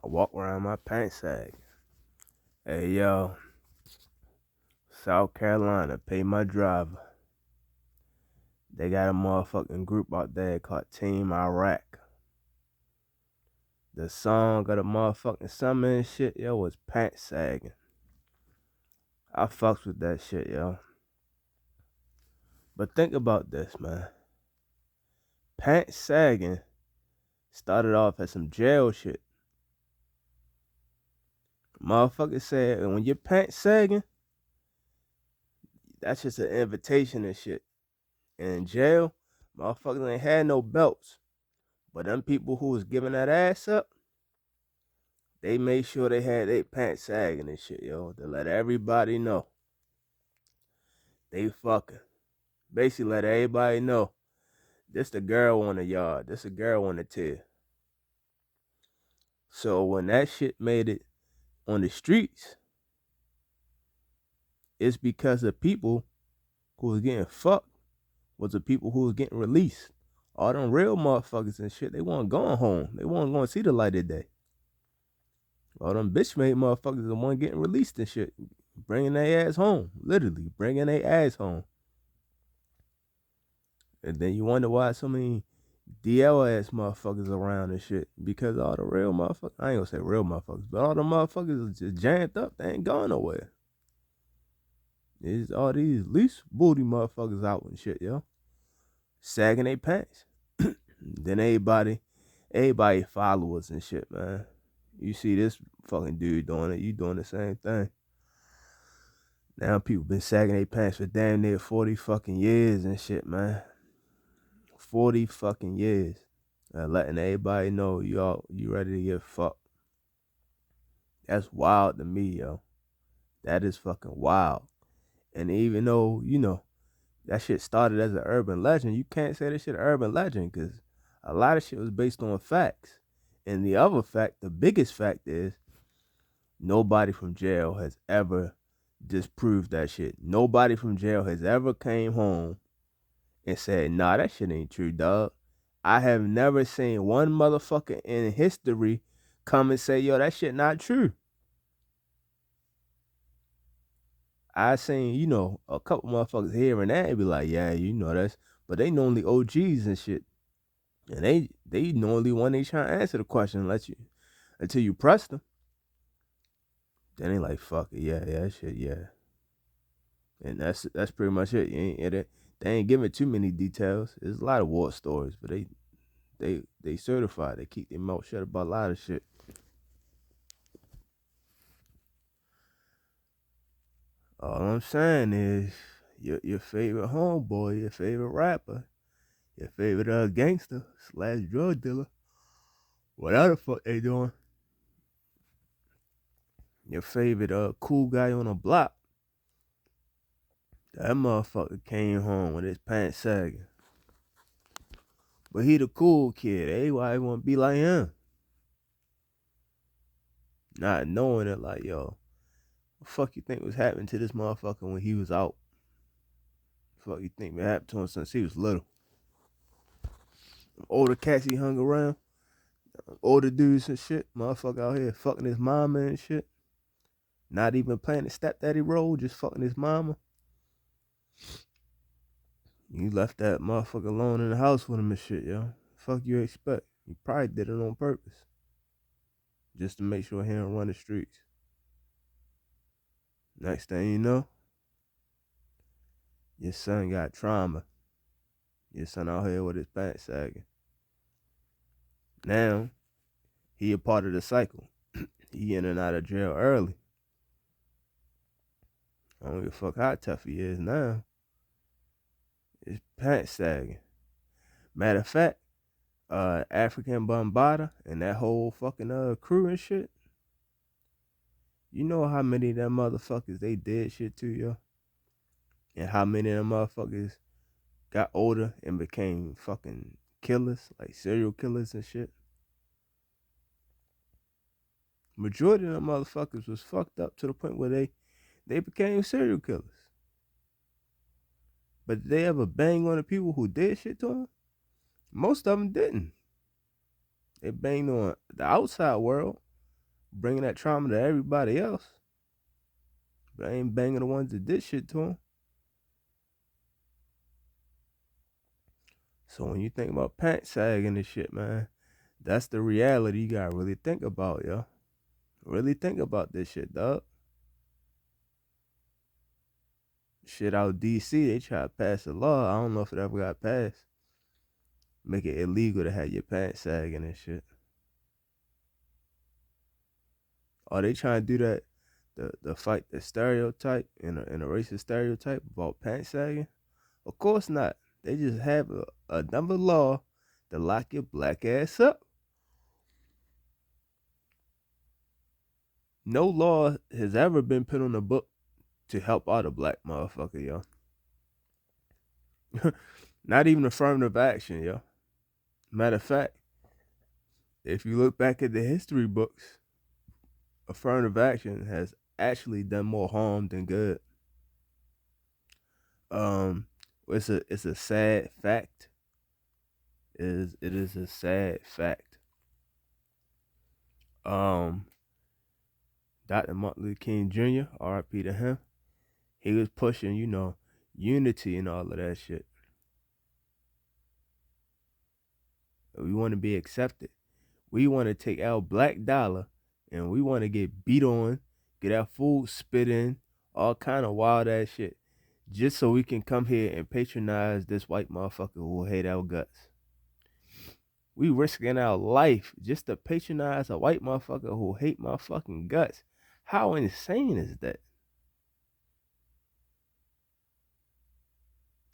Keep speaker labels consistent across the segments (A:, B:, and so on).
A: I walk around my pants sag. Hey yo, South Carolina, pay my driver. They got a motherfucking group out there called Team Iraq. The song of the motherfucking summer and shit, yo, was pants sagging. I fucks with that shit, yo. But think about this, man. Pants sagging started off as some jail shit. Motherfuckers said when your pants sagging, that's just an invitation and shit. And in jail, motherfuckers ain't had no belts. But them people who was giving that ass up, they made sure they had their pants sagging and shit, yo, to let everybody know they fucking. Basically let everybody know this the girl on the yard, this a girl on the tier. So when that shit made it on the streets, it's because the people who was getting fucked was the people who was getting released. All them real motherfuckers and shit, they weren't going home. They weren't going to see the light of day. All them bitch made motherfuckers the one getting released and shit. Bringing their ass home. Literally, bringing their ass home. And then you wonder why so many DL ass motherfuckers around and shit. Because all the real motherfuckers, I ain't gonna say real motherfuckers, but all the motherfuckers is just jammed up. They ain't going nowhere. There's all these least booty motherfuckers out and shit, yo. Sagging their pants. Then everybody followers and shit, man. You see this fucking dude doing it, you doing the same thing. Now people been sagging their pants for damn near 40 fucking years and shit, man. 40 fucking years. Letting everybody know you ready to get fucked. That's wild to me, yo. That is fucking wild. And even though, that shit started as an urban legend, you can't say that shit an urban legend because a lot of shit was based on facts. And the other fact, the biggest fact is nobody from jail has ever disproved that shit. Nobody from jail has ever came home and said, nah, that shit ain't true, dog. I have never seen one motherfucker in history come and say, yo, that shit not true. I seen, a couple motherfuckers here and there and be like, yeah, that's, but they normally OGs and shit. And they normally when they try to answer the question until you press them. Then they like, fuck it, yeah, that shit, yeah. And that's pretty much it. They ain't giving too many details. There's a lot of war stories, but they certified. They keep their mouth shut about a lot of shit. All I'm saying is your favorite homeboy, your favorite rapper, your favorite gangster / drug dealer, whatever the fuck they doing. Your favorite cool guy on the block. That motherfucker came home with his pants sagging. But he the cool kid. Everybody want to be like him. Not knowing it, like, yo, what the fuck you think was happening to this motherfucker when he was out? What the fuck you think been happened to him since he was little? Older cats he hung around. Older dudes and shit. Motherfucker out here fucking his mama and shit. Not even playing the stepdaddy role, just fucking his mama. You left that motherfucker alone in the house with him and shit, yo. Fuck you expect? You probably did it on purpose. Just to make sure he don't run the streets. Next thing you know, your son got trauma. Your son out here with his pants sagging. Now, he a part of the cycle. He in and out of jail early. I don't give a fuck how tough he is now. His pants sagging. Matter of fact, African Bombada and that whole fucking crew and shit. You know how many of them motherfuckers they did shit to, yo? And how many of them motherfuckers got older and became fucking killers, like serial killers and shit? Majority of them motherfuckers was fucked up to the point where they became serial killers. But did they ever bang on the people who did shit to them? Most of them didn't. They banged on the outside world, bringing that trauma to everybody else, but I ain't banging the ones that did shit to them. So when you think about pants sagging and shit, man, that's the reality you gotta really think about, yo. Really think about this shit, dog. Shit out DC, they try to pass a law. I don't know if it ever got passed. Make it illegal to have your pants sagging and shit. Are they trying to do that? The fight the stereotype and a racist stereotype about pants sagging? Of course not. They just have another law to lock your black ass up. No law has ever been put on the book to help out a black motherfucker, yo. Not even affirmative action, yo. Matter of fact, if you look back at the history books, affirmative action has actually done more harm than good. Um, it's a sad fact. It is a sad fact. Um, Dr. Martin Luther King Jr., R.I.P. to him, he was pushing, unity and all of that shit. We want to be accepted. We want to take our black dollar and we want to get beat on, get our food spit in, all kind of wild ass shit, just so we can come here and patronize this white motherfucker who hate our guts. We risking our life just to patronize a white motherfucker who hate my fucking guts. How insane is that?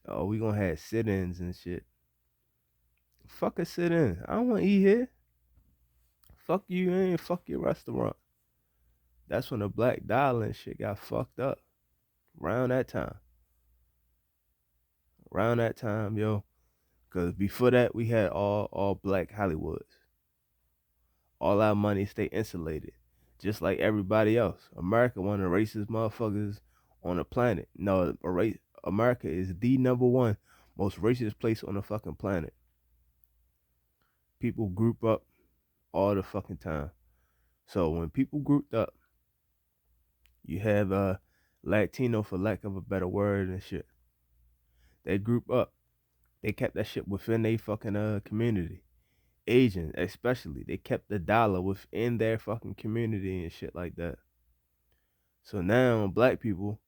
A: Oh, we gonna have sit-ins and shit. Fuck a sit-in. I don't wanna eat here. Fuck you and fuck your restaurant. That's when the black dollar and shit got fucked up. Around that time. Around that time, yo. Cause before that we had all black Hollywoods. All our money stay insulated. Just like everybody else. America one of the racist motherfuckers on the planet. No, America is the number one most racist place on the fucking planet. People group up all the fucking time. So when people grouped up, you have Latino, for lack of a better word, and shit. They group up. They kept that shit within their fucking community. Asians, especially, they kept the dollar within their fucking community and shit like that. So now, black people,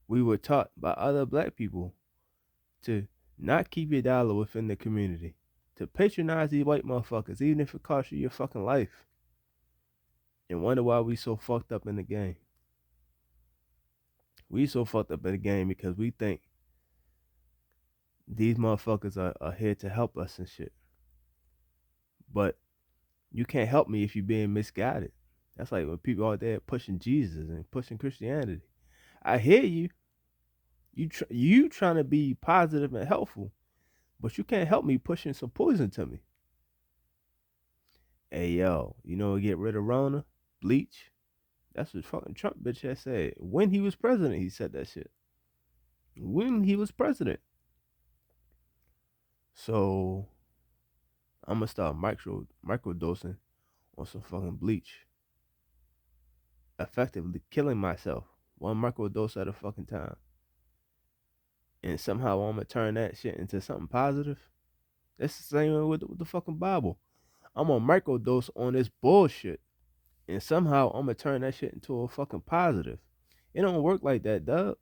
A: we were taught by other black people to not keep your dollar within the community, to patronize these white motherfuckers, even if it costs you your fucking life, and wonder why we so fucked up in the game. We so fucked up in the game because we think these motherfuckers are here to help us and shit. But you can't help me if you're being misguided. That's like when people out there pushing Jesus and pushing Christianity. I hear you. You trying to be positive and helpful, but you can't help me pushing some poison to me. Hey yo, get rid of Rona, bleach. That's what fucking Trump bitch ass said. When he was president, he said that shit. When he was president. So I'm gonna start microdosing on some fucking bleach. Effectively killing myself. One microdose at a fucking time. And somehow I'm gonna turn that shit into something positive. That's the same way with the fucking Bible. I'm gonna microdose on this bullshit. And somehow I'm gonna turn that shit into a fucking positive. It don't work like that, dog.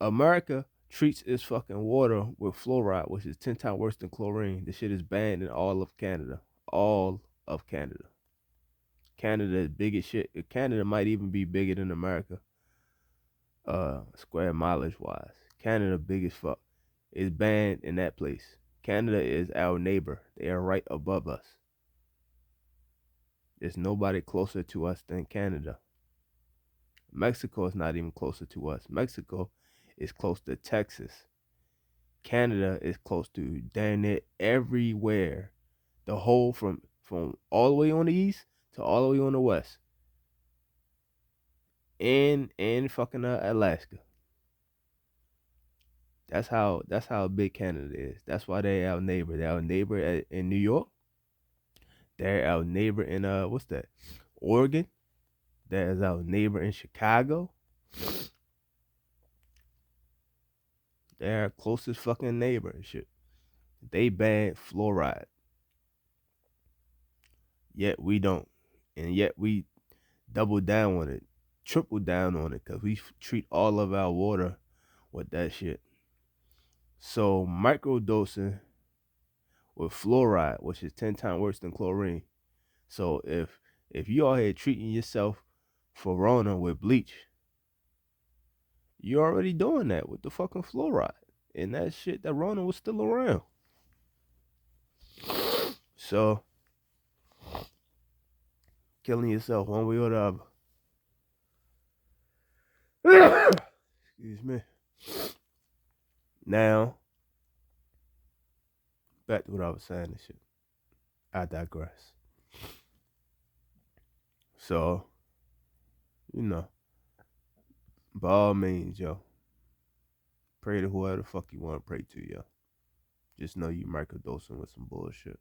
A: America treats its fucking water with fluoride, which is 10 times worse than chlorine. The shit is banned in all of Canada. All of Canada. Canada is big as shit. Canada might even be bigger than America. Square mileage wise. Canada big as fuck. It's banned in that place. Canada is our neighbor. They are right above us. There's nobody closer to us than Canada. Mexico is not even closer to us. Mexico is close to Texas. Canada is close to damn near everywhere. The whole from all the way on the east to all the way on the west. And fucking Alaska. That's how big Canada is. That's why they our neighbor. They our neighbor in New York. They're our neighbor in what's that? Oregon. There's our neighbor in Chicago. They're our closest fucking neighbor and shit. They ban fluoride. Yet we don't. And yet we double down on it, triple down on it, because we treat all of our water with that shit. So microdosing with fluoride, which is 10 times worse than chlorine. So if you out here treating yourself for Rona with bleach, you're already doing that with the fucking fluoride. And that shit, that Rona was still around. So killing yourself one way or the other. Excuse me. Now, back to what I was saying and shit. I digress. So, by all means, yo, pray to whoever the fuck you want to pray to, yo. Just know you microdosing with some bullshit.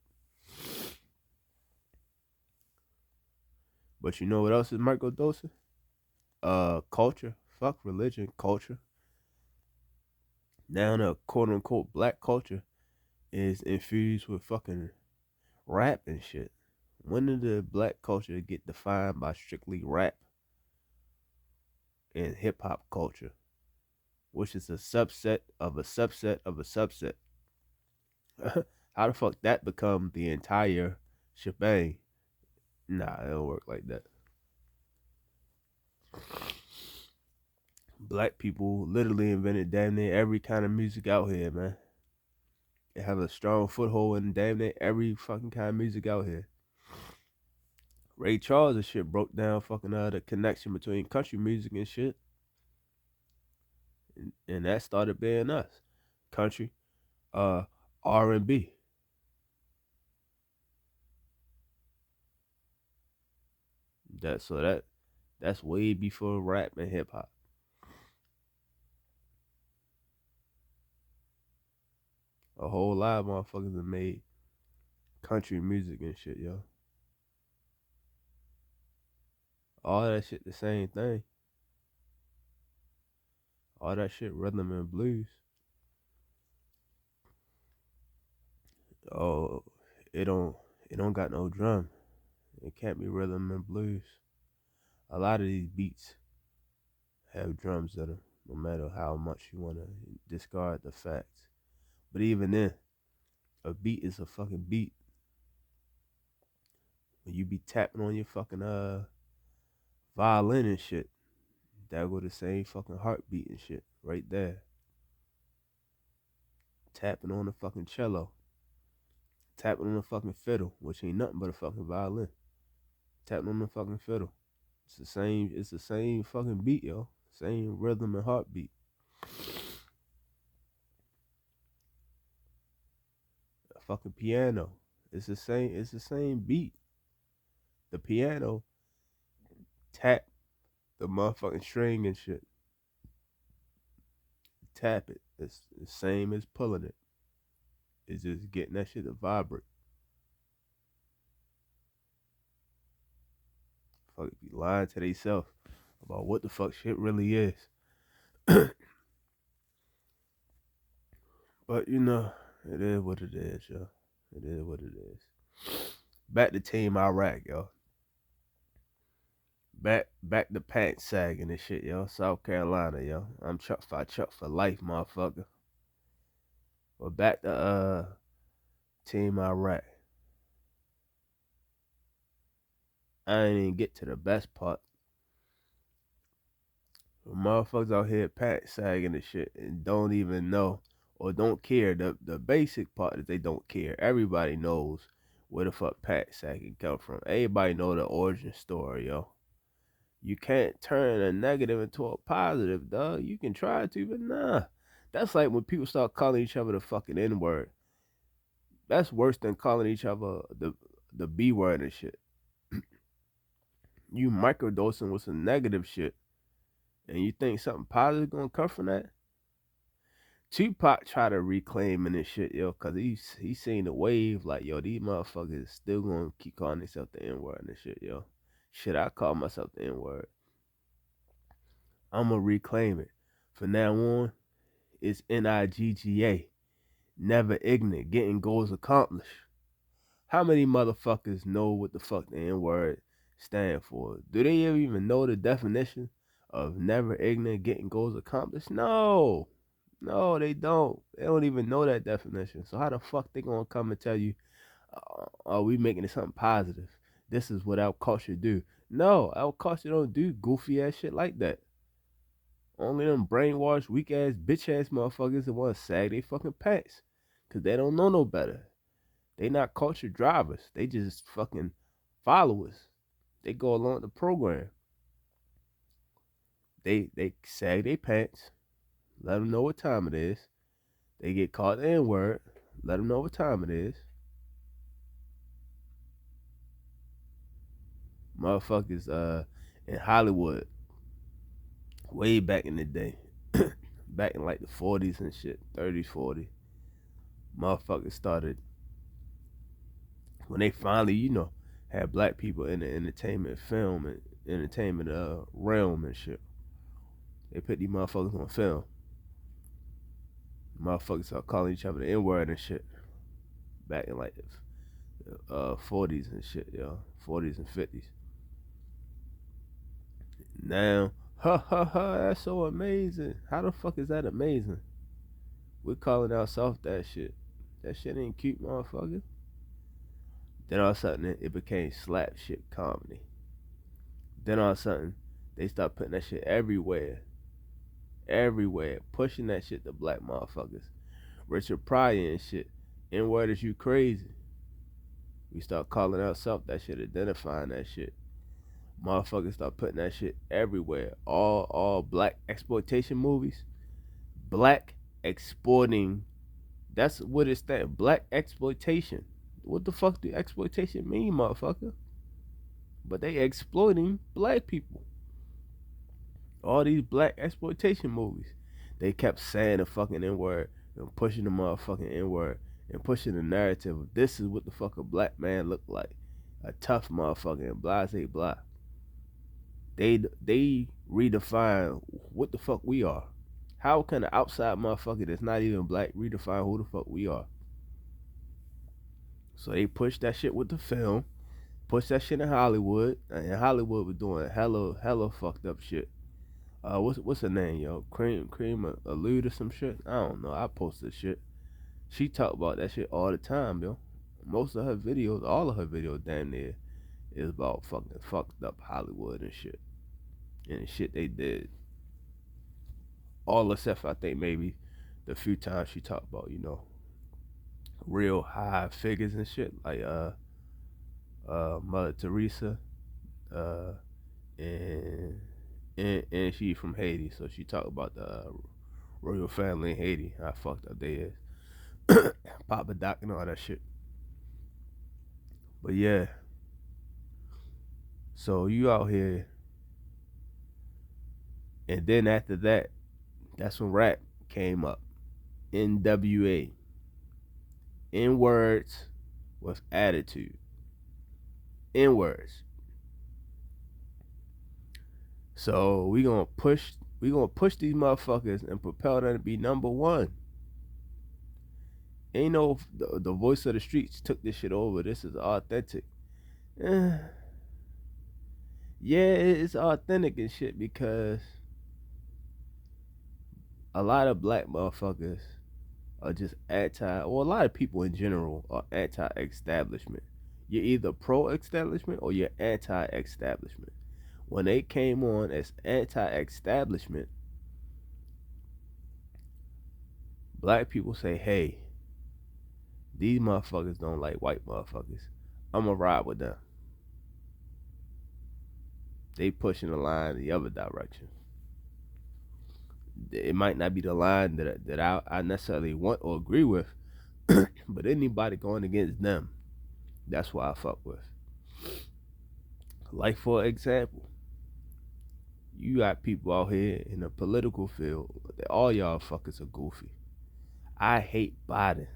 A: But you know what else is microdosing? Culture. Fuck religion, culture. Now the quote unquote black culture is infused with fucking rap and shit. When did the black culture get defined by strictly rap and hip hop culture, which is a subset of a subset of a subset? How the fuck that become the entire shebang? Nah, it don't work like that. Black people literally invented damn near every kind of music out here, man. They have a strong foothold in damn near every fucking kind of music out here. Ray Charles and shit broke down fucking the connection between country music and shit. And that started being us. Country, R&B. That's way before rap and hip hop. A whole lot of motherfuckers have made country music and shit, yo. All that shit the same thing. All that shit rhythm and blues. Oh, it don't got no drum. It can't be rhythm and blues. A lot of these beats have drums in them, no matter how much you wanna discard the facts. But even then, a beat is a fucking beat. When you be tapping on your fucking violin and shit, that go the same fucking heartbeat and shit right there. Tapping on the fucking cello, tapping on the fucking fiddle, which ain't nothing but a fucking violin. Tapping on the fucking fiddle. It's the same fucking beat, yo. Same rhythm and heartbeat. A fucking piano. It's the same beat. The piano tap the motherfucking string and shit. Tap it. It's the same as pulling it. It's just getting that shit to vibrate. Fuck, be lying to themselves about what the fuck shit really is. But it is what it is, yo. It is what it is. Back to Team Iraq, yo. Back to pants sagging and shit, yo. South Carolina, yo. I'm Chuck for life, motherfucker. But back to Team Iraq. I ain't even get to the best part. The motherfuckers out here pants sagging and shit and don't even know or don't care. The basic part is they don't care. Everybody knows where the fuck pants sagging come from. Everybody know the origin story, yo. You can't turn a negative into a positive, dog. You can try to, but nah. That's like when people start calling each other the fucking N word. That's worse than calling each other the B word and shit. You microdosing with some negative shit, and you think something positive gonna come from that? Tupac try to reclaim in this shit, yo, cause he seen the wave, like, yo, these motherfuckers still gonna keep calling themselves the N word and this shit, yo. Shit, I call myself the N word. I'ma reclaim it. From now on, it's NIGGA. Never ignorant, getting goals accomplished. How many motherfuckers know what the fuck the N word stand for? Do they even know the definition of never ignorant, getting goals accomplished? No. No, they don't. They don't even know that definition. So how the fuck they gonna come and tell you, "Oh, we making it something positive? This is what our culture do." No, our culture don't do goofy ass shit like that. Only them brainwashed, weak ass, bitch ass motherfuckers that want to sag they fucking pants, cause they don't know no better. They not culture drivers. They just fucking followers. They go along with the program. They sag their pants. Let them know what time it is. They get caught the N word. Let them know what time it is. Motherfuckers in Hollywood, way back in the day, back in like the 40s and shit, 30s, 40s, motherfuckers started, when they finally, had black people in the entertainment film and entertainment realm and shit. They put these motherfuckers on film. Motherfuckers start calling each other the N word and shit. Back in like the 40s and shit, yo. 40s and 50s. Now, that's so amazing. How the fuck is that amazing? We're calling ourselves that shit. That shit ain't cute, motherfucker. Then all of a sudden it became slap shit comedy. Then all of a sudden they start putting that shit everywhere. Everywhere. Pushing that shit to black motherfuckers. Richard Pryor and shit. N-word is you crazy. We start calling ourselves that shit, identifying that shit. Motherfuckers start putting that shit everywhere. All black exploitation movies. Black exporting. That's what it stands. Black exploitation. What the fuck do exploitation mean, motherfucker? But they exploiting black people. All these black exploitation movies. They kept saying the fucking N-word and pushing the motherfucking N-word and pushing the narrative of this is what the fuck a black man look like. A tough motherfucker and blase blah. They redefine what the fuck we are. How can an outside motherfucker that's not even black redefine who the fuck we are? So they push that shit with the film, push that shit in Hollywood, and Hollywood was doing hella fucked up shit. What's her name, yo? Cream allude or some shit. I don't know. I posted shit. She talk about that shit all the time, yo. Most of her videos, all of her videos, damn near, is about fucking fucked up Hollywood and shit, and shit they did. All except for, I think maybe the few times she talked about, real high figures and shit like Mother Teresa, uh, and and she from Haiti, so she talked about the royal family in Haiti, how fucked up they is, Papa Doc and all that shit. But yeah, so you out here, and then after that, that's when rap came up. NWA, N words with attitude, N words. So we gonna push these motherfuckers and propel them to be number one. Ain't no the voice of the streets took this shit over. This is authentic. Eh, yeah, it's authentic and shit because a lot of black motherfuckers are just a lot of people in general are anti-establishment. You're either pro-establishment or you're anti-establishment. When they came on as anti-establishment, black people say, hey, these motherfuckers don't like white motherfuckers. I'ma ride with them. They pushing the line the other direction. It might not be the line that I necessarily want or agree with, but anybody going against them, that's what I fuck with. Like for example, you got people out here in the political field. All y'all fuckers are goofy. I hate Biden.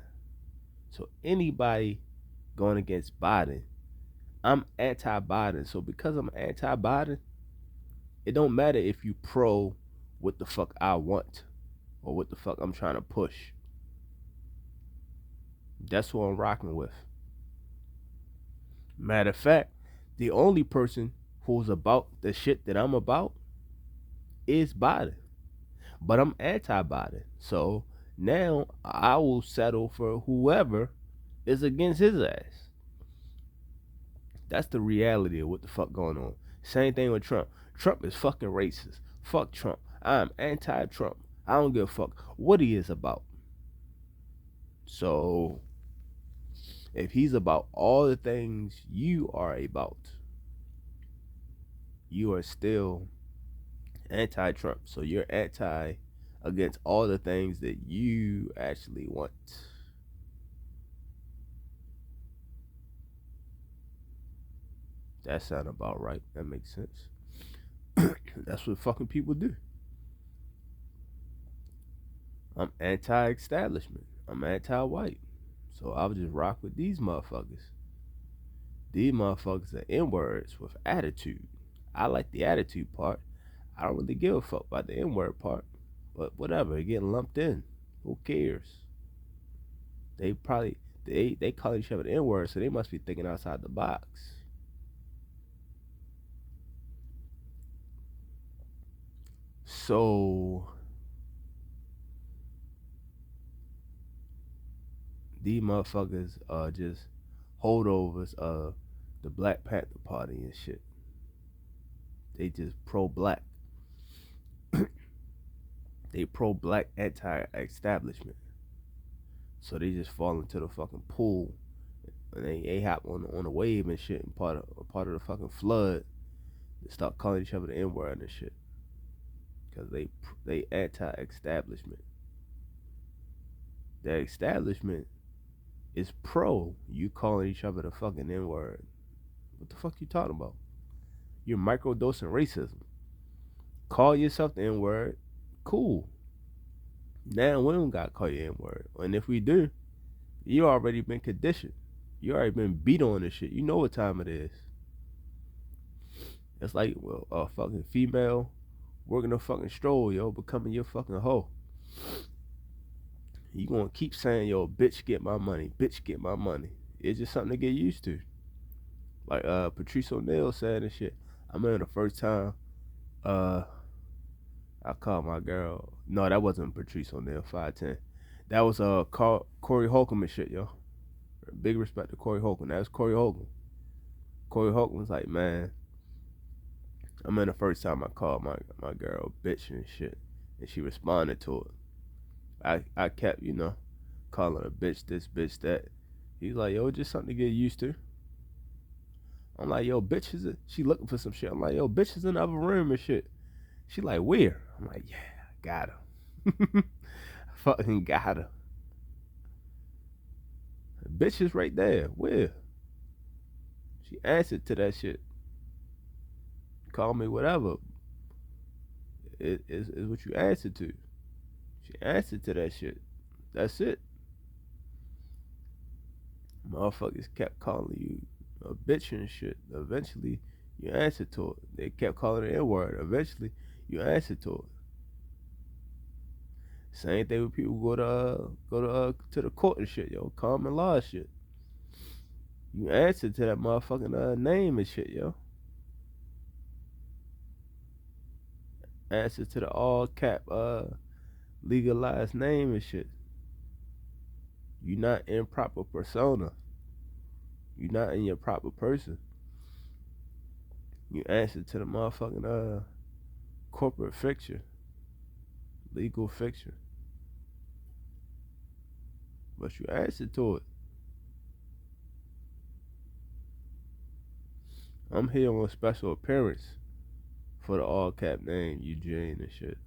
A: So anybody going against Biden, I'm anti-Biden. So because I'm anti-Biden, it don't matter if you pro what the fuck I want or what the fuck I'm trying to push. That's who I'm rocking with. Matter of fact, the only person who's about the shit that I'm about is Biden. But I'm anti-Biden. So now I will settle for whoever is against his ass. That's the reality of what the fuck going on. Same thing with Trump. Trump is fucking racist. Fuck Trump. I'm anti-Trump. I don't give a fuck what he is about. So if he's about all the things you are about, you are still anti-Trump. So you're anti against all the things that you actually want. That sound about right. That makes sense. That's what fucking people do. I'm anti-establishment. I'm anti-white. So I'll just rock with these motherfuckers. These motherfuckers are N-words with attitude. I like the attitude part. I don't really give a fuck about the N-word part. But whatever, it getting lumped in. Who cares? They probably they call each other the N-word, so they must be thinking outside the box. So these motherfuckers are just holdovers of the Black Panther Party and shit. They just pro-black. They pro-black anti-establishment. So they just fall into the fucking pool and they hop on the wave and shit and part of the fucking flood. They start calling each other the N-word and shit. Cause they anti-establishment. The establishment is pro you calling each other the fucking N-word. What the fuck you talking about? You're microdosing racism. Call yourself the N-word. Cool. Now we don't gotta call you N-word. And if we do, you already been conditioned. You already been beat on this shit. You know what time it is. It's like a fucking female working a fucking stroll, yo, becoming your fucking hoe. You gonna keep saying, yo, bitch, get my money. Bitch, get my money. It's just something to get used to. Like Patrice O'Neal said and shit. I remember the first time I called my girl. No, that wasn't Patrice O'Neal, 5'10". That was Corey Holcomb and shit, yo. Big respect to Corey Holcomb. That was Corey Holcomb. Corey Holcomb was like, man, I remember the first time I called my girl bitch and shit. And she responded to it. I kept, calling her bitch this, bitch that. He's like, yo, just something to get used to. I'm like, yo, bitch is it? She looking for some shit. I'm like, yo, bitch is in the other room and shit. She like, where? I'm like, yeah, I got her. I fucking got her. The bitch is right there. Where? She answered to that shit. Call me whatever. It is what you answered to. She answered to that shit. That's it. Motherfuckers kept calling you a bitch and shit. Eventually, you answered to it. They kept calling it N-word. Eventually, you answered to it. Same thing when people go to the court and shit, yo. Common law shit. You answer to that motherfucking name and shit, yo. Answer to the all cap legalized name and shit. You not in proper persona. You not in your proper person. You answer to the motherfucking corporate fiction. Legal fiction. But you answer to it. I'm here on a special appearance for the all cap name, Eugene and shit.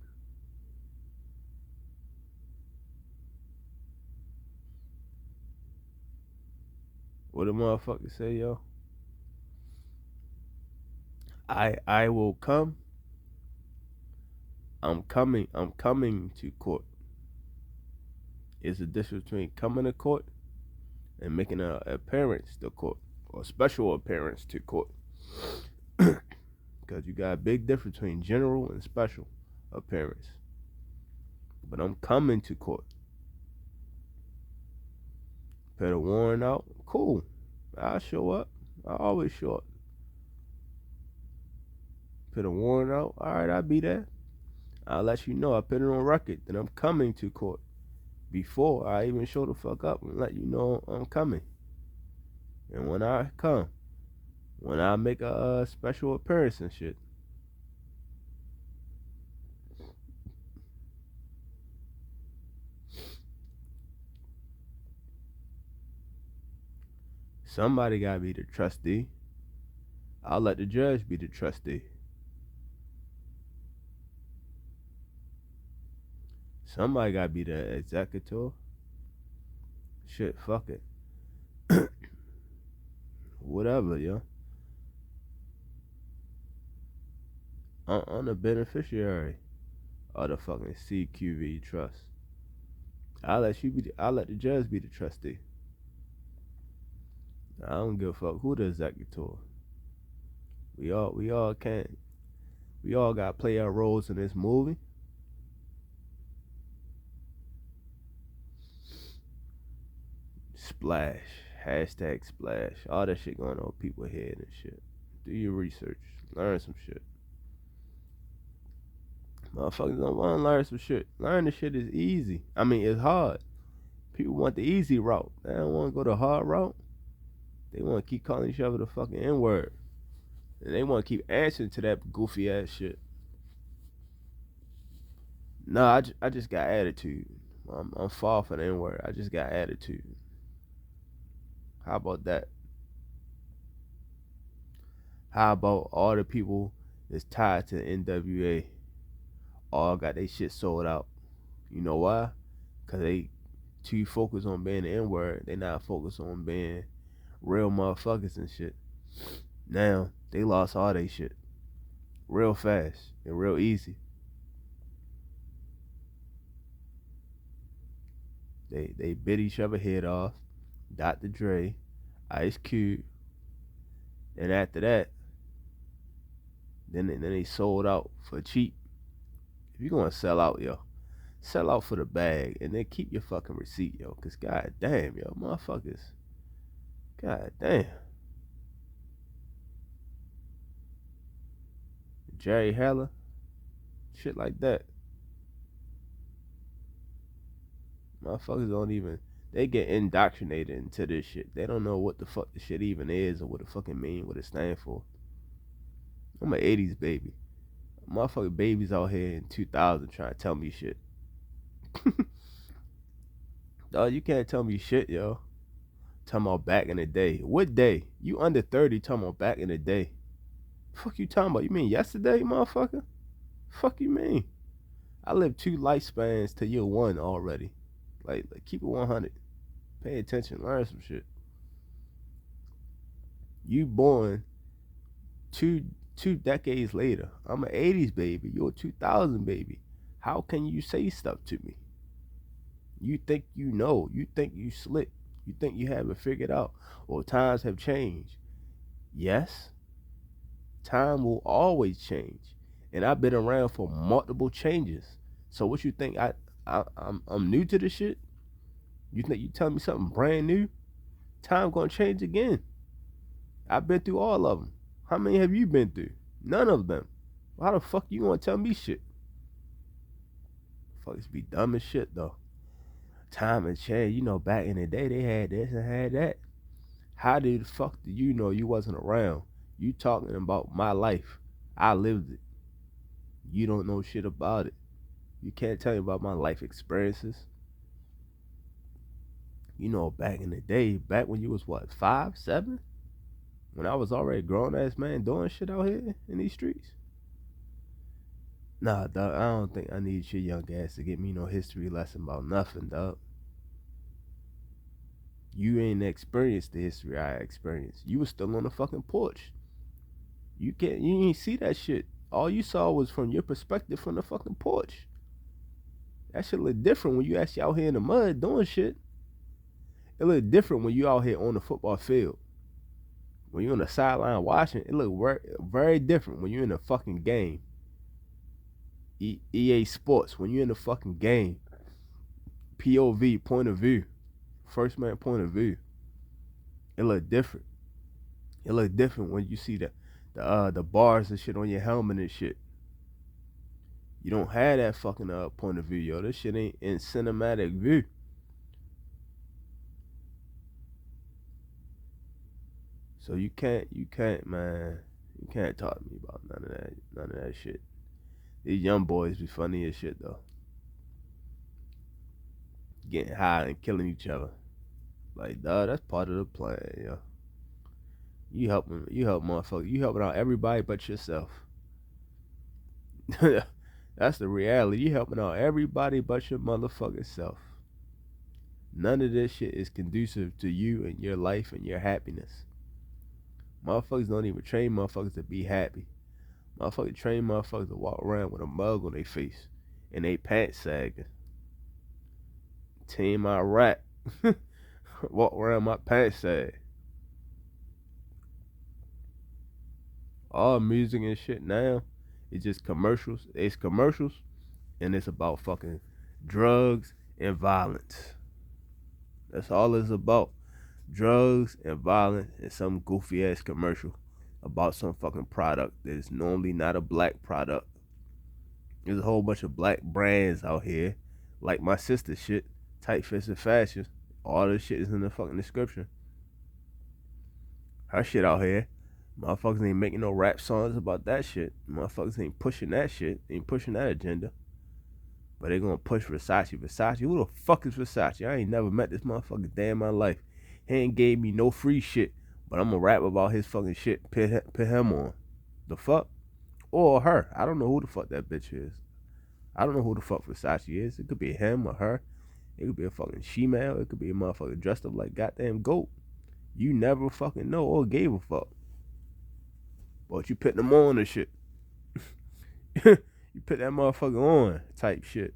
A: What the motherfucker say, yo? I will come. I'm coming to court. It's the difference between coming to court and making an appearance to court or special appearance to court. Because you got a big difference between general and special appearance. But I'm coming to court. Put a warrant out, cool. I'll show up. I always show up. Put a warrant out, alright, I'll be there. I'll let you know. I put it on record that I'm coming to court before I even show the fuck up and let you know I'm coming. And when I come, when I make a special appearance and shit, somebody gotta be the trustee. I'll let the judge be the trustee. Somebody gotta be the executor. Shit, fuck it. Whatever, yo. I'm the beneficiary of the fucking CQV trust. I'll let the judge be the trustee. I don't give a fuck who the executor. We all can. We all gotta play our roles in this movie. Splash. Hashtag splash. All that shit going on people's head and shit. Do your research. Learn some shit. Motherfuckers don't want to learn some shit. Learning shit is easy. I mean, it's hard. People want the easy route. They don't want to go the hard route. They want to keep calling each other the fucking N-word. And they want to keep answering to that goofy ass shit. Nah, I just got attitude. I'm far from the N-word. I just got attitude. How about that? How about all the people that's tied to the NWA all got their shit sold out? You know why? Because they too focused on being the N-word. They not focused on being real motherfuckers and shit. Now, they lost all their shit. Real fast and real easy. They bit each other head off. Dr. Dre, Ice Cube, and after that, then they sold out for cheap. If you're gonna sell out, yo, sell out for the bag, and then keep your fucking receipt, yo. Cause god damn, yo, motherfuckers, god damn. Jerry Heller, shit like that. Motherfuckers don't even. They get indoctrinated into this shit. They don't know what the fuck the shit even is or what it fucking mean, what it stand for. I'm an 80s baby. Motherfucking babies out here in 2000 trying to tell me shit. Dog, you can't tell me shit, yo. Talking about back in the day. What day? You under 30 talking about back in the day. Fuck you talking about? You mean yesterday, motherfucker? Fuck you mean? I lived 2 lifespans to year 1 already. Like keep it 100. Pay attention. Learn some shit. You born two decades later. I'm an 80s baby. You're a 2000 baby. How can you say stuff to me? You think you know. You think you slick. You think you have it figured out. Well, times have changed. Yes. Time will always change. And I've been around for multiple changes. So what you think I'm new to this shit? You think you tell me something brand new? Time gonna change again. I've been through all of them. How many have you been through? None of them. How the fuck you gonna tell me shit? Fuckers be dumb as shit though. Time has changed. You know, back in the day they had this and had that. How the fuck do you know you wasn't around? You talking about my life. I lived it. You don't know shit about it. You can't tell me about my life experiences. You know, back in the day, back when you was what, 5, 7? When I was already a grown ass man doing shit out here in these streets. Nah, dog, I don't think I need your young ass to get me no history lesson about nothing, dog. You ain't experienced the history I experienced. You was still on the fucking porch. You ain't see that shit. All you saw was from your perspective from the fucking porch. That shit look different when you actually out here in the mud doing shit. It look different when you out here on the football field. When you on the sideline watching, it look very, very different when you in the fucking game. EA Sports, when you in the fucking game. POV, point of view. First man point of view. It look different. It look different when you see the bars and shit on your helmet and shit. You don't have that fucking point of view, yo. This shit ain't in cinematic view. So you can't, man. You can't talk to me about none of that shit. These young boys be funny as shit though. Getting high and killing each other. Like, dog, that's part of the plan, yo. You help motherfucker. You helping out everybody but yourself. That's the reality. You helping out everybody but your motherfucking self. None of this shit is conducive to you and your life and your happiness. Motherfuckers don't even train motherfuckers to be happy. Motherfuckers train motherfuckers to walk around with a mug on their face and they pants sagging. Team I rap. Walk around my pants sag. All music and shit now is just commercials. It's commercials and it's about fucking drugs and violence. That's all it's about. Drugs and violence and some goofy ass commercial about some fucking product that is normally not a black product. There's a whole bunch of black brands out here, like my sister's shit, Tight Fisted Fashion. All this shit is in the fucking description. Her shit out here. Motherfuckers ain't making no rap songs about that shit. Motherfuckers ain't pushing that shit. Ain't pushing that agenda. But they gonna push Versace. Versace? Who the fuck is Versace? I ain't never met this motherfucker day in my life. He ain't gave me no free shit. But I'm gonna rap about his fucking shit. Put him on. The fuck? Or her. I don't know who the fuck that bitch is. I don't know who the fuck Versace is. It could be him or her. It could be a fucking she-male. It could be a motherfucker dressed up like goddamn goat. You never fucking know or gave a fuck. But you put them on and shit. You put that motherfucker on type shit.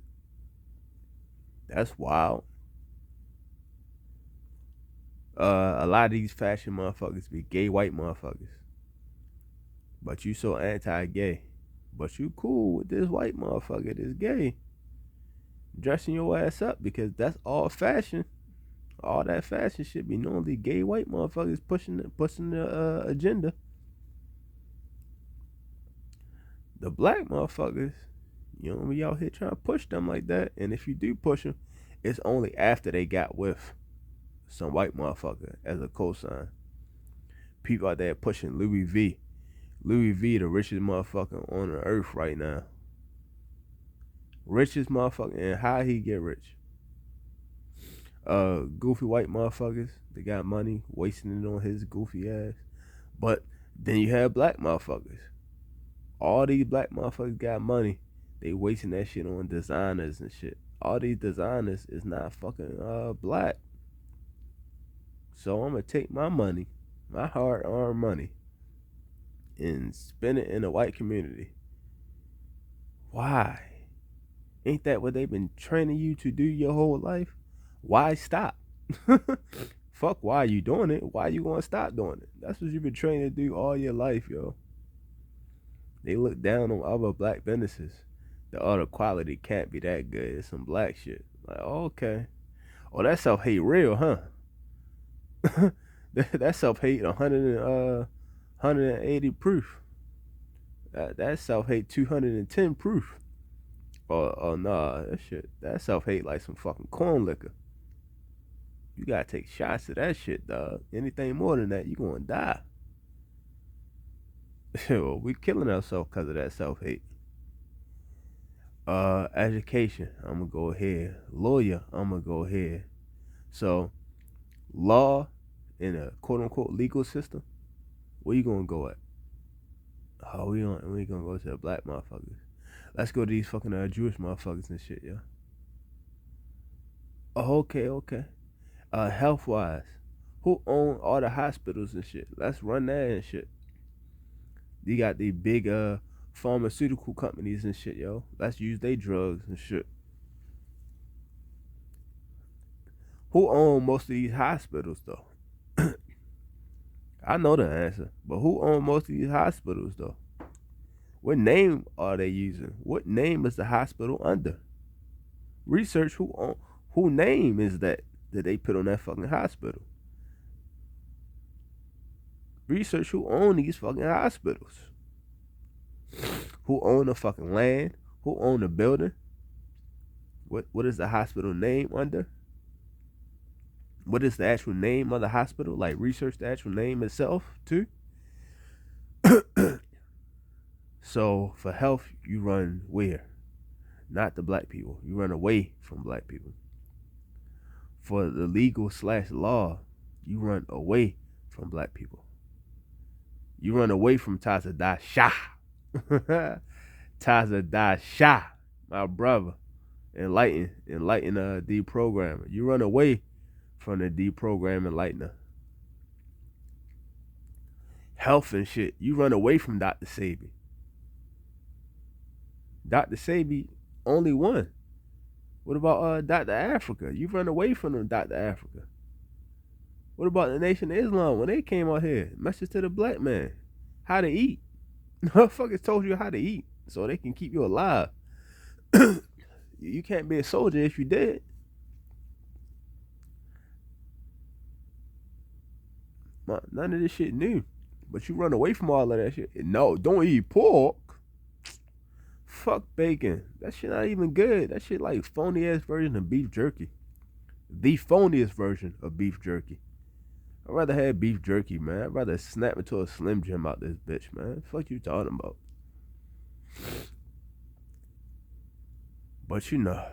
A: That's wild. A lot of these fashion motherfuckers be gay white motherfuckers. But you so anti-gay. But you cool with this white motherfucker that's gay. Dressing your ass up because that's all fashion. All that fashion shit be normally gay white motherfuckers pushing the agenda. The black motherfuckers, you don't be out here trying to push them like that. And if you do push them, it's only after they got with some white motherfucker as a cosign. People out there pushing Louis V. Louis V, the richest motherfucker on the earth right now. Richest motherfucker, and how he get rich? Goofy white motherfuckers, they got money, wasting it on his goofy ass. But then you have black motherfuckers. All these black motherfuckers got money. They wasting that shit on designers and shit. All these designers is not fucking black. So I'm gonna take my money, my hard-earned money, and spend it in the white community. Why? Ain't that what they've been training you to do your whole life? Why stop? Fuck, why are you doing it? Why you gonna stop doing it? That's what you've been trained to do all your life, yo. They look down on other black businesses. The other quality can't be that good. It's some black shit. Like, okay. Oh, that self-hate real, huh? That self-hate 180 proof. That self-hate 210 proof. Oh nah, that self-hate like some fucking corn liquor. You gotta take shots of that shit, dog. Anything more than that, you gonna die. We killing ourselves because of that self-hate. Education, I'm gonna go ahead. Lawyer, I'm gonna go ahead. So, law in a quote-unquote legal system, where you gonna go at? Oh, we gonna go to the black motherfuckers. Let's go to these fucking Jewish motherfuckers and shit, yo. Oh, okay. Health-wise, who own all the hospitals and shit? Let's run that and shit. You got these big pharmaceutical companies and shit, yo. Let's use their drugs and shit. Who own most of these hospitals though? I know the answer, but who own most of these hospitals though? What name are they using? What name is the hospital under? Research who name is that they put on that fucking hospital. Research who own these fucking hospitals. Who own the fucking land? Who own the building? What is the hospital name under? What is the actual name of the hospital? Like research the actual name itself too. So for health, you run where? Not the black people. You run away from black people. For the legal / law, you run away from black people. You run away from Taza Shah. Taza Shah, my brother. Enlighten deprogrammer. You run away from the deprogram enlightener. Health and shit. You run away from Dr. Sabi. Dr. Sabi only one. What about Dr. Africa? You run away from them, Dr. Africa. What about the Nation of Islam when they came out here? Message to the black man. How to eat. Motherfuckers told you how to eat so they can keep you alive. You can't be a soldier if you dead. None of this shit new. But you run away from all of that shit. No, don't eat pork. Fuck bacon. That shit not even good. That shit like phony ass version of beef jerky. The phoniest version of beef jerky. I'd rather have beef jerky, man. I'd rather snap into a Slim Jim out this bitch, man. Fuck you talking about? But you know,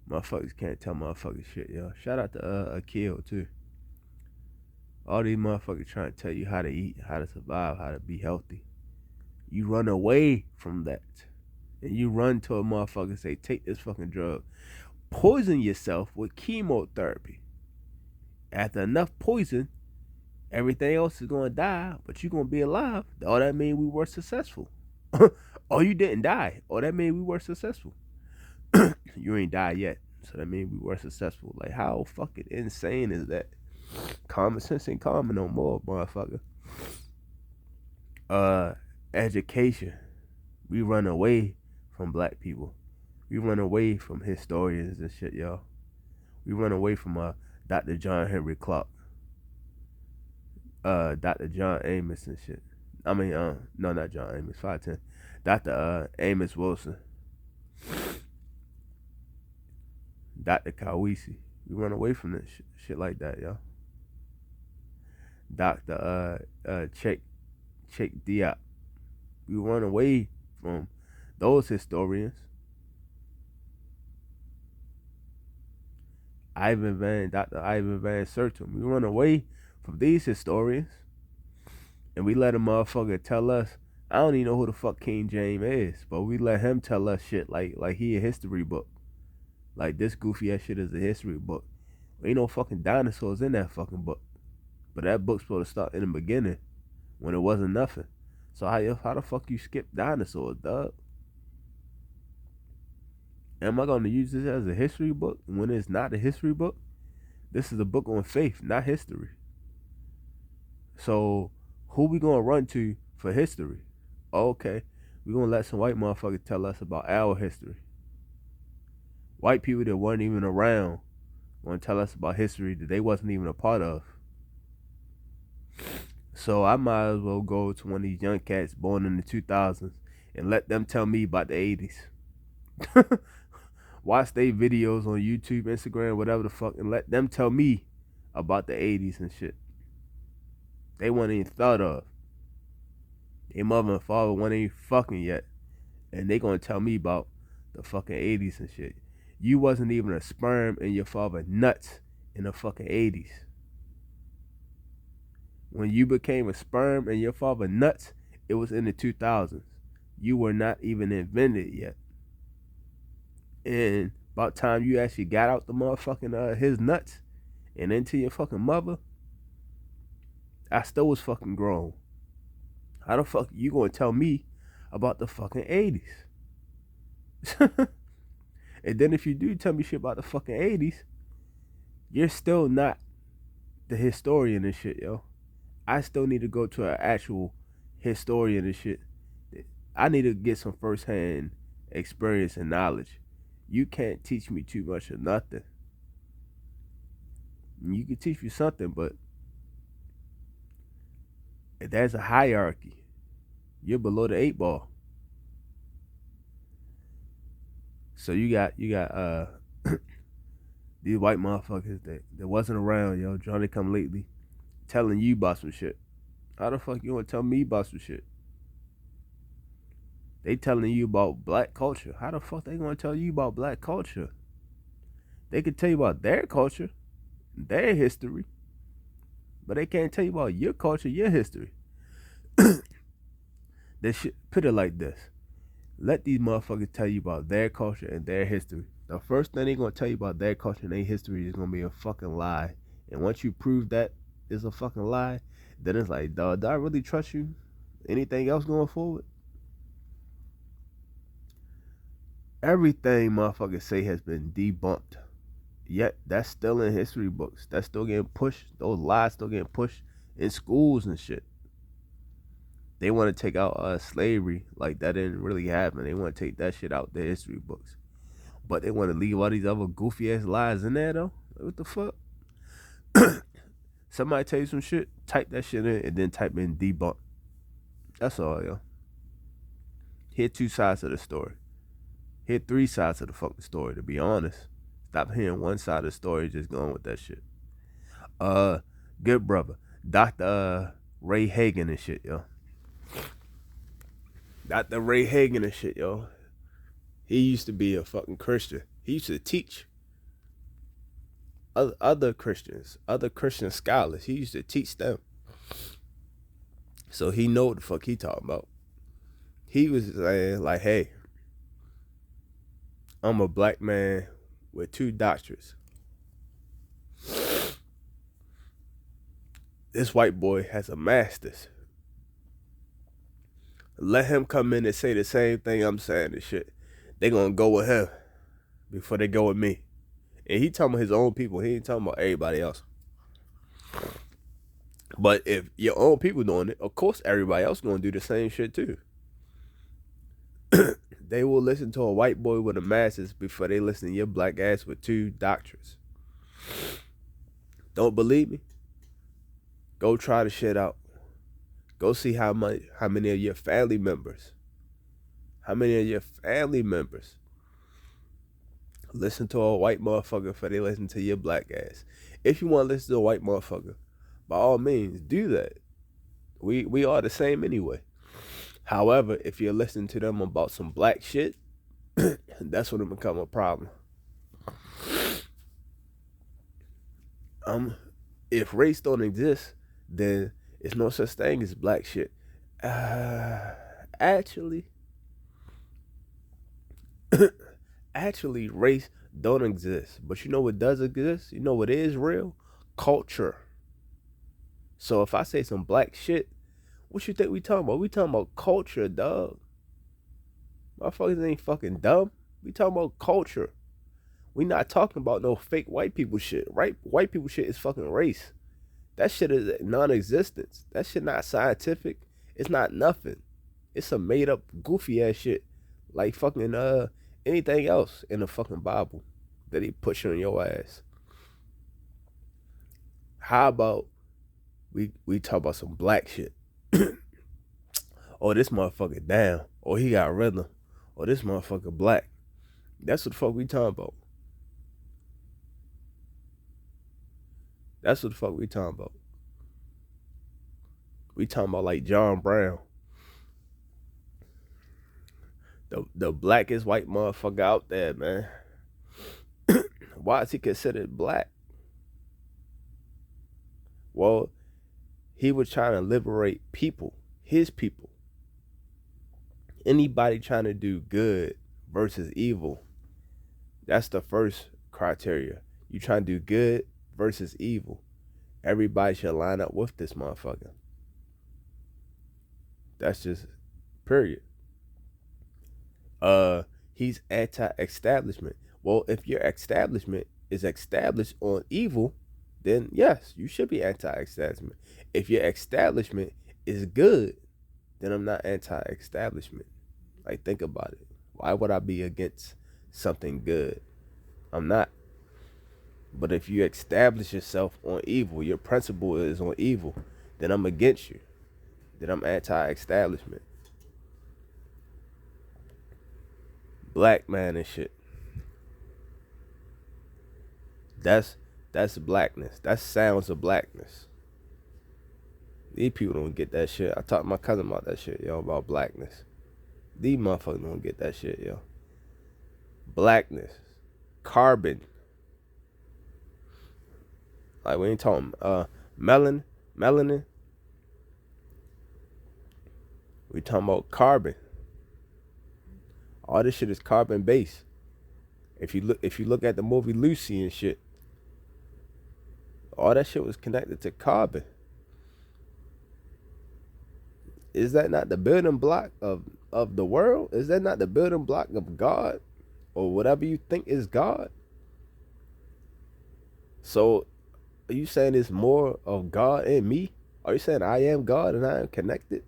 A: motherfuckers can't tell motherfuckers shit, yo. Shout out to Akil too. All these motherfuckers trying to tell you how to eat, how to survive, how to be healthy. You run away from that. And you run to a motherfucker and say, take this fucking drug. Poison yourself with chemotherapy. After enough poison, everything else is going to die, but you're going to be alive. All that means we were successful. Oh, you didn't die. Oh, that means we were successful. You ain't died yet. So that means we were successful. Like, how fucking insane is that? Common sense ain't common no more, motherfucker. Education. We run away from black people. We run away from historians and shit, y'all. We run away from Dr. John Henry Clark. Dr. John Amos and shit. I mean, no, not John Amos, 510. Dr. Amos Wilson. Dr. Kawisi. We run away from this shit like that, y'all. Dr. Cheikh Diop. We run away from those historians. Dr. Ivan Van Sertim. We run away from these historians, and we let a motherfucker tell us. I don't even know who the fuck King James is, but we let him tell us shit like he a history book. Like this goofy ass shit is a history book. Ain't no fucking dinosaurs in that fucking book. But that book's supposed to start in the beginning when it wasn't nothing. So how the fuck you skip dinosaurs, dog? Am I going to use this as a history book when it's not a history book? This is a book on faith, not history. So who we going to run to for history? Okay, we going to let some white motherfuckers tell us about our history. White people that weren't even around want to tell us about history that they wasn't even a part of. So I might as well go to one of these young cats born in the 2000s and let them tell me about the 80s. Watch their videos on YouTube, Instagram, whatever the fuck, and let them tell me about the 80s and shit. They weren't even thought of. Their mother and father weren't even fucking yet. And they gonna tell me about the fucking 80s and shit. You wasn't even a sperm in your father nuts in the fucking 80s. When you became a sperm in your father nuts, it was in the 2000s. You were not even invented yet. And about time you actually got out the motherfucking his nuts and into your fucking mother, I still was fucking grown. How the fuck you gonna tell me about the fucking 80s? And then if you do tell me shit about the fucking 80s, You're still not the historian and shit, yo. I still need to go to an actual historian and shit. I need to get some firsthand experience and knowledge. You can't teach me too much of nothing. You can teach me something, but if there's a hierarchy, you're below the eight ball. So you got these white motherfuckers that wasn't around, yo, Johnny come lately, telling you about some shit. How the fuck you wanna tell me about some shit? They telling you about black culture. How the fuck they gonna tell you about black culture? They can tell you about their culture, their history, but they can't tell you about your culture, your history. They should put it like this. Let these motherfuckers tell you about their culture and their history. The first thing they gonna tell you about their culture and their history is gonna be a fucking lie. And once you prove that is a fucking lie, then it's like, dog, do I really trust you? Anything else going forward? Everything motherfuckers say has been debunked. Yet that's still in history books. That's still getting pushed. Those lies still getting pushed in schools and shit. They want to take out slavery like that didn't really happen. They want to take that shit out the history books. But they want to leave all these other goofy ass lies in there though. What the fuck? Somebody tell you some shit, type that shit in and then type in debunk. That's all, yo. Hear two sides of the story. Hear three sides of the fucking story, to be honest. Stop hearing one side of the story, just going with that shit. Good brother. Dr. Ray Hagen and shit, yo. Dr. Ray Hagen and shit, yo. He used to be a fucking Christian. He used to teach other Christians, other Christian scholars. He used to teach them. So he know what the fuck he talking about. He was saying like, hey, I'm a black man with 2 doctorates. This white boy has a master's. Let him come in and say the same thing I'm saying and shit. They gonna go with him before they go with me. And he talking about his own people. He ain't talking about everybody else. But if your own people doing it, of course everybody else gonna do the same shit too. They will listen to a white boy with a master's before they listen to your black ass with 2 doctorates. Don't believe me? Go try the shit out. Go see how many of your family members, listen to a white motherfucker before they listen to your black ass. If you want to listen to a white motherfucker, by all means, do that. We are the same anyway. However, if you're listening to them about some black shit, that's when it become a problem. If race don't exist, then it's no such thing as black shit. Actually, race don't exist. But you know what does exist? You know what is real? Culture. So if I say some black shit, what you think we talking about? We talking about culture, dog. Motherfuckers ain't fucking dumb. We talking about culture. We not talking about no fake white people shit, right? White people shit is fucking race. That shit is non-existence. That shit not scientific. It's not nothing. It's some made up goofy ass shit. Like fucking anything else in the fucking Bible that he pushing on your ass. How about we talk about some black shit? Oh, this motherfucker down. Or he got rhythm. Or this motherfucker black. That's what the fuck we talking about. That's what the fuck we talking about. We talking about like John Brown. The blackest white motherfucker out there, man. Why is he considered black? Well, he was trying to liberate people, his people. Anybody trying to do good versus evil, that's the first criteria. You trying to do good versus evil. Everybody should line up with this motherfucker. That's just period. He's anti-establishment. Well, if you're establishment, is established on evil, then yes, you should be anti-establishment. If your establishment is good, then I'm not anti-establishment. Like, think about it. Why would I be against something good? I'm not. But if you establish yourself on evil, your principle is on evil, then I'm against you. Then I'm anti-establishment. Black man and shit. That's blackness. That's sounds of blackness. These people don't get that shit. I talked to my cousin about that shit, yo, about blackness. These motherfuckers don't get that shit, yo. Blackness. Carbon. Like, we ain't talking melanin. We talking about carbon. All this shit is carbon based. If you look at the movie Lucy and shit, all that shit was connected to carbon. Is that not the building block of the world? Is that not the building block of God? Or whatever you think is God? So, are you saying there's more of God in me? Are you saying I am God and I am connected?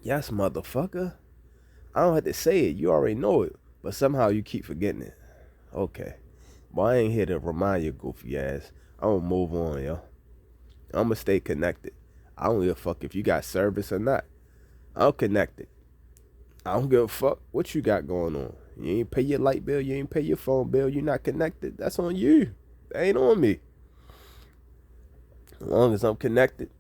A: Yes, motherfucker. I don't have to say it. You already know it. But somehow you keep forgetting it. Okay. Well, I ain't here to remind you, goofy ass. I'm gonna move on, yo. I'm gonna stay connected. I don't give a fuck if you got service or not. I'm connected. I don't give a fuck what you got going on. You ain't pay your light bill. You ain't pay your phone bill. You're not connected. That's on you. That ain't on me. As long as I'm connected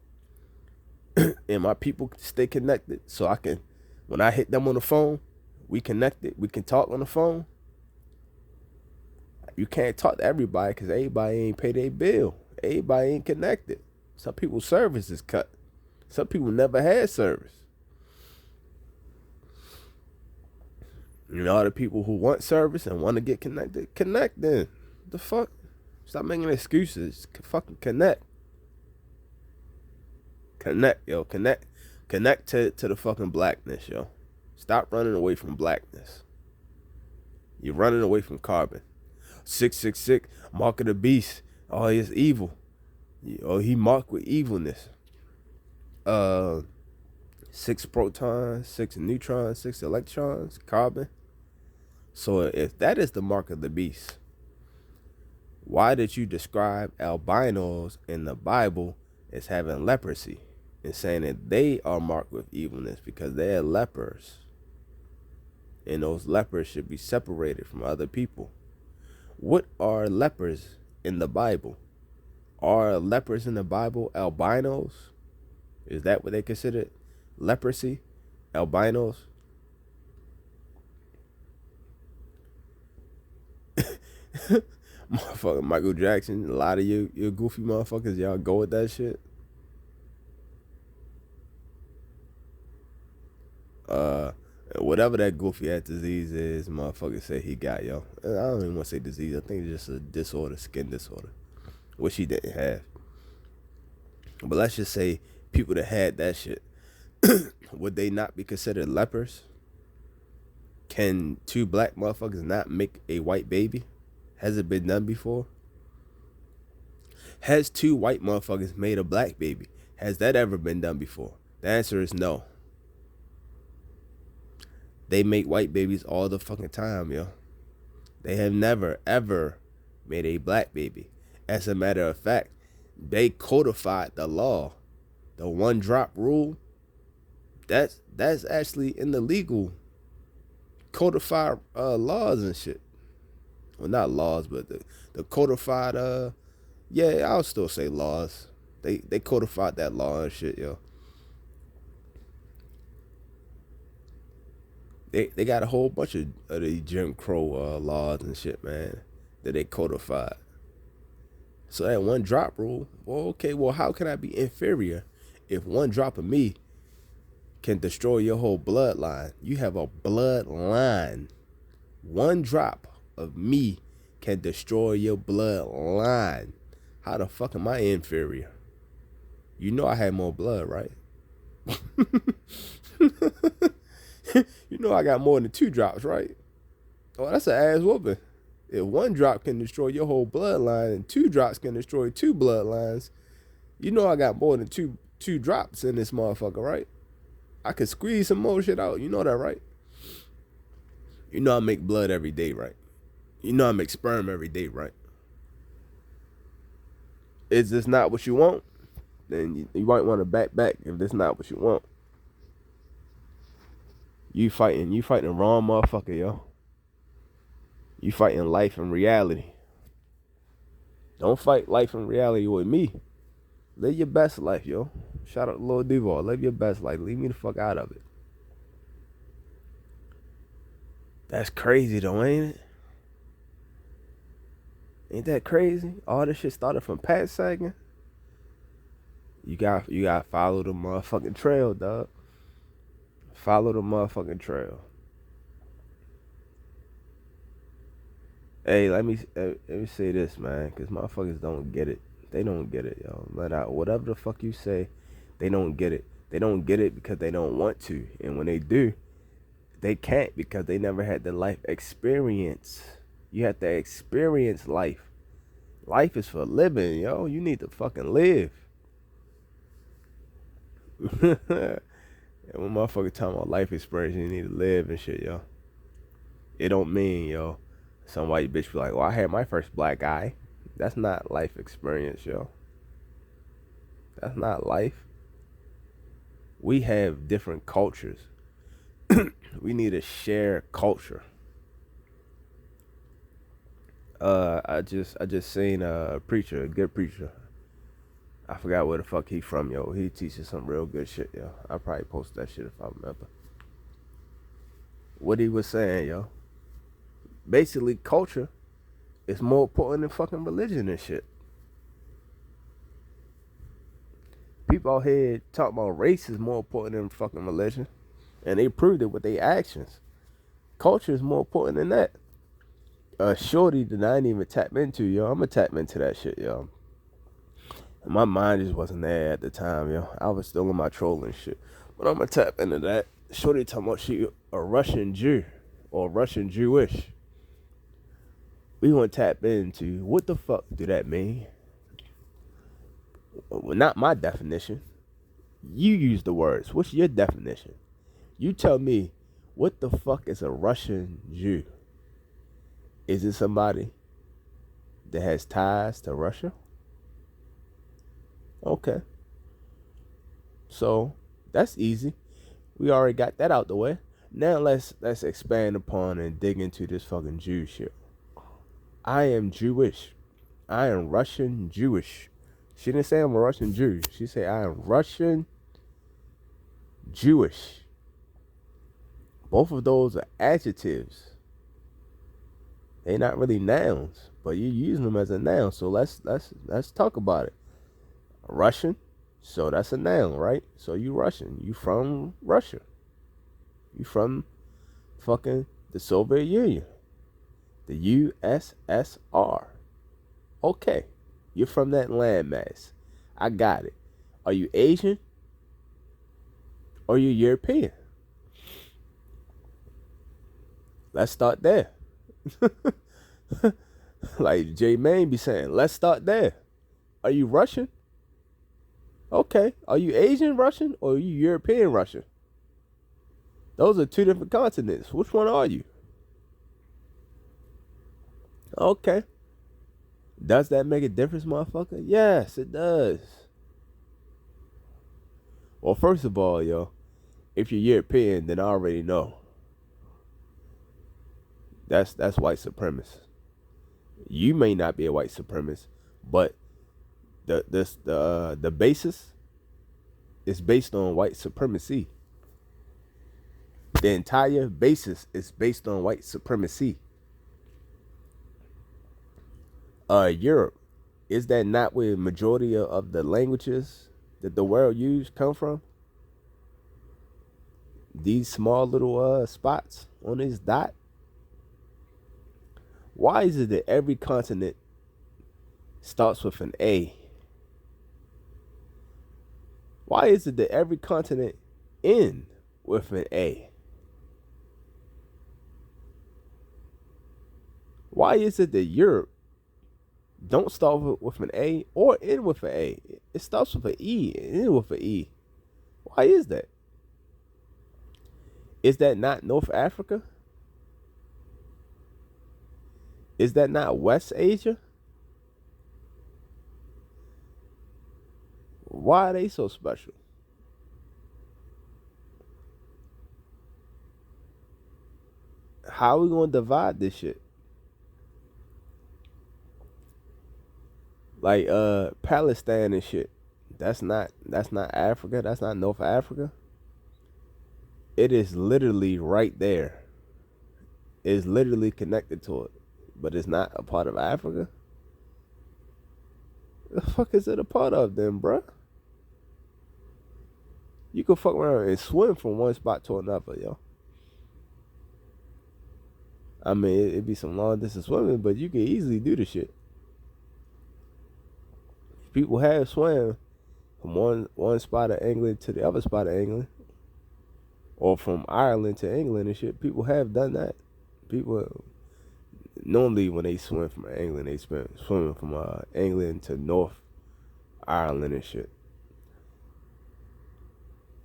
A: and my people stay connected, so I can, when I hit them on the phone, we connected. We can talk on the phone. You can't talk to everybody because everybody ain't pay their bill. Everybody ain't connected. Some people's service is cut. Some people never had service. You know, all the people who want service and want to get connected, connect then. The fuck? Stop making excuses. Fucking connect. Connect, yo. Connect to the fucking blackness, yo. Stop running away from blackness. You're running away from carbon. 666, mark of the beast. Oh, he's evil. Oh, he marked with evilness. 6 protons, 6 neutrons, 6 electrons, carbon. So if that is the mark of the beast, why did you describe albinos in the Bible as having leprosy and saying that they are marked with evilness because they are lepers? And those lepers should be separated from other people. What are lepers in the Bible? Are lepers in the Bible albinos? Is that what they consider leprosy? Albinos? Motherfucker Michael Jackson, a lot of you goofy motherfuckers, y'all go with that shit. Whatever that goofy ass disease is, motherfucker said he got, yo. I don't even want to say disease. I think it's just a disorder, skin disorder, which he didn't have. But let's just say people that had that shit, would they not be considered lepers? Can 2 black motherfuckers not make a white baby? Has it been done before? Has 2 white motherfuckers made a black baby? Has that ever been done before? The answer is no. They make white babies all the fucking time, yo. They have never, ever made a black baby. As a matter of fact, they codified the law. The 1 drop rule, that's actually in the legal codified laws and shit. Well, not laws, but the codified, yeah, I'll still say laws. They codified that law and shit, yo. They got a whole bunch of the Jim Crow laws and shit, man, that they codified. So that 1 drop rule, well, okay, well, how can I be inferior if 1 drop of me can destroy your whole bloodline? You have a bloodline. 1 drop of me can destroy your bloodline. How the fuck am I inferior? You know I had more blood, right? You know I got more than 2 drops, right? Oh, that's an ass whooping. If one drop can destroy your whole bloodline and 2 drops can destroy 2 bloodlines, you know I got more than two drops in this motherfucker, right? I could squeeze some more shit out. You know that, right? You know I make blood every day, right? You know I make sperm every day, right? Is this not what you want? Then you might want to back if this not what you want. You fighting the wrong motherfucker, yo. You fighting life and reality. Don't fight life and reality with me. Live your best life, yo. Shout out to Lil Duval. Live your best life. Leave me the fuck out of it. That's crazy though, ain't it? Ain't that crazy? All this shit started from Pat Saggin. You got to follow the motherfucking trail, dog. Follow the motherfucking trail. Hey, let me say this, man, because motherfuckers don't get it. They don't get it, yo. Whatever the fuck you say, they don't get it. They don't get it because they don't want to. And when they do, they can't because they never had the life experience. You have to experience life. Life is for living, yo. You need to fucking live. And when motherfuckers talking about life experience, you need to live and shit, yo. It don't mean, yo, some white bitch be like, well, I had my first black eye. That's not life experience, yo. That's not life. We have different cultures. We need to share culture. I just seen a preacher, a good preacher. I forgot where the fuck he from, yo. He teaches some real good shit, yo. I'll probably post that shit if I remember. What he was saying, yo. Basically, culture is more important than fucking religion and shit. People out here talking about race is more important than fucking religion. And they proved it with their actions. Culture is more important than that. Shorty that I didn't even tap into, yo. I'm gonna tap into that shit, yo. And my mind just wasn't there at the time, yo. I was still in my trolling shit. But I'm gonna tap into that. Shorty talking about she a Russian Jew or Russian Jewish. We gonna tap into what the fuck do that mean? Well, not my definition. You use the words. What's your definition? You tell me, what the fuck is a Russian Jew? Is it somebody that has ties to Russia? Okay. So that's easy. We already got that out the way. Now let's expand upon and dig into this fucking Jew shit. I am Jewish. I am Russian Jewish. She didn't say I'm a Russian Jew. She said I am Russian Jewish. Both of those are adjectives. They're not really nouns, but you're using them as a noun. So let's talk about it. Russian, so that's a noun, right? So you Russian. You from Russia. You from fucking the Soviet Union. The USSR. Okay. You're from that landmass. I got it. Are you Asian? Or are you European? Let's start there. Like J Main be saying, let's start there. Are you Russian? Okay. Are you Asian Russian or are you European Russian? Those are two different continents. Which one are you? Okay. Does that make a difference, motherfucker? Yes, it does. Well, first of all, yo, if you're European, then I already know. That's white supremacist. You may not be a white supremacist, but the basis is based on white supremacy. The entire basis is based on white supremacy. Europe, is that not where the majority of the languages that the world use come from? These small little spots on this dot. Why is it that every continent starts with an A? Why is it that every continent ends with an A? Why is it that Europe don't start with an A or end with an A? It starts with an E and end with an E. Why is that? Is that not North Africa? Is that not West Asia? Why are they so special? How are we gonna divide this shit? Like Palestine and shit. That's not Africa. That's not North Africa. It is literally right there. It's literally connected to it, but it's not a part of Africa. The fuck is it a part of then, bruh? You can fuck around and swim from one spot to another, yo. I mean, it'd be some long distance swimming, but you can easily do the shit. People have swam from one spot of England to the other spot of England, or from Ireland to England and shit. People have done that. People normally when they swim from England, they swimming from England to North Ireland and shit.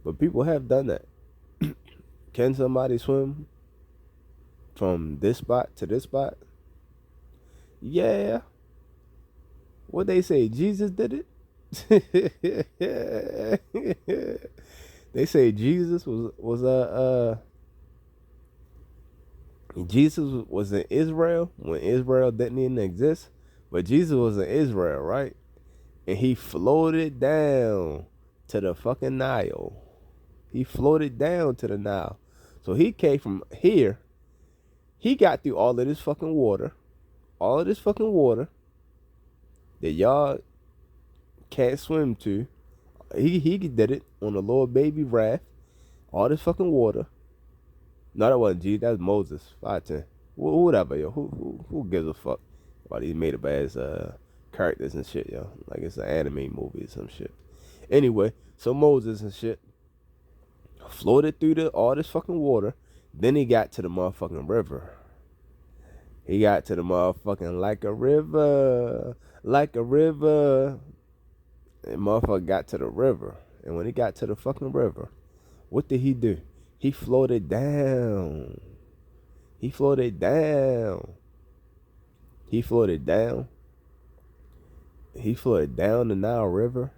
A: But people have done that. Can somebody swim from this spot to this spot? Yeah. What they say? Jesus did it. They say Jesus was Jesus was in Israel when Israel didn't even exist, but Jesus was in Israel, right? And he floated down to the fucking Nile. He floated down to the Nile. So he came from here. He got through all of this fucking water. All of this fucking water that y'all can't swim to. He did it on a little baby raft. All this fucking water. No, that wasn't Jesus. That was Moses. 5'10". Whatever, yo. Who gives a fuck about these made up ass characters and shit, yo? Like it's an anime movie or some shit. Anyway, so Moses and shit floated through all this fucking water. Then he got to the motherfucking river. He got to the motherfucking like a river. And motherfucker got to the river. And when he got to the fucking river, what did he do? He floated down. He floated down. He floated down. He floated down the Nile River.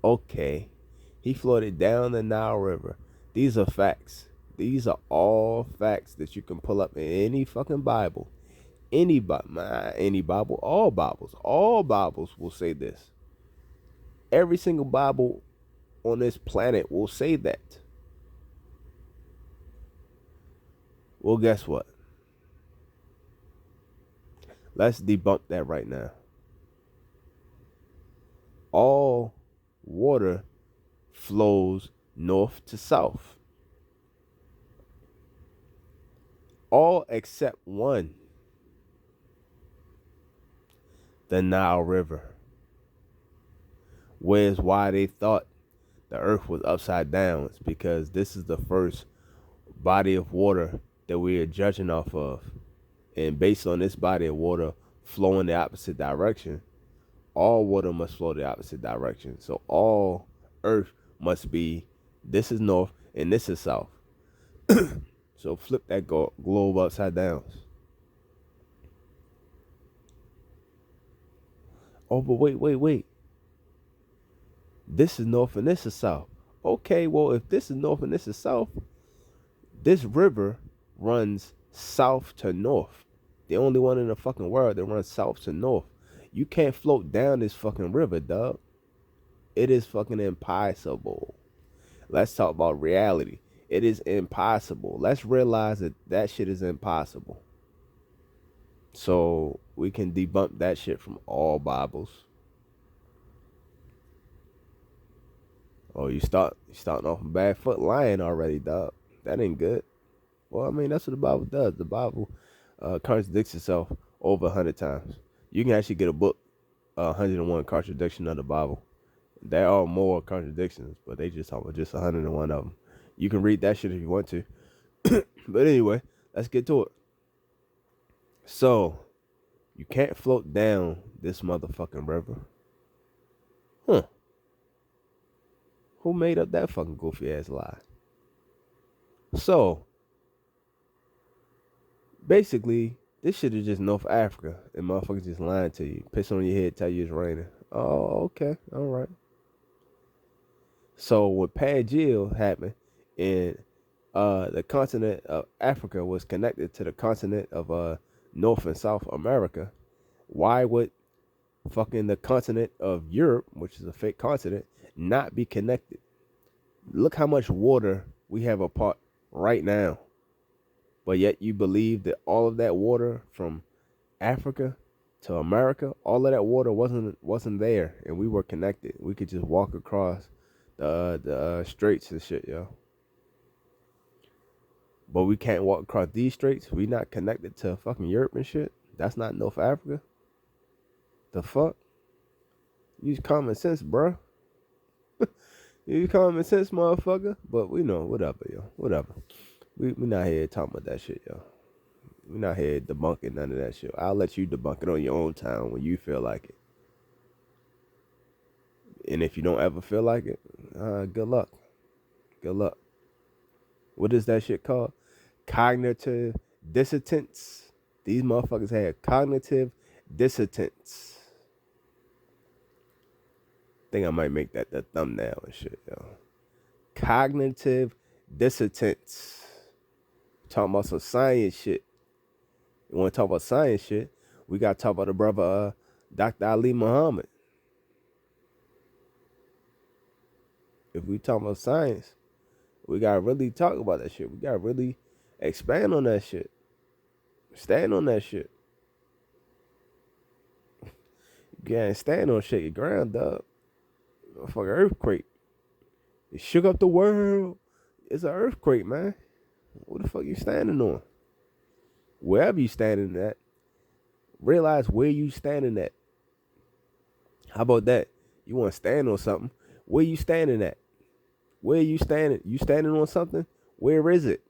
A: Okay. He floated down the Nile River. These are facts. These are all facts that you can pull up in any fucking Bible. Any Bible, all Bibles will say this. Every single Bible on this planet will say that. Well, guess what? Let's debunk that right now. All water flows north to south. All except one. The Nile River. Where's why they thought the earth was upside down? It's because this is the first body of water that we are judging off of. And based on this body of water flowing the opposite direction, all water must flow the opposite direction. So all earth must be, this is north and this is south. So flip that globe upside down. Oh, but wait. This is north and this is south. Okay, well, if this is north and this is south, this river runs south to north. The only one in the fucking world that runs south to north. You can't float down this fucking river, dog. It is fucking impossible. Let's talk about reality. It is impossible. Let's realize that shit is impossible. So we can debunk that shit from all Bibles. Oh, you starting off on bad foot lying already, dog. That ain't good. Well, I mean, that's what the Bible does. The Bible contradicts itself over 100 times. You can actually get a book, 101 contradiction of the Bible. There are more contradictions, but they just talk about just 101 of them. You can read that shit if you want to. But anyway, let's get to it. So you can't float down this motherfucking river. Huh. Who made up that fucking goofy ass lie? So basically, this shit is just North Africa, and motherfuckers just lying to you, piss on your head, tell you it's raining. Oh, okay, all right. So when Pangea happened, and the continent of Africa was connected to the continent of North and South America, why would fucking the continent of Europe, which is a fake continent, not be connected? Look how much water we have apart right now, but yet you believe that all of that water from Africa to America, all of that water wasn't there, and we were connected. We could just walk across the straits and shit, yo. But we can't walk across these straits. We not connected to fucking Europe and shit. That's not North Africa. The fuck? Use common sense, bro. Use common sense, motherfucker. But we know, whatever, yo. Whatever. We not here talking about that shit, yo. We not here debunking none of that shit. I'll let you debunk it on your own time when you feel like it. And if you don't ever feel like it, good luck. Good luck. What is that shit called? Cognitive dissonance. These motherfuckers had cognitive dissonance. Think I might make that the thumbnail and shit, yo. Cognitive dissonance. Talking about some science shit. You want to talk about science shit? We got to talk about the brother Dr. Ali Muhammad. If we talk about science, we got to really talk about that shit. We got to really expand on that shit. Stand on that shit. You can't stand on shit. Your ground, dog. A fucking earthquake. It shook up the world. It's an earthquake, man. What the fuck you standing on? Wherever you standing at, realize where you standing at. How about that? You want to stand on something? Where you standing at? Where you standing? You standing on something? Where is it?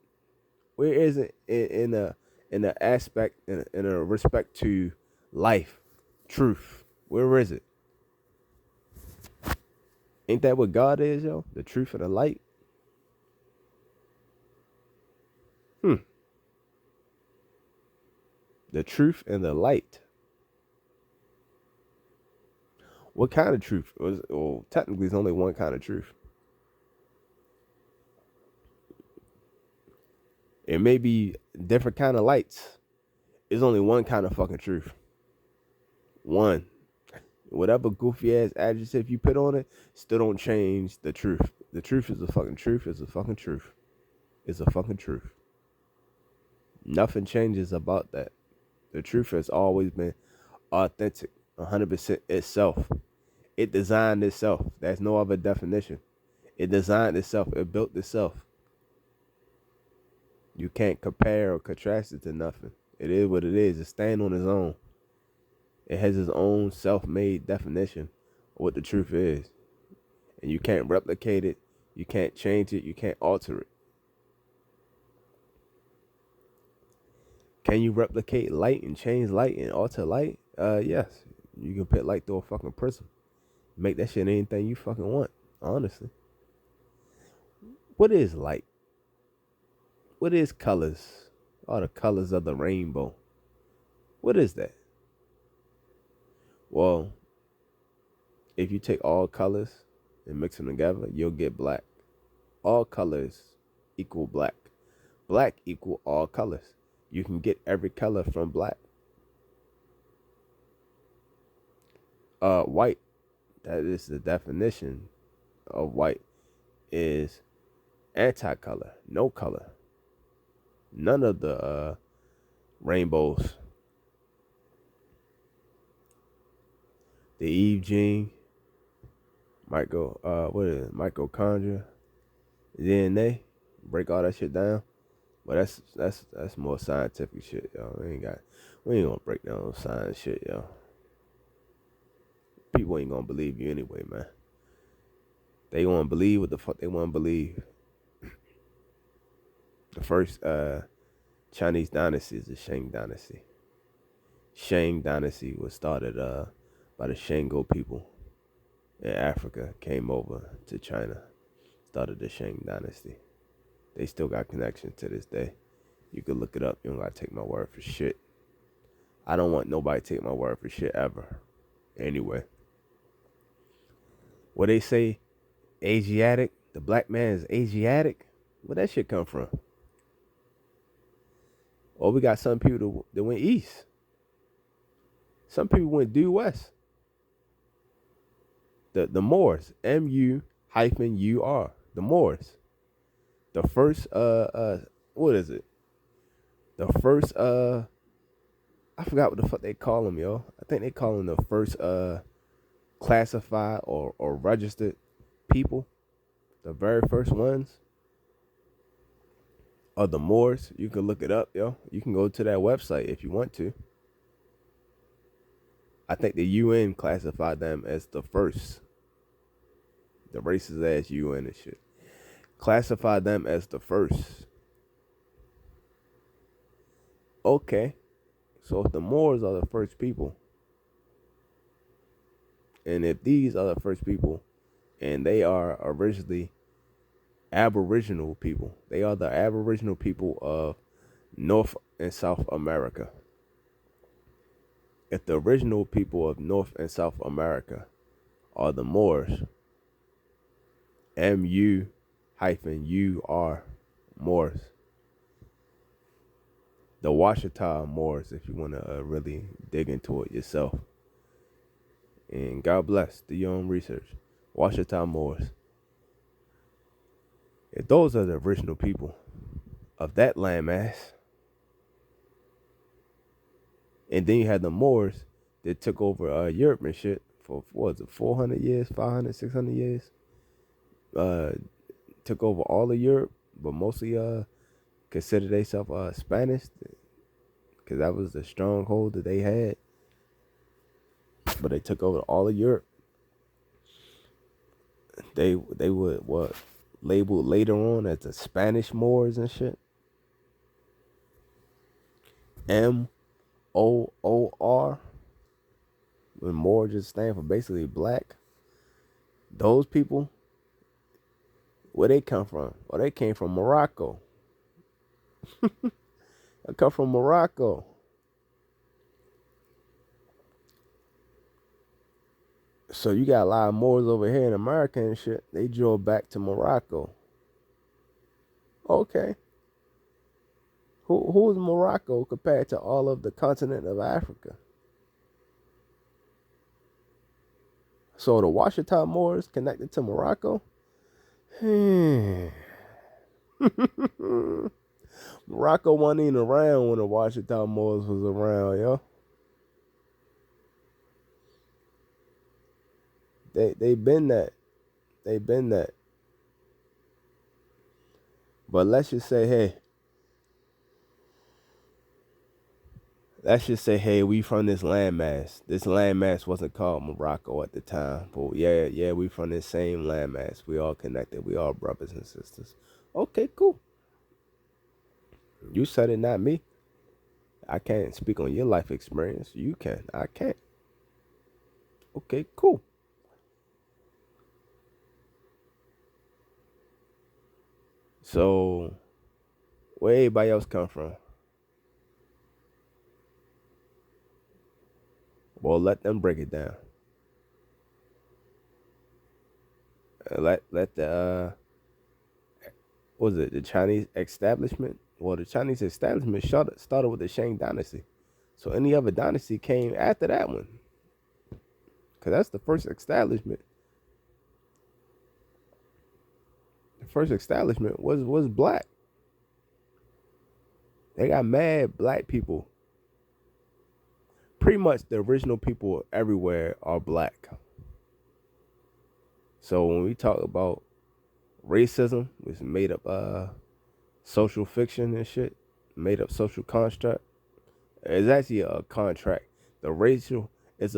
A: Where is it in a aspect in a respect to life, truth? Where is it? Ain't that what God is, yo? The truth and the light. The truth and the light. What kind of truth? Well, technically, it's only one kind of truth. It may be different kind of lights. It's only one kind of fucking truth. One. Whatever goofy ass adjective you put on it, still don't change the truth. The truth is a fucking truth. It's a fucking truth. It's a fucking truth. Nothing changes about that. The truth has always been authentic, 100% itself. It designed itself. There's no other definition. It designed itself. It built itself. You can't compare or contrast it to nothing. It is what it is. It stands on its own. It has its own self-made definition of what the truth is. And you can't replicate it. You can't change it. You can't alter it. Can you replicate light and change light and alter light? Yes. You can put light through a fucking prism. Make that shit anything you fucking want, honestly. What is light? What is colors? All the colors of the rainbow. What is that? Well, if you take all colors and mix them together, you'll get black. All colors equal black. Black equal all colors. You can get every color from black. White, that is the definition of white, is anti-color, no color. None of the rainbows. The Eve gene, what is it? Mitochondria, DNA, break all that shit down. But that's more scientific shit, yo. We ain't gonna break down science shit, yo. People ain't gonna believe you anyway, man. They gonna believe what the fuck they wanna believe. The first Chinese dynasty is the Shang dynasty. Shang dynasty was started by the Shango people in Africa, came over to China, started the Shang dynasty. They still got connections to this day. You can look it up. You don't gotta take my word for shit. I don't want nobody to take my word for shit ever. Anyway. What they say, Asiatic, the black man is Asiatic? Where that shit come from? Or we got some people that went east. Some people went due west. The Moors, M-U-U-R, the Moors. The first what is it? The first I forgot what the fuck they call them, yo. I think they call them the first classified or registered people. The very first ones are the Moors. You can look it up, yo. You can go to that website if you want to. I think the UN classified them as the first. The racist ass UN and shit. Classified them as the first. Okay. So if the Moors are the first people, and if these are the first people, and they are originally Aboriginal people, they are the Aboriginal people of North and South America. If the original people of North and South America are the Moors, M-U-U-R, Moors, the Washita Moors, if you want to really dig into it yourself. And God bless, do your own research. Washita Moors. If those are the original people of that landmass, and then you had the Moors that took over Europe and shit for, what was it, 400 years, 500, 600 years? Took over all of Europe, but mostly considered themselves Spanish, because that was the stronghold that they had. But they took over all of Europe. They would labeled later on as the Spanish Moors and shit. M-O-O-R, when Moor just stand for basically black. Those people, where they come from? Well, they came from Morocco. They come from Morocco. So you got a lot of Moors over here in America and shit. They drove back to Morocco. Okay. Who is Morocco compared to all of the continent of Africa? So the Washita Moors connected to Morocco? Morocco wasn't even around when the Washita Moors was around, yo. They been that. They been that. But let's just say, hey, we from this landmass. This landmass wasn't called Morocco at the time. But yeah, we from this same landmass. We all connected. We all brothers and sisters. Okay, cool. You said it, not me. I can't speak on your life experience. You can. I can't. Okay, cool. So, where everybody else come from? Well, let them break it down. Let the what was it, the Chinese establishment? Well, the Chinese establishment started with the Shang dynasty. So any other dynasty came after that one, because that's the first establishment. The first establishment was black. They got mad black people. Pretty much the original people everywhere are black. So when we talk about racism, it's made up social fiction and shit, made up social construct. It's actually a contract. The racial is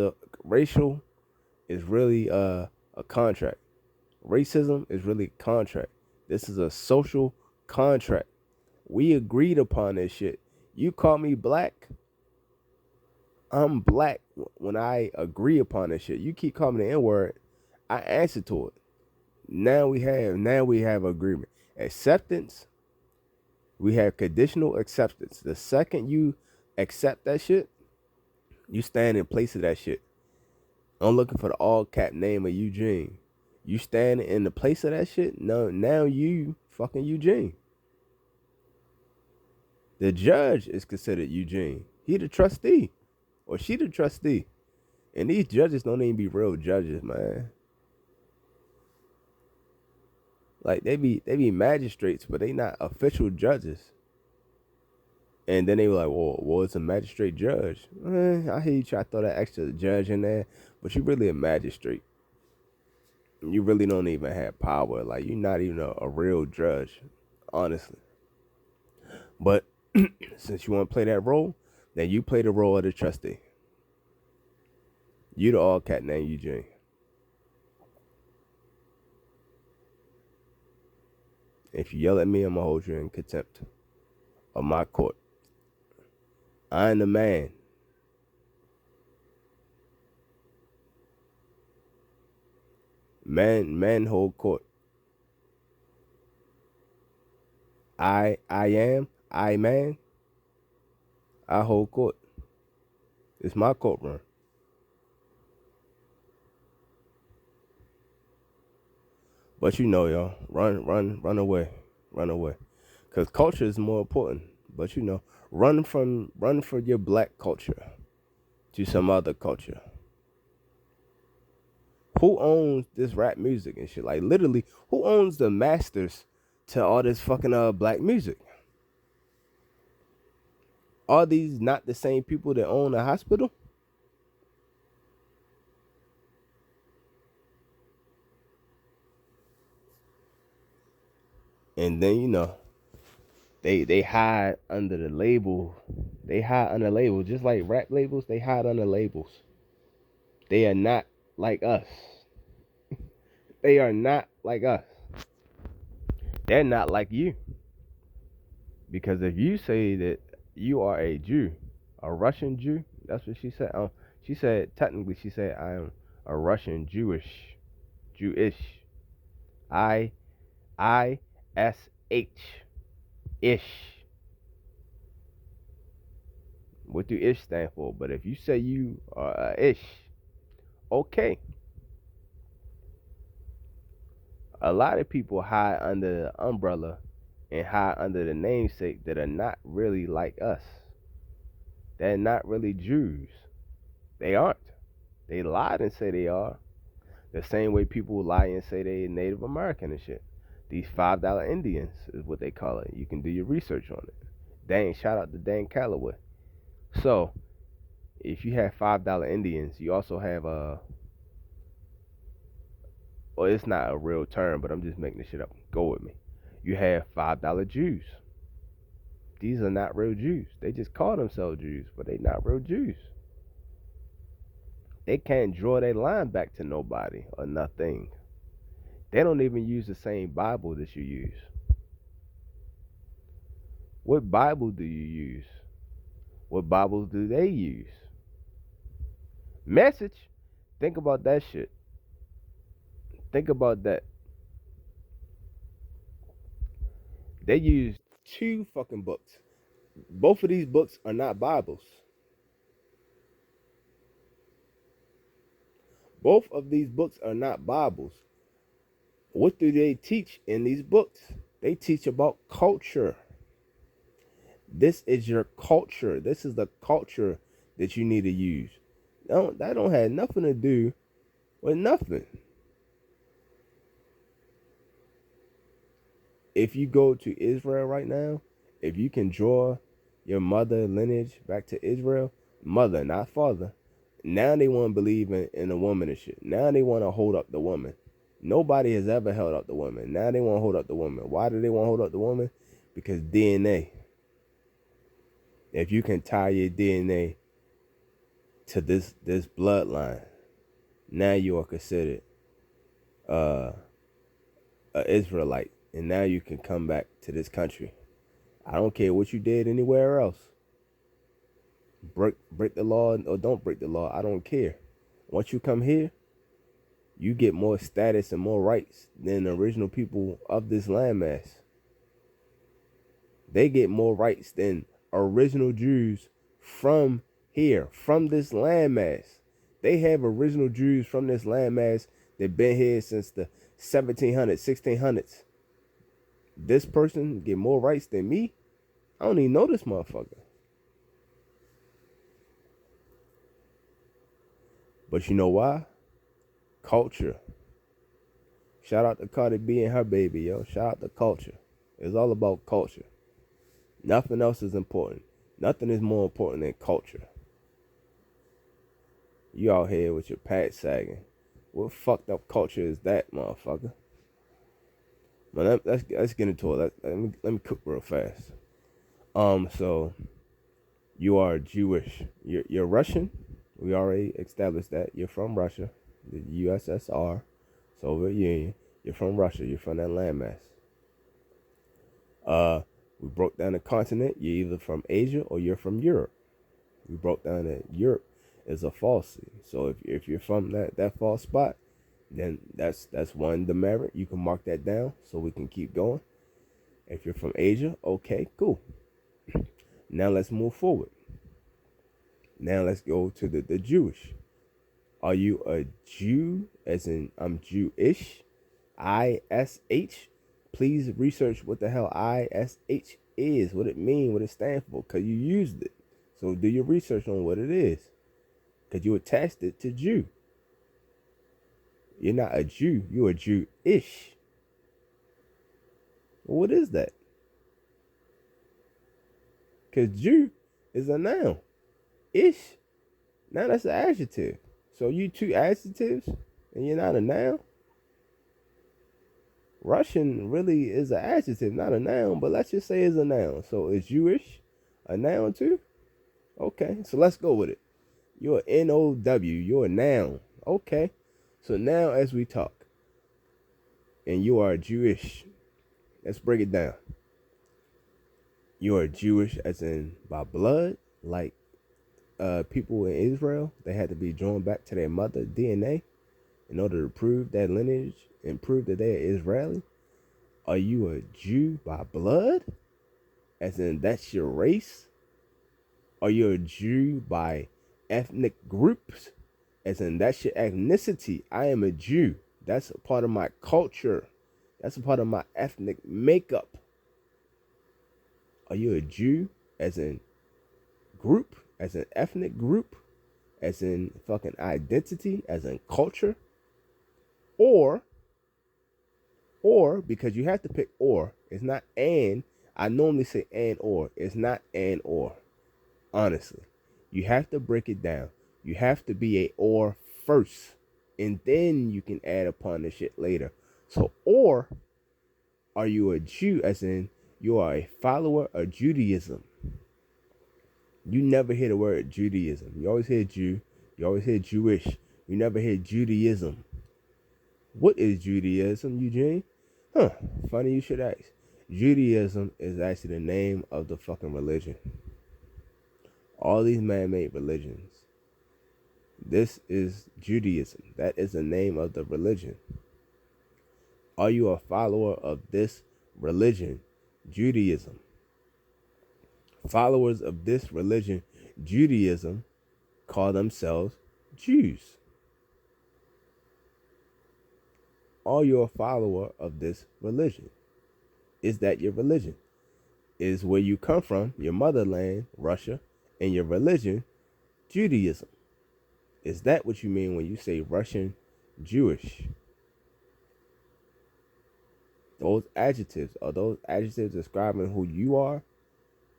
A: really a contract. Racism is really a contract. This is a social contract. We agreed upon this shit. You call me black, I'm black when I agree upon this shit. You keep calling the N word, I answer to it. Now we have agreement. Acceptance, we have conditional acceptance. The second you accept that shit, you stand in place of that shit. I'm looking for the all cap name of Eugene. You stand in the place of that shit. No, now you fucking Eugene. The judge is considered Eugene. He the trustee, or she the trustee. And these judges don't even be real judges, man. Like they be magistrates, but they not official judges. And then they were like, well, it's a magistrate judge. I hear you try to throw that extra judge in there, but you really a magistrate. You really don't even have power. Like you're not even a real judge, honestly. But since you want to play that role, then you play the role of the trustee. You the all cat named Eugene. If you yell at me, I'm gonna hold you in contempt of my court. I am the man. Man hold court. I man. I hold court. It's my courtroom. But you know, y'all, run away, run away, cause culture is more important. But you know, run for your black culture to some other culture. Who owns this rap music and shit? Like literally, who owns the masters to all this fucking black music? Are these not the same people that own the hospital? And then you know, they hide under the label. They hide under labels, just like rap labels. They hide under labels. They are not like us. They are not like us. They're not like you. Because if you say that you are a Jew, a Russian Jew, that's what she said. She said technically she said I am a Russian Jewish. IISH ish. What do ish stand for? But if you say you are a ish, okay. A lot of people hide under the umbrella and hide under the namesake that are not really like us. They're not really Jews. They aren't. They lied and say they are. The same way people lie and say they Native American and shit. These $5 Indians is what they call it. You can do your research on it. Dang, shout out to Dan Calloway. So, if you have $5 Indians, you also have well, it's not a real term, but I'm just making this shit up. Go with me. You have $5 Jews. These are not real Jews. They just call themselves Jews, but they not real Jews. They can't draw their line back to nobody or nothing. They don't even use the same Bible that you use. What Bible do you use? What Bibles do they use? Message. Think about that shit. Think about that. They use two fucking books. Both of these books are not Bibles. Both of these books are not Bibles. What do they teach in these books? They teach about culture. This is your culture. This is the culture that you need to use. That don't have nothing to do with nothing. If you go to Israel right now, if you can draw your mother lineage back to Israel, mother, not father, now they want to believe in a woman and shit. Now they want to hold up the woman. Nobody has ever held up the woman. Now they want to hold up the woman. Why do they want to hold up the woman? Because DNA. If you can tie your DNA to this bloodline, now you are considered an Israelite, and now you can come back to this country. I don't care what you did anywhere else. break the law or don't break the law. I don't care. Once you come here, you get more status and more rights than the original people of this landmass. They get more rights than original Jews from here, from this landmass. They have original Jews from this landmass that been here since the 1700s, 1600s. This person get more rights than me. I don't even know this motherfucker. But you know why? Culture. Shout out to Cardi B and her baby, yo. Shout out to culture. It's all about culture. Nothing else is important. Nothing is more important than culture. You out here with your pants sagging. What fucked up culture is that, motherfucker? Well, let's get into it. Let me cook real fast. So you are Jewish. You're Russian. We already established that. You're from Russia, the USSR, Soviet Union. You're from Russia. You're from that landmass. We broke down the continent. You're either from Asia or you're from Europe. We broke down that Europe is a falsity. So if you're from that false spot, then that's one demerit. You can mark that down so we can keep going. If you're from Asia, okay, cool. Now let's move forward. Now let's go to the Jewish. Are you a Jew, as in I'm Jewish? ISH. Please research what the hell ISH is, what it means, what it stands for, because you used it. So do your research on what it is, because you attached it to Jew. You're not a Jew, you're a Jewish. Well, what is that? Because Jew is a noun. Ish, now that's an adjective. So you two adjectives and you're not a noun? Russian really is an adjective, not a noun, but let's just say it's a noun. So is Jewish a noun too? Okay, so let's go with it. You're an N-O-W, you're a noun. Okay, so now as we talk, and you are Jewish, let's break it down. You are Jewish as in by blood, like people in Israel, they had to be drawn back to their mother DNA in order to prove that lineage and prove that they are Israeli. Are you a Jew by blood, as in that's your race? Are you a Jew by ethnic groups, as in that's your ethnicity? I am a Jew. That's a part of my culture. That's a part of my ethnic makeup. Are you a Jew as in group, as an ethnic group, as in fucking identity, as in culture? Or because you have to pick or, it's not and. I normally say and or. It's not and or. Honestly, you have to break it down. You have to be a or first, and then you can add upon the shit later. So, or are you a Jew, as in you are a follower of Judaism? You never hear the word Judaism. You always hear Jew. You always hear Jewish. You never hear Judaism. What is Judaism, Eugene? Huh, funny you should ask. Judaism is actually the name of the fucking religion. All these man-made religions. This is Judaism. That is the name of the religion. Are you a follower of this religion, Judaism? Followers of this religion, Judaism, call themselves Jews. Are you a follower of this religion? Is that your religion? Is where you come from, your motherland, Russia, and your religion, Judaism? Is that what you mean when you say Russian Jewish? Those adjectives, are those adjectives describing who you are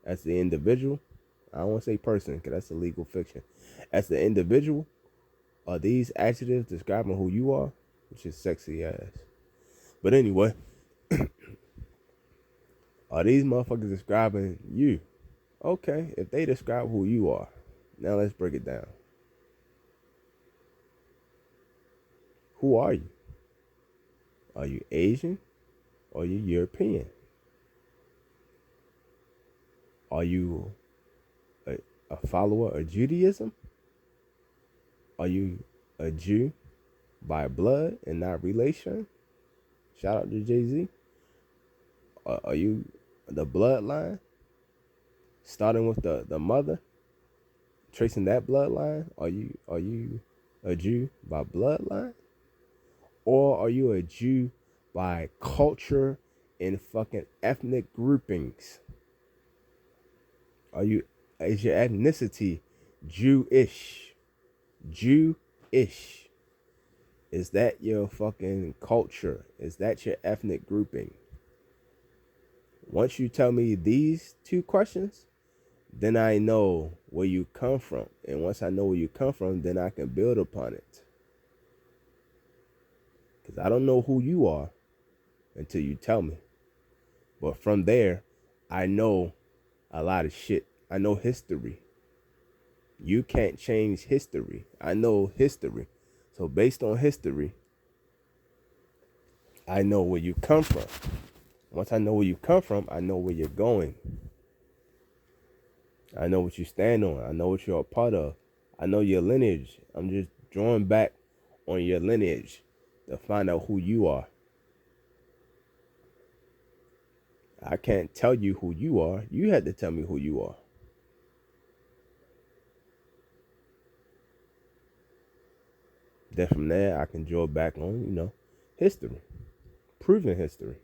A: as the individual? I don't want to say person, because that's a legal fiction. As the individual, are these adjectives describing who you are? Which is sexy ass. But anyway, are these motherfuckers describing you? Okay, if they describe who you are, now let's break it down. Who are you? Are you Asian? Or are you European? Are you a follower of Judaism? Are you a Jew by blood and not relation? Shout out to Jay-Z. Are you the bloodline? Starting with the mother, tracing that bloodline? Are you a Jew by bloodline? Or are you a Jew by culture and fucking ethnic groupings? Is your ethnicity Jewish? Jewish. Is that your fucking culture? Is that your ethnic grouping? Once you tell me these two questions, then I know where you come from. And once I know where you come from, then I can build upon it. Because I don't know who you are until you tell me. But from there, I know a lot of shit. I know history. You can't change history. I know history. So based on history, I know where you come from. Once I know where you come from, I know where you're going. I know what you stand on. I know what you're a part of. I know your lineage. I'm just drawing back on your lineage to find out who you are. I can't tell you who you are. You had to tell me who you are. Then from there, I can draw back on, history. Proven history.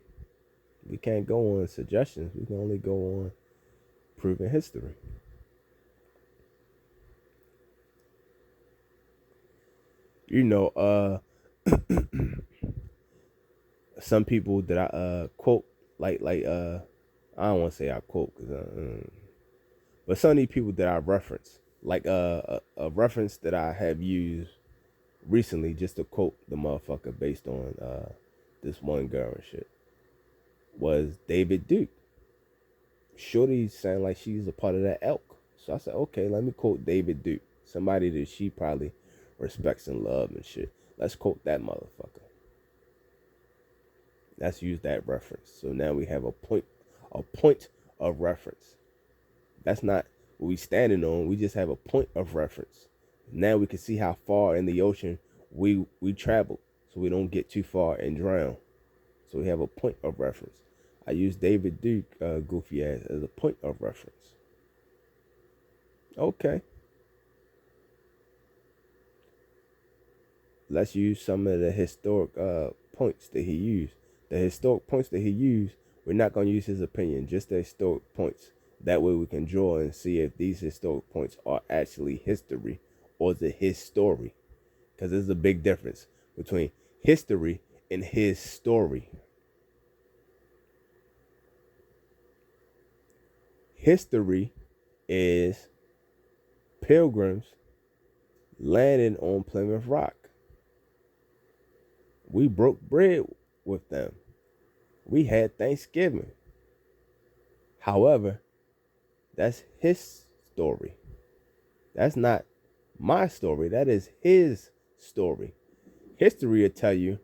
A: We can't go on suggestions. We can only go on proven history. Some people that I quote, like I don't want to say I quote, but some of these people that I reference, like a reference that I have used recently just to quote the motherfucker based on this one girl and shit, was David Duke. Shorty sound like she's a part of that elk. So I said, okay, let me quote David Duke, somebody that she probably respects and love and shit. Let's quote that motherfucker. Let's use that reference. So now we have a point of reference. That's not what we standing on. We just have a point of reference. Now we can see how far in the ocean we travel, so we don't get too far and drown. So we have a point of reference. I use David Duke, goofy ass, as a point of reference. Okay. Let's use some of the historic points that he used. The historic points that he used, we're not going to use his opinion, just the historic points. That way we can draw and see if these historic points are actually history or is it his story. Because there's a big difference between history and his story. History is pilgrims landing on Plymouth Rock. We broke bread with them. We had Thanksgiving. However, that's his story. That's not my story. That is his story. History will tell you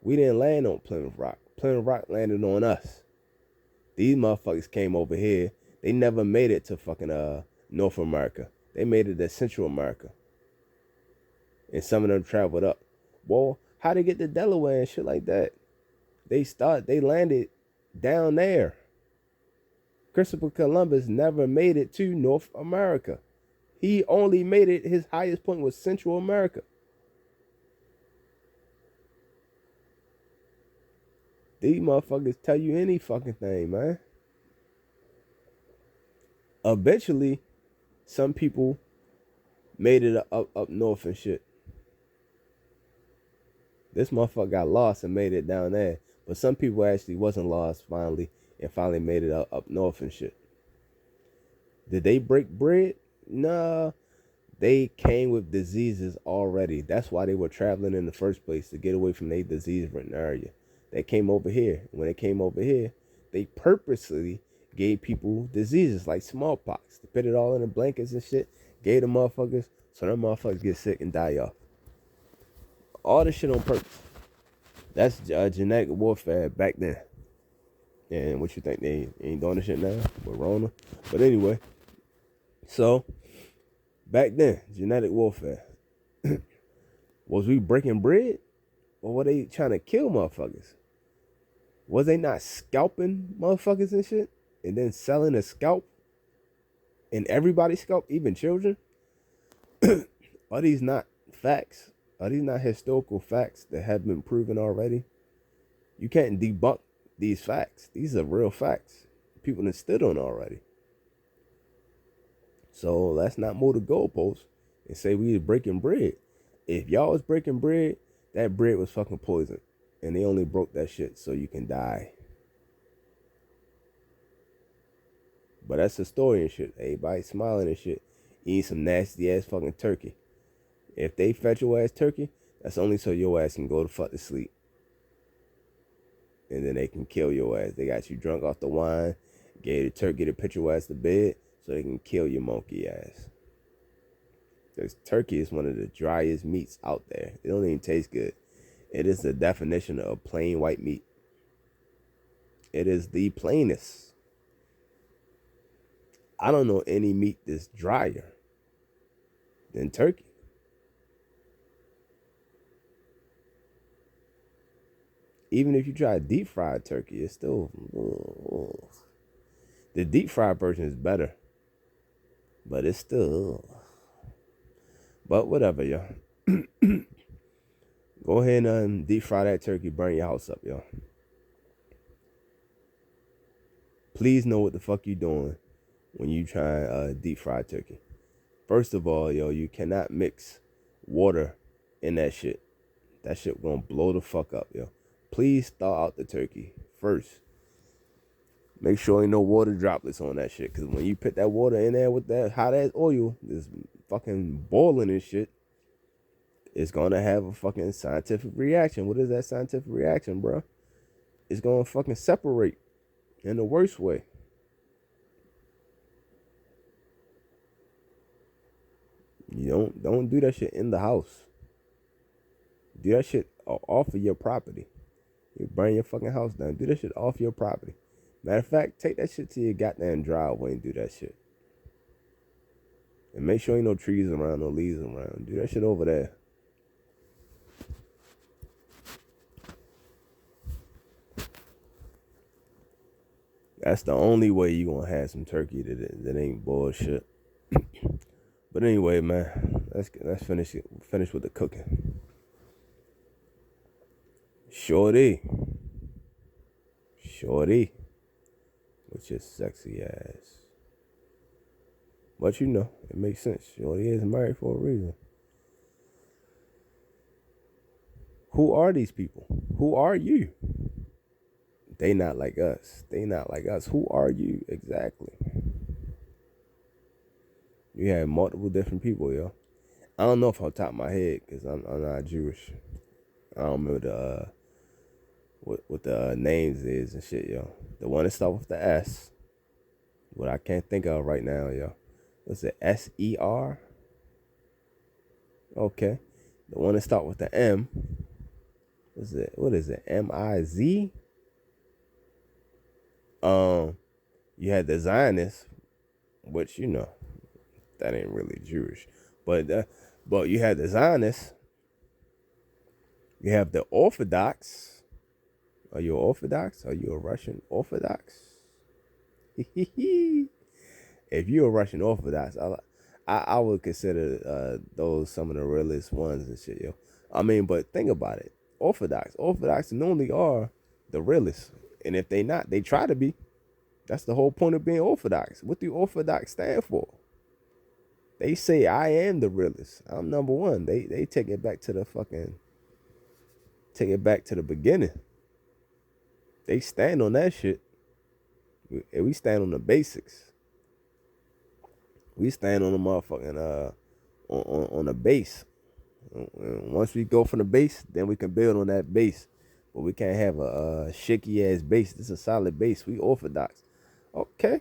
A: we didn't land on Plymouth Rock. Plymouth Rock landed on us. These motherfuckers came over here. They never made it to fucking North America. They made it to Central America. And some of them traveled up. Well, how they get to Delaware and shit like that? They landed down there. Christopher Columbus never made it to North America. He only made it, his highest point was Central America. These motherfuckers tell you any fucking thing, man. Eventually, some people made it up north and shit. This motherfucker got lost and made it down there. But some people actually wasn't lost finally and finally made it up north and shit. Did they break bread? Nah. They came with diseases already. That's why they were traveling in the first place, to get away from their disease-ridden area. They came over here. When they came over here, they purposely gave people diseases like smallpox. They put it all in the blankets and shit. Gave them motherfuckers so them motherfuckers get sick and die off. All this shit on purpose. That's genetic warfare back then. And what you think, they ain't doing this shit now with Rona? But anyway, so Back then, genetic warfare. Was we breaking bread? Or were they trying to kill motherfuckers? Was they not scalping motherfuckers and shit? And then selling a scalp? And everybody's scalp, even children? Are these not facts? Are these not historical facts that have been proven already? You can't debunk these facts. These are real facts. People have stood on already. So let's not move the goalposts and say we was breaking bread. If y'all was breaking bread, that bread was fucking poison. And they only broke that shit so you can die. But that's the story and shit. Everybody smiling and shit. Eating some nasty ass fucking turkey. If they fetch your ass turkey, that's only so your ass can go to fuck to sleep. And then they can kill your ass. They got you drunk off the wine, gave the turkey to put your ass to bed so they can kill your monkey ass. Because turkey is one of the driest meats out there. It don't even taste good. It is the definition of plain white meat. It is the plainest. I don't know any meat that's drier than turkey. Even if you try deep fried turkey, it's still... The deep fried version is better. But it's still... But whatever, y'all. Go ahead and deep fry that turkey. Burn your house up, y'all. Please know what the fuck you doing when you try deep fried turkey. First of all, yo, you cannot mix water in that shit. That shit gonna blow the fuck up, yo. Please thaw out the turkey first. Make sure ain't no water droplets on that shit. Because when you put that water in there with that hot ass oil, this fucking boiling and shit, it's gonna have a fucking scientific reaction. What is that scientific reaction, bro? It's gonna fucking separate in the worst way. You don't do that shit in the house. Do that shit off of your property. You burn your fucking house down. Do that shit off your property. Matter of fact, take that shit to your goddamn driveway and do that shit. And make sure ain't no trees around, no leaves around. Do that shit over there. That's the only way you gonna have some turkey that ain't bullshit. But anyway, man, let's finish with the cooking. Shorty, with your sexy ass. But you know, it makes sense. Shorty is married for a reason. Who are these people? Who are you? They not like us. Who are you exactly? You have multiple different people, yo. I don't know if on top of my head, because I'm not Jewish. I don't remember what the names is and shit, yo. The one that starts with the S. What I can't think of right now, yo. What's it? S-E-R? Okay. The one that starts with the M. What is it? M-I-Z? You had the Zionists, which, you know, that ain't really Jewish. But you had the Zionists. You have the Orthodox. Are you Orthodox? Are you a Russian Orthodox? If you're a Russian Orthodox, I would consider those some of the realest ones and shit, yo. I mean, but think about it. Orthodox normally are the realest. And if they not, they try to be. That's the whole point of being Orthodox. What do Orthodox stand for? They say I am the realest. I'm number one. They take it back to the beginning. They stand on that shit. We stand on the basics. We stand on the motherfucking on the base. And once we go from the base, then we can build on that base. But we can't have a shaky ass base. This is a solid base. We Orthodox. Okay.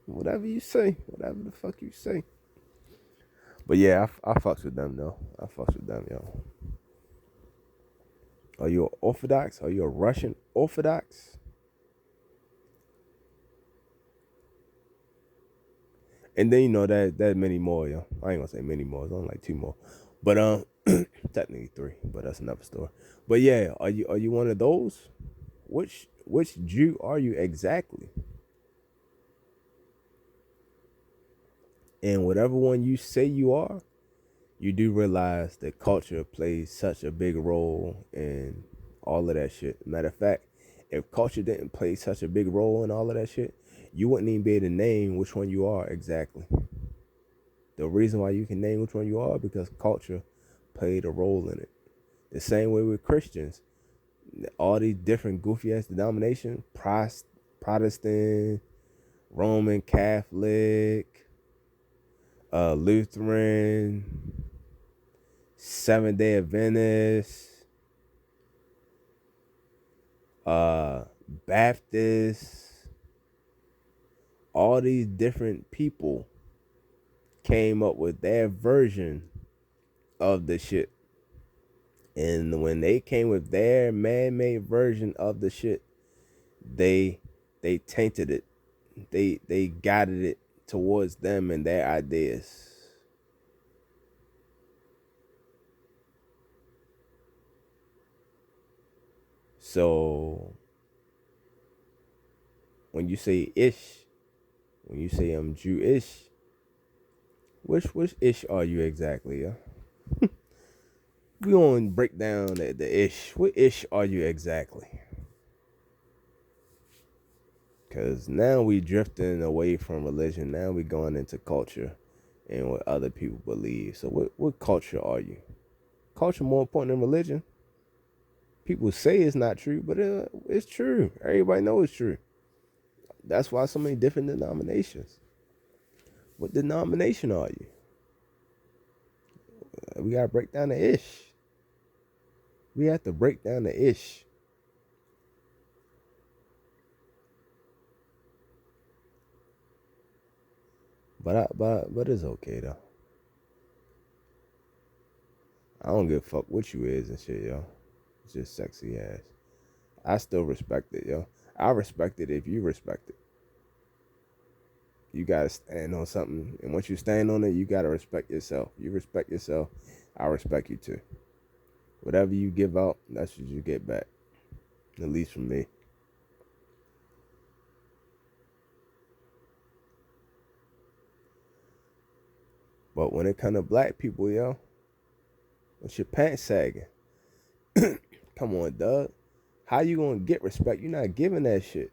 A: Whatever you say. Whatever the fuck you say. But yeah, I fucks with them though. Yo. Are you Orthodox? Are you a Russian Orthodox? And then that many more, yo. I ain't gonna say many more. It's only like 2 more, but technically 3. But that's another story. But yeah, are you one of those? Which Jew are you exactly? And whatever one you say you are, you do realize that culture plays such a big role in all of that shit. Matter of fact, if culture didn't play such a big role in all of that shit, you wouldn't even be able to name which one you are exactly. The reason why you can name which one you are because culture played a role in it. The same way with Christians. All these different goofy ass denominations, Protestant, Roman Catholic, Lutheran, Seventh-day Adventist, Baptist, all these different people came up with their version of the shit. And when they came with their man-made version of the shit, they tainted it. They guided it towards them and their ideas. So when you say ish, when you say I'm Jewish, which ish are you exactly, yeah? We gonna break down the ish. What ish are you exactly? Cause now we drifting away from religion. Now we going into culture and what other people believe. So what culture are you? Culture more important than religion? People say it's not true, but it's true. Everybody knows it's true. That's why so many different denominations. What denomination are you? We gotta break down the ish. We have to break down the ish. But it's okay though. I don't give a fuck what you is and shit, yo. It's just sexy ass. I still respect it, yo. I respect it if you respect it. You gotta stand on something, and once you stand on it, you gotta respect yourself. You respect yourself, I respect you too. Whatever you give out, that's what you get back. At least from me. But when it comes to black people, yo, what's your pants sagging? Come on, Doug. How you gonna get respect? You're not giving that shit.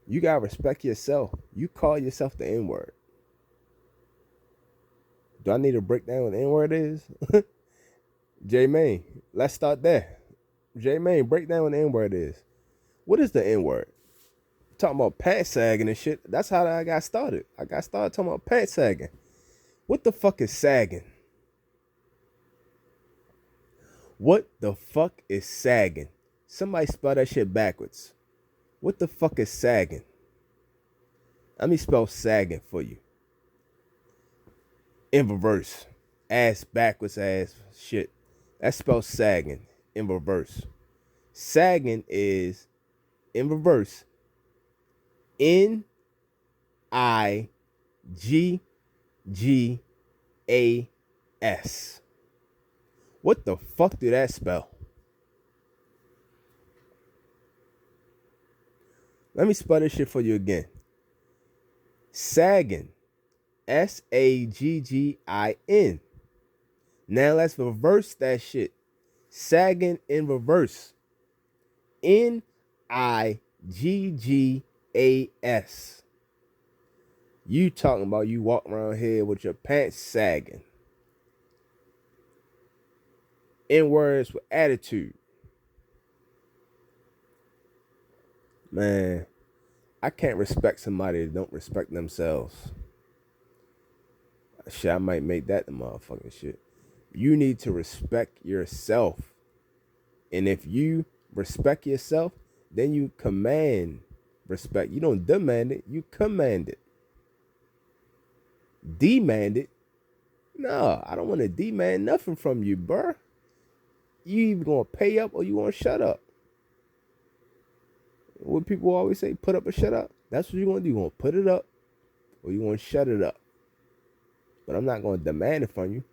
A: You gotta respect yourself. You call yourself the N-word. Do I need to break down what the N-word is? J-Main, let's start there. J-Main, break down what the N-word is. What is the N-word? Talking about pants sagging and shit. That's how I got started. I got started talking about pants sagging. What the fuck is sagging? What the fuck is sagging? Somebody spell that shit backwards. What the fuck is sagging? Let me spell sagging for you. In reverse. Ass backwards ass shit. That's spelled sagging in reverse. Sagging is in reverse. N-I-G-G-A-S. What the fuck do that spell? Let me spell this shit for you again. Saggin. S-A-G-G-I-N. Now let's reverse that shit. Sagging in reverse. N-I-G-G-A-S. You talking about you walk around here with your pants sagging. In words with attitude. Man, I can't respect somebody that don't respect themselves. Shit, I might make that the motherfucking shit. You need to respect yourself. And if you respect yourself, then you command respect. You don't demand it, you command it. Demand it? No, I don't want to demand nothing from you, bruh. You either gonna pay up or you gonna shut up. What people always say, put up or shut up. That's what you're gonna do. You're gonna put it up or you want to shut it up. But I'm not going to demand it from you.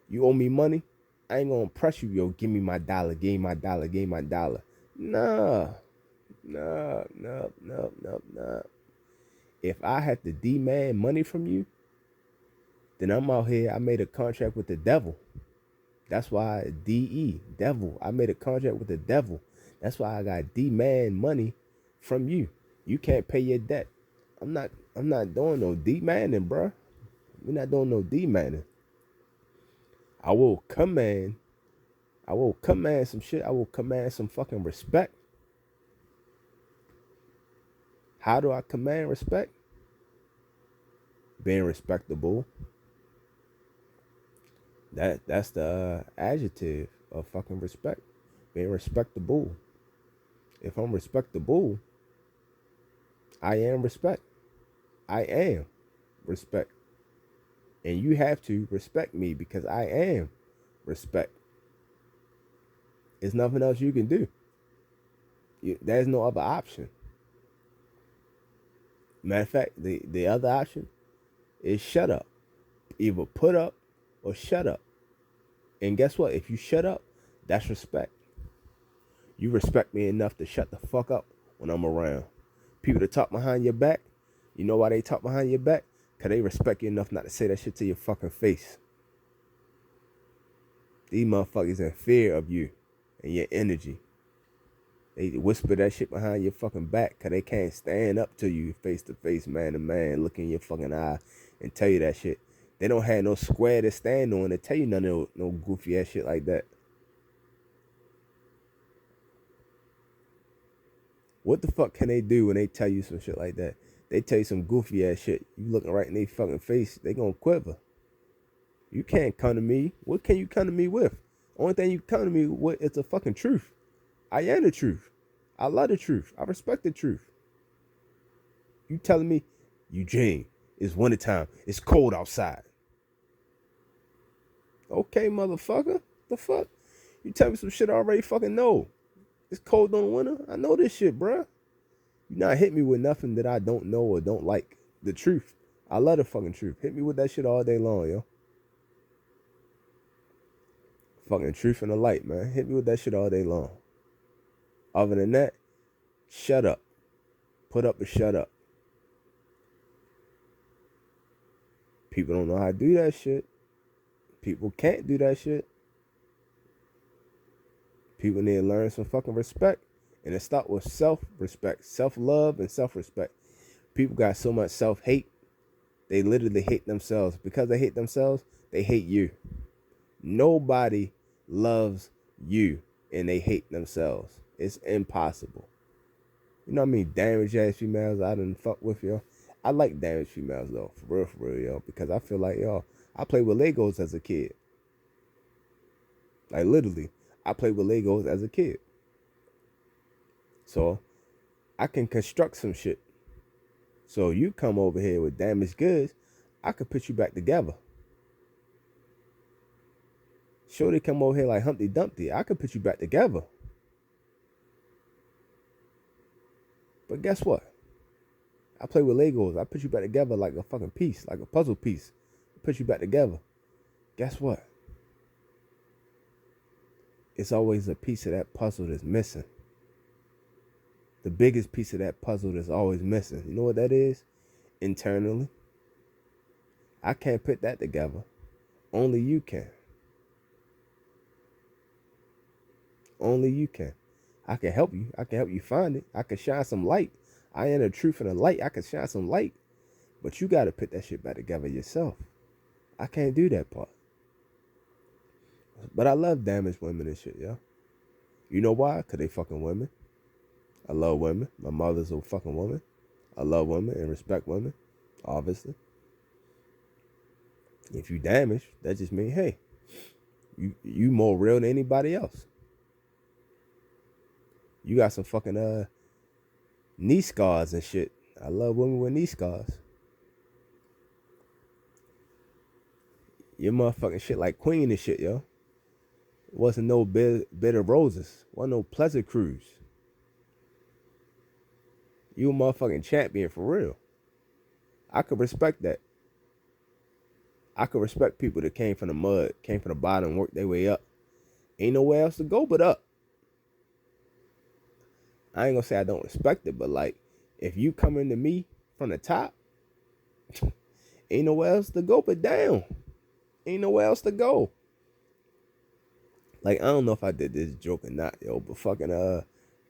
A: You owe me money. I ain't going to press you, yo, give me my dollar, give me my dollar, give me my dollar. Nah. If I have to demand money from you, then I'm out here. I made a contract with the devil. That's why DE, devil. I made a contract with the devil. That's why I got demand money from you. You can't pay your debt. I'm not doing no demanding, bruh. We're not doing no demanding. I will command some shit. I will command some fucking respect. How do I command respect? Being respectable. That's the adjective of fucking respect. Being respectable. If I'm respectable, I am respect. I am respect. And you have to respect me because I am respect. There's nothing else you can do. There's no other option. Matter of fact, the other option is shut up. Either put up or shut up. And guess what? If you shut up, that's respect. You respect me enough to shut the fuck up when I'm around. People that talk behind your back, you know why they talk behind your back? Because they respect you enough not to say that shit to your fucking face. These motherfuckers in fear of you and your energy. They whisper that shit behind your fucking back because they can't stand up to you face to face, man to man, look in your fucking eye and tell you that shit. They don't have no square to stand on to tell you none of no goofy ass shit like that. What the fuck can they do when they tell you some shit like that? They tell you some goofy ass shit. You looking right in their fucking face, they gonna quiver. You can't come to me. What can you come to me with? Only thing you come to me with is the fucking truth. I am the truth. I love the truth. I respect the truth. You telling me, Eugene, it's wintertime. It's cold outside. Okay, motherfucker. The fuck? You tell me some shit I already fucking know. It's cold on the winter. I know this shit, bruh. You not hit me with nothing that I don't know or don't like. The truth. I love the fucking truth. Hit me with that shit all day long, yo. Fucking truth and the light, man. Hit me with that shit all day long. Other than that, shut up. Put up or shut up. People don't know how to do that shit. People can't do that shit. People need to learn some fucking respect. And it starts with self-respect, self-love, and self-respect. People got so much self-hate, they literally hate themselves. Because they hate themselves, they hate you. Nobody loves you, and they hate themselves. It's impossible. You know what I mean? Damaged ass females I done fuck with, yo. I like damaged females, though. For real, yo. Because I feel like, yo, I played with Legos as a kid. Like, literally, I played with Legos as a kid. So, I can construct some shit. So, you come over here with damaged goods, I could put you back together. Shorty come over here like Humpty Dumpty, I could put you back together. But guess what? I play with Legos. I put you back together like a fucking piece, like a puzzle piece. I put you back together. Guess what? It's always a piece of that puzzle that's missing. The biggest piece of that puzzle that's always missing. You know what that is? Internally. I can't put that together. Only you can. Only you can. I can help you. I can help you find it. I can shine some light. I am the truth and the light. I can shine some light. But you got to put that shit back together yourself. I can't do that part. But I love damaged women and shit, yo. You know why? Because they fucking women. I love women. My mother's a fucking woman. I love women and respect women, obviously. If you damaged, that just means, hey, you more real than anybody else. You got some fucking knee scars and shit. I love women with knee scars. Your motherfucking shit like Queen and shit, yo. It wasn't no bed of roses. Wasn't no pleasant cruise. You a motherfucking champion for real. I could respect that. I could respect people that came from the mud, came from the bottom, worked their way up. Ain't nowhere else to go but up. I ain't gonna say I don't respect it, but like, if you coming to me from the top, ain't nowhere else to go but down. Ain't nowhere else to go. Like, I don't know if I did this joke or not, yo, but fucking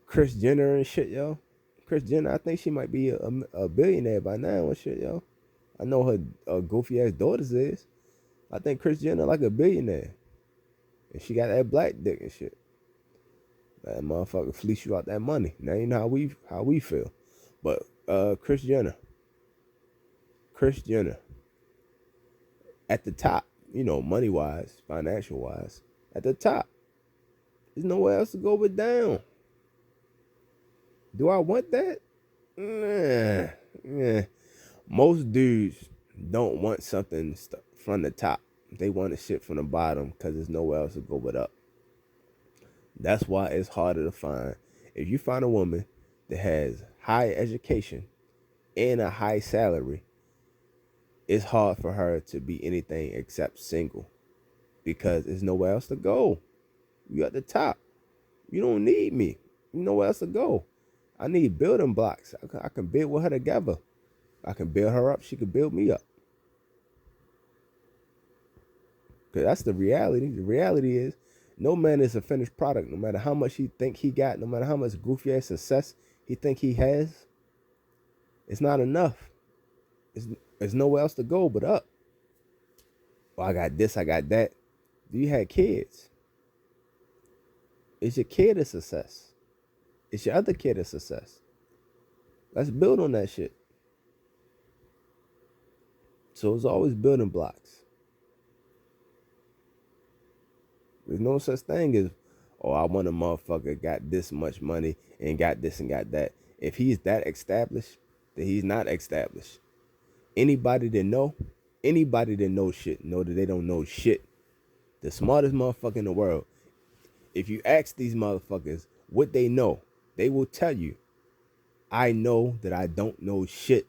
A: Kris Jenner and shit, yo. Kris Jenner, I think she might be a billionaire by now and shit, yo. I know her goofy ass daughters is. I think Kris Jenner like a billionaire. And she got that black dick and shit. That motherfucker fleece you out that money. Now you know how we feel. But Kris Jenner. At the top, you know, money wise, financial wise, at the top. There's nowhere else to go but down. Do I want that? Nah. Most dudes don't want something from the top. They want the shit from the bottom because there's nowhere else to go but up. That's why it's harder to find. If you find a woman that has high education and a high salary, it's hard for her to be anything except single because there's nowhere else to go. You at the top. You don't need me. You know where else to go. I need building blocks. I can build with her together. I can build her up. She can build me up. Because that's the reality. The reality is no man is a finished product. No matter how much he think he got, no matter how much goofy ass success he think he has, it's not enough. There's nowhere else to go but up. Well, I got this, I got that. Do you have kids? Is your kid a success? Is your other kid a success? Let's build on that shit. So it's always building blocks. There's no such thing as, oh, I want a motherfucker got this much money and got this and got that. If he's that established, then he's not established. Anybody that knows shit, know that they don't know shit. The smartest motherfucker in the world. If you ask these motherfuckers what they know, they will tell you, I know that I don't know shit.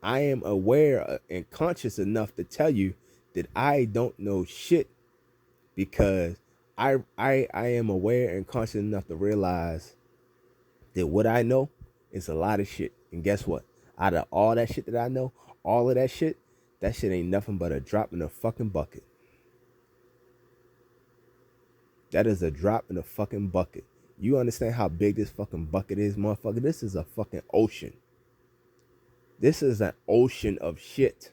A: I am aware and conscious enough to tell you that I don't know shit because I am aware and conscious enough to realize that what I know is a lot of shit. And guess what? Out of all that shit that I know, all of that shit ain't nothing but a drop in a fucking bucket. That is a drop in a fucking bucket. You understand how big this fucking bucket is, motherfucker? This is a fucking ocean. This is an ocean of shit.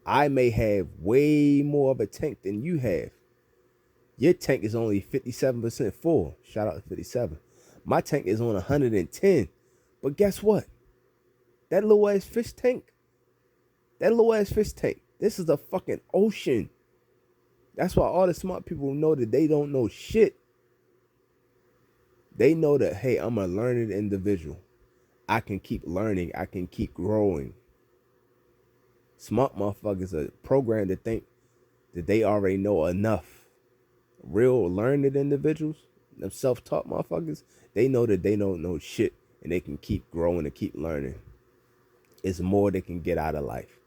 A: I may have way more of a tank than you have. Your tank is only 57% full. Shout out to 57. My tank is on 110. But guess what? That little ass fish tank. This is a fucking ocean. That's why all the smart people know that they don't know shit. They know that, hey, I'm a learned individual. I can keep learning. I can keep growing. Smart motherfuckers are programmed to think that they already know enough. Real learned individuals, them self-taught motherfuckers, they know that they don't know shit and they can keep growing and keep learning. It's more they can get out of life.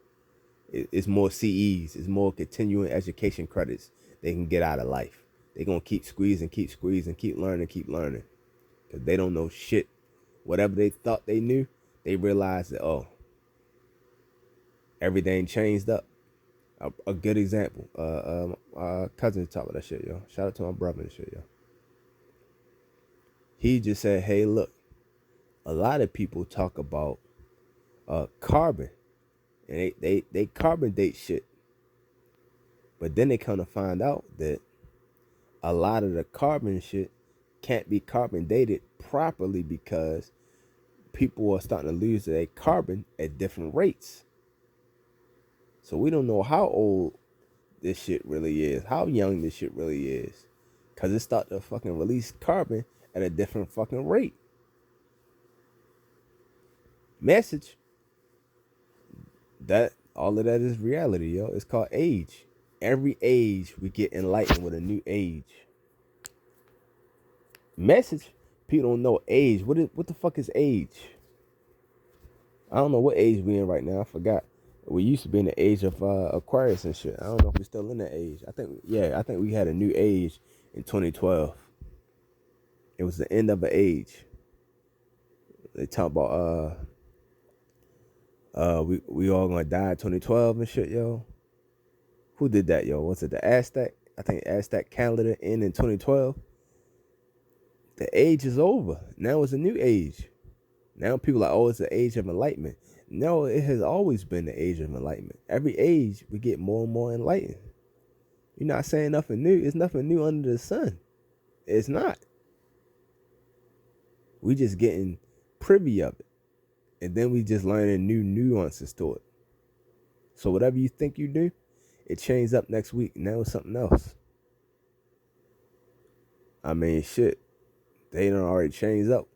A: It's more CEs. It's more continuing education credits they can get out of life. They're going to keep squeezing, keep learning, because they don't know shit. Whatever they thought they knew, they realized that, oh, everything changed up. A good example, cousin talk about that shit, yo. Shout out to my brother and shit, yo. He just said, hey, look, a lot of people talk about carbon, and they carbon date shit. But then they come to find out that a lot of the carbon shit can't be carbon dated properly because people are starting to lose their carbon at different rates. So we don't know how old this shit really is, how young this shit really is, because it start to fucking release carbon at a different fucking rate. Message. That all of that is reality, yo. It's called age. Every age we get enlightened with a new age. Message. People don't know age. What the fuck is age? I don't know what age we in right now. I forgot. We used to be in the age of Aquarius and shit. I don't know if we're still in that age. I think we had a new age in 2012. It was the end of an age. They talk about we all gonna die in 2012 and shit, yo. Who did that, yo? Was it the Aztec? I think Aztec calendar ended in 2012. The age is over. Now it's a new age. Now people are like, oh, it's the age of enlightenment. No, it has always been the age of enlightenment. Every age we get more and more enlightened. You're not saying nothing new. It's nothing new under the sun. It's not. We just getting privy of it. And then we just learning new nuances to it. So whatever you think you do, it changes up next week. Now it's something else. I mean, shit. They done already changed up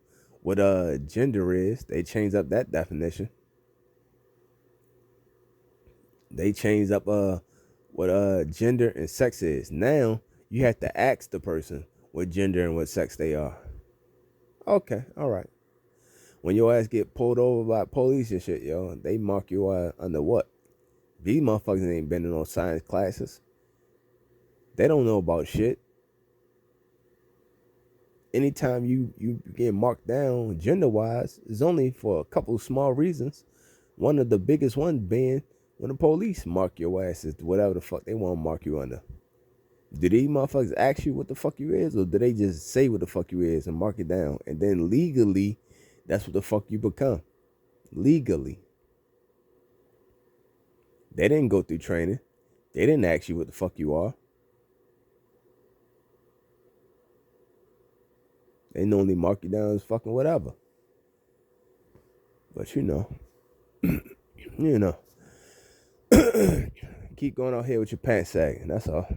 A: what gender is. They changed up that definition. They changed up what gender and sex is. Now you have to ask the person what gender and what sex they are. Okay, all right. When your ass get pulled over by police and shit, yo, they mark you under what? These motherfuckers ain't been in no science classes. They don't know about shit. Anytime you get marked down gender wise, it's only for a couple of small reasons. One of the biggest ones being when the police mark your ass as whatever the fuck they want to mark you under. Do these motherfuckers ask you what the fuck you is, or do they just say what the fuck you is and mark it down? And then legally, that's what the fuck you become. Legally. They didn't go through training. They didn't ask you what the fuck you are. They normally mark you down as fucking whatever. But you know. You know. Keep going out here with your pants sagging. That's all.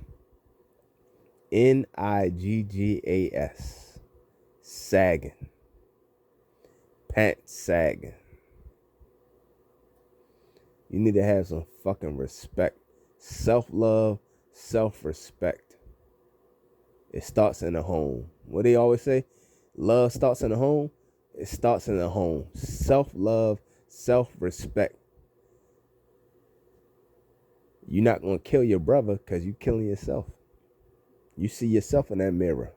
A: Niggas. Sagging. Pants sagging. You need to have some fucking respect. Self-love, self-respect. It starts in the home. What they always say? Love starts in the home. It starts in the home. Self-love, self-respect. You're not going to kill your brother because you're killing yourself. You see yourself in that mirror.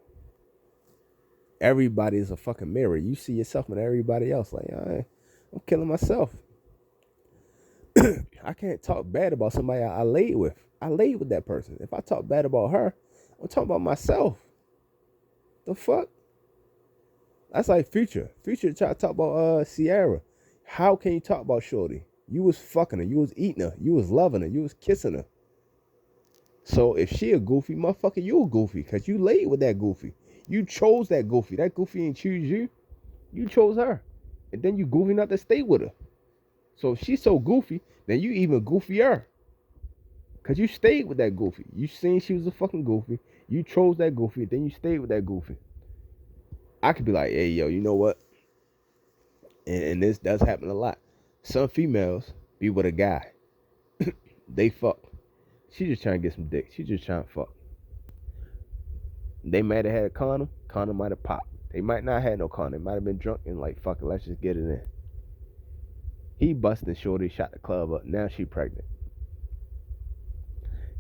A: Everybody is a fucking mirror. You see yourself in everybody else. Like, I'm killing myself. I can't talk bad about somebody I laid with. I laid with that person. If I talk bad about her, I'm talking about myself. The fuck? That's like Future. Future try to talk about Sierra. How can you talk about Shorty? You was fucking her. You was eating her. You was loving her. You was kissing her. So if she a goofy, motherfucker, you a goofy. Because you laid with that goofy. You chose that goofy. That goofy ain't choose you. You chose her. And then you goofy not to stay with her. So if she's so goofy, then you even goofier. Because you stayed with that goofy. You seen she was a fucking goofy. You chose that goofy. Then you stayed with that goofy. I could be like, hey, yo, you know what? And this does happen a lot. Some females be with a guy. They fuck. She just trying to get some dick. She just trying to fuck. They might have had a condom. Condom might have popped. They might not have had no condom. They might have been drunk and like, fuck it, let's just get it in. He busted Shorty, shot the club up. Now she pregnant.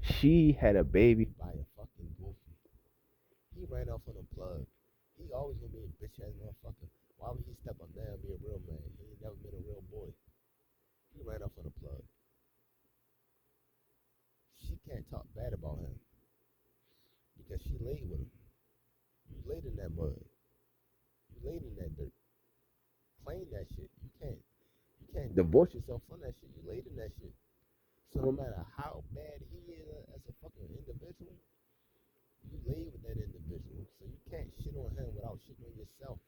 A: She had a baby by a fucking goofy. He ran off on a plug. He always gonna be a bitch ass motherfucker. Why would he step up now and be a real man? He ain't never been a real boy. He ran off on a plug. She can't talk bad about him because she laid with him. You laid in that mud. You laid in that dirt. Claim that shit. You can't divorce yourself from that shit. You laid in that shit. So no matter how bad he is as a fucking individual, you laid with that individual. So you can't shit on him without shitting on yourself.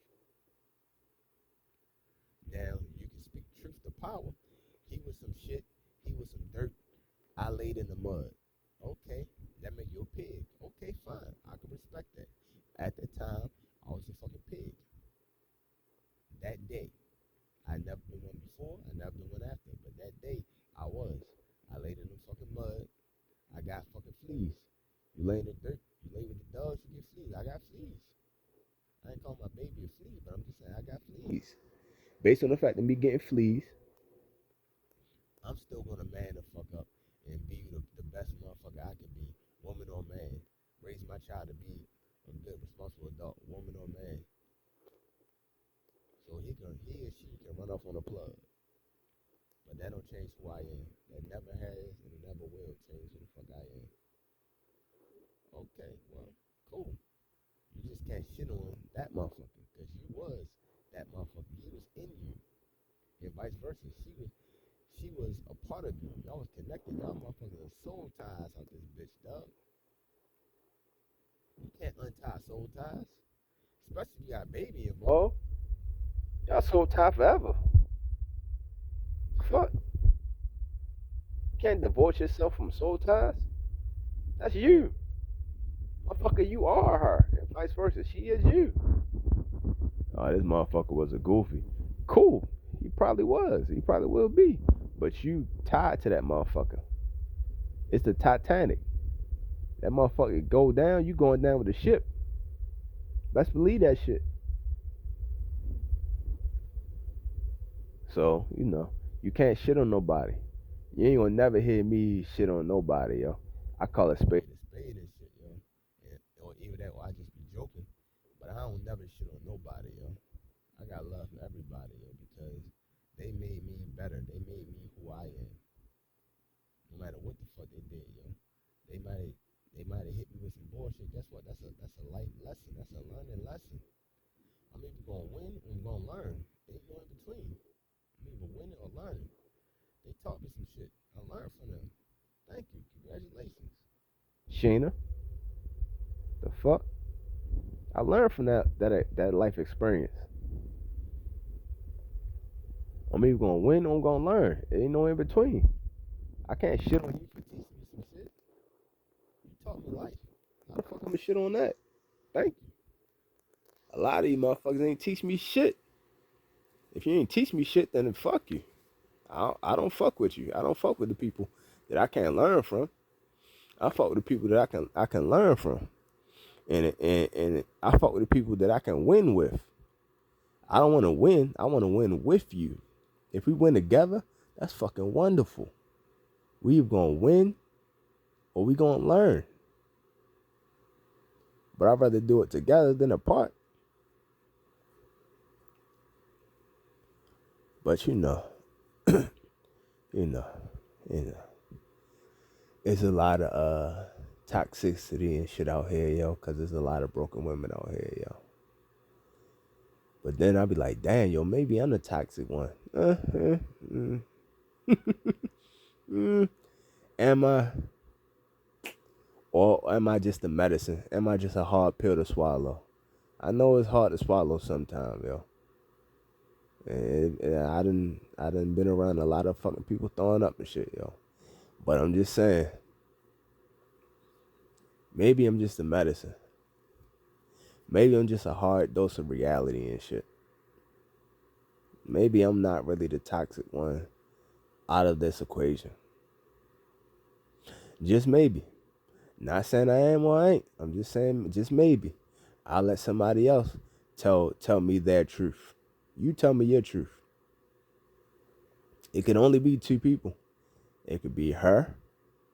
A: Now you can speak truth to power. He was some shit. He was some dirt. I laid in the mud. Okay, that make you a pig. Okay, fine. I can respect that. At the time, I was a fucking pig. That day. I never been one before, I never been one after. But that day, I was. I laid in the fucking mud. I got fucking fleas. You lay in the dirt, you lay with the dogs, you get fleas. I got fleas. I ain't calling my baby a flea, but I'm just saying I got fleas. Based on the fact of me getting fleas, or she can run off on a plug. But that don't change who I am. That never has and it never will change who the fuck I am. Okay, well, cool. You just can't shit on that motherfucker because you was that motherfucker. He was in you, and vice versa. She was a part of you. Y'all was connected. Y'all motherfuckers are soul ties out this bitch, dog. You can't untie soul ties, especially if you got a baby involved. Y'all soul tie forever. Fuck. You can't divorce yourself from soul ties. That's you. Motherfucker, you are her, and vice versa. She is you. Oh, this motherfucker was a goofy. Cool. He probably was. He probably will be. But you tied to that motherfucker. It's the Titanic. That motherfucker go down, you going down with the ship. Let's believe that shit. So, you can't shit on nobody. You ain't gonna never hear me shit on nobody, yo. I call it spade and shit, yo. Or even that, or I just be joking. But I don't never shit on nobody, yo. I got love for everybody, yo, because they made me better. They made me who I am. No matter what the fuck they did, yo. They might have hit me with some bullshit. Guess what? That's a life lesson. That's a learning lesson. I'm either gonna win or I'm gonna learn. Ain't no in between. I'm either winning or learning. They taught me some shit. I learned from them. Thank you. Congratulations. Sheena. The fuck? I learned from that life experience. I'm either gonna win or I'm gonna learn. There ain't no in between. I can't shit on you for teaching me some shit. You taught me life. How the fuck I'm gonna shit on that? Thank you. A lot of you motherfuckers ain't teach me shit. If you ain't teach me shit, then fuck you. I don't fuck with you. I don't fuck with the people that I can't learn from. I fuck with the people that I can learn from. And I fuck with the people that I can win with. I don't want to win. I want to win with you. If we win together, that's fucking wonderful. We either gonna win or we gonna learn. But I'd rather do it together than apart. But you know, it's a lot of toxicity and shit out here, yo, because there's a lot of broken women out here, yo. But then I'll be like, damn, yo, maybe I'm the toxic one. Am I? Or am I just the medicine? Am I just a hard pill to swallow? I know it's hard to swallow sometimes, yo. And I done been around a lot of fucking people throwing up and shit, yo. But I'm just saying, maybe I'm just the medicine. Maybe I'm just a hard dose of reality and shit. Maybe I'm not really the toxic one out of this equation. Just maybe. Not saying I am or I ain't. I'm just saying, just maybe. I'll let somebody else tell me their truth. You tell me your truth. It can only be two people. It could be her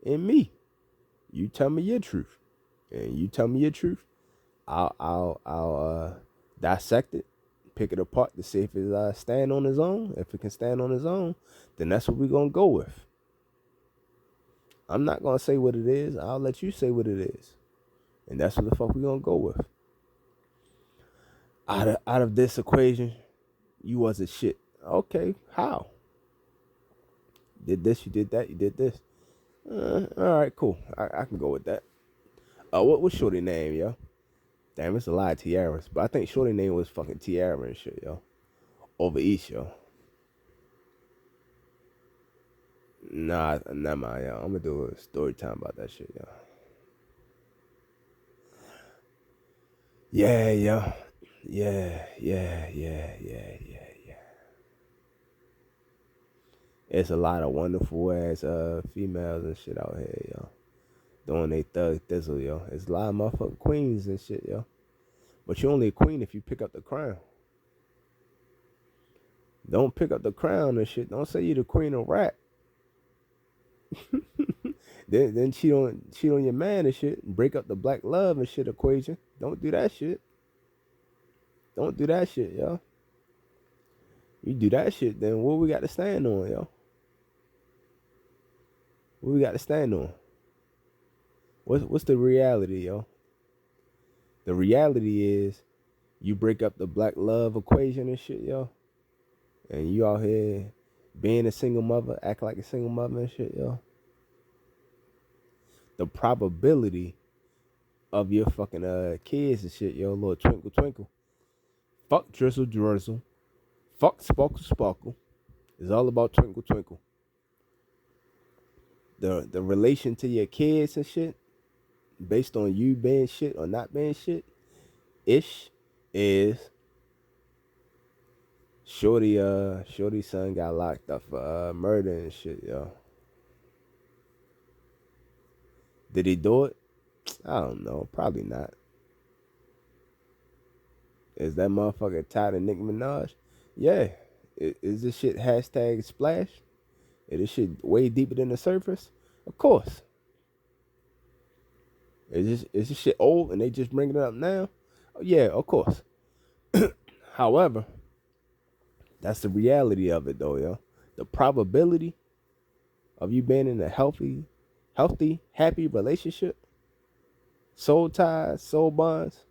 A: and me. You tell me your truth, and you tell me your truth. I'll dissect it, pick it apart to see if it stand on its own. If it can stand on its own, then that's what we're gonna go with. I'm not gonna say what it is. I'll let you say what it is, and that's what the fuck we're gonna go with. Out of this equation, you wasn't shit. Okay, how? You did this, you did that, you did this. All right, cool. I can go with that. What's Shorty name, yo? Damn, it's a lot of tiaras, but I think Shorty name was fucking Tiara and shit, yo. Over East, yo. Nah, never mind, yo. I'm gonna do a story time about that shit, yo. Yeah, yo. Yeah. It's a lot of wonderful ass females and shit out here, yo. Doing they thug thizzle, yo. It's a lot of motherfucking queens and shit, yo. But you're only a queen if you pick up the crown. Don't pick up the crown and shit. Don't say you're the queen of rap. then cheat on your man and shit. And break up the black love and shit equation. Don't do that shit. Don't do that shit, yo. You do that shit, then what we got to stand on, yo? What we got to stand on? What's the reality, yo? The reality is you break up the black love equation and shit, yo, and you out here being a single mother, act like a single mother and shit, yo. The probability of your fucking kids and shit, yo, little twinkle twinkle, fuck drizzle drizzle, fuck sparkle sparkle. It's all about twinkle twinkle. The relation to your kids and shit, based on you being shit or not being shit, ish, is Shorty's son got locked up for murder and shit, yo. Did he do it? I don't know. Probably not. Is that motherfucker tied to Nicki Minaj? Yeah. Is this shit hashtag splash? Is this shit way deeper than the surface? Of course. Is this shit old and they just bringing it up now? Oh, yeah, of course. However, that's the reality of it though, yo. The probability of you being in a healthy, happy relationship, soul ties, soul bonds,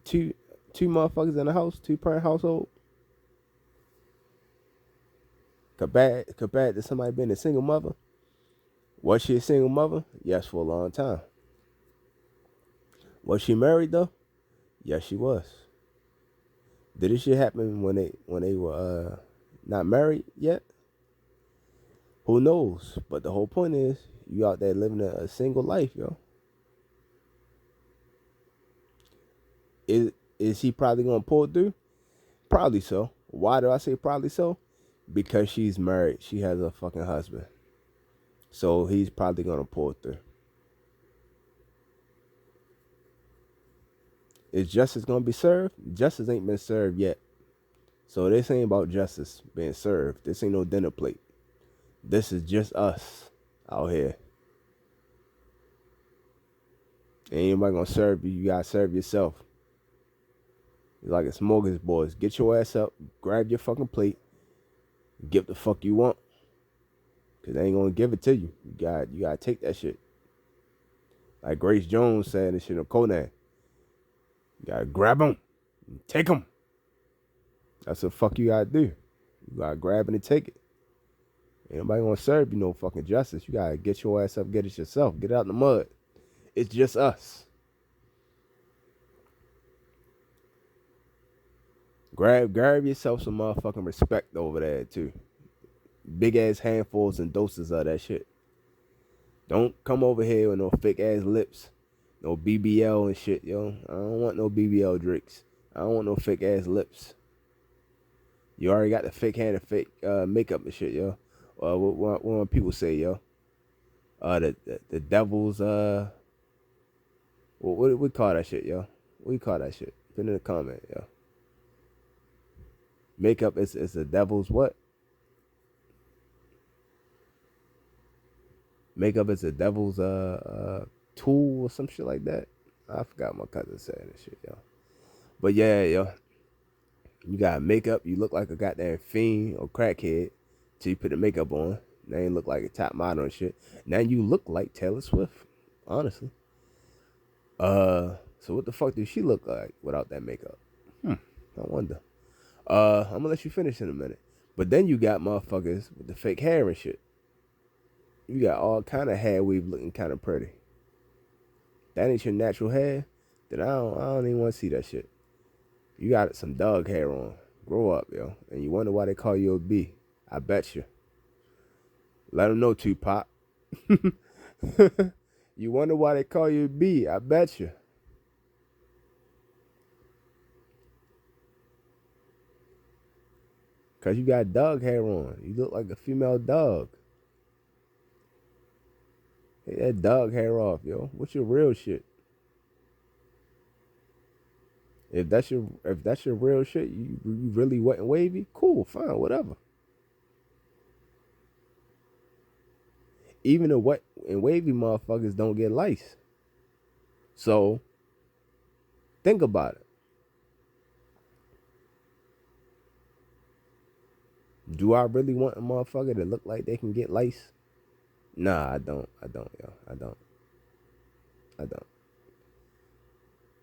A: two motherfuckers in the house, 2-parent household, compared to somebody being a single mother. Was she a single mother? Yes, for a long time. Was she married though? Yes, she was. Did this shit happen when they were not married yet? Who knows? But the whole point is you out there living a single life, yo. Is he probably gonna pull through? Probably so. Why do I say probably so? Because she's married. She has a fucking husband. So he's probably gonna pull through. Is justice gonna be served? Justice ain't been served yet. So this ain't about justice being served. This ain't no dinner plate. This is just us out here. Ain't anybody gonna serve you. You gotta serve yourself. It's like a smorgasbord. Get your ass up, grab your fucking plate, get the fuck you want. Cause they ain't gonna give it to you. You gotta take that shit. Like Grace Jones said this shit on Conan. You gotta grab them, take them. That's what the fuck you gotta do. You gotta grab it and take it. Ain't nobody gonna serve you no fucking justice. You gotta get your ass up, get it yourself. Get out in the mud. It's just us. Grab yourself some motherfucking respect over there too. Big ass handfuls and doses of that shit. Don't come over here with no fake ass lips, no BBL and shit, yo. I don't want no BBL drinks. I don't want no fake ass lips. You already got the fake hand and fake makeup and shit, yo. What people say, yo? The devil's what we call that shit, yo? What you call that shit? Put in the comment, yo. Makeup is the devil's what? Makeup is the devil's tool or some shit like that. I forgot my cousin said this shit, yo. But yeah, yo. You got makeup, you look like a goddamn fiend or crackhead till you put the makeup on. Now you look like a top model and shit. Now you look like Taylor Swift, honestly. So what the fuck does she look like without that makeup? I wonder. I'm gonna let you finish in a minute. But then you got motherfuckers with the fake hair and shit. You got all kind of hair weave looking kind of pretty. That ain't your natural hair, then I don't even want to see that shit. You got some dog hair on. Grow up, yo. And you wonder why they call you a B. I bet you. Let them know, Tupac. You wonder why they call you a B. I bet you. Because you got dog hair on. You look like a female dog. Take that dog hair off, yo. What's your real shit? If that's your real shit, you really wet and wavy, cool, fine, whatever. Even the wet and wavy motherfuckers don't get lice. So think about it. Do I really want a motherfucker that look like they can get lice? Nah, I don't, yo. I don't.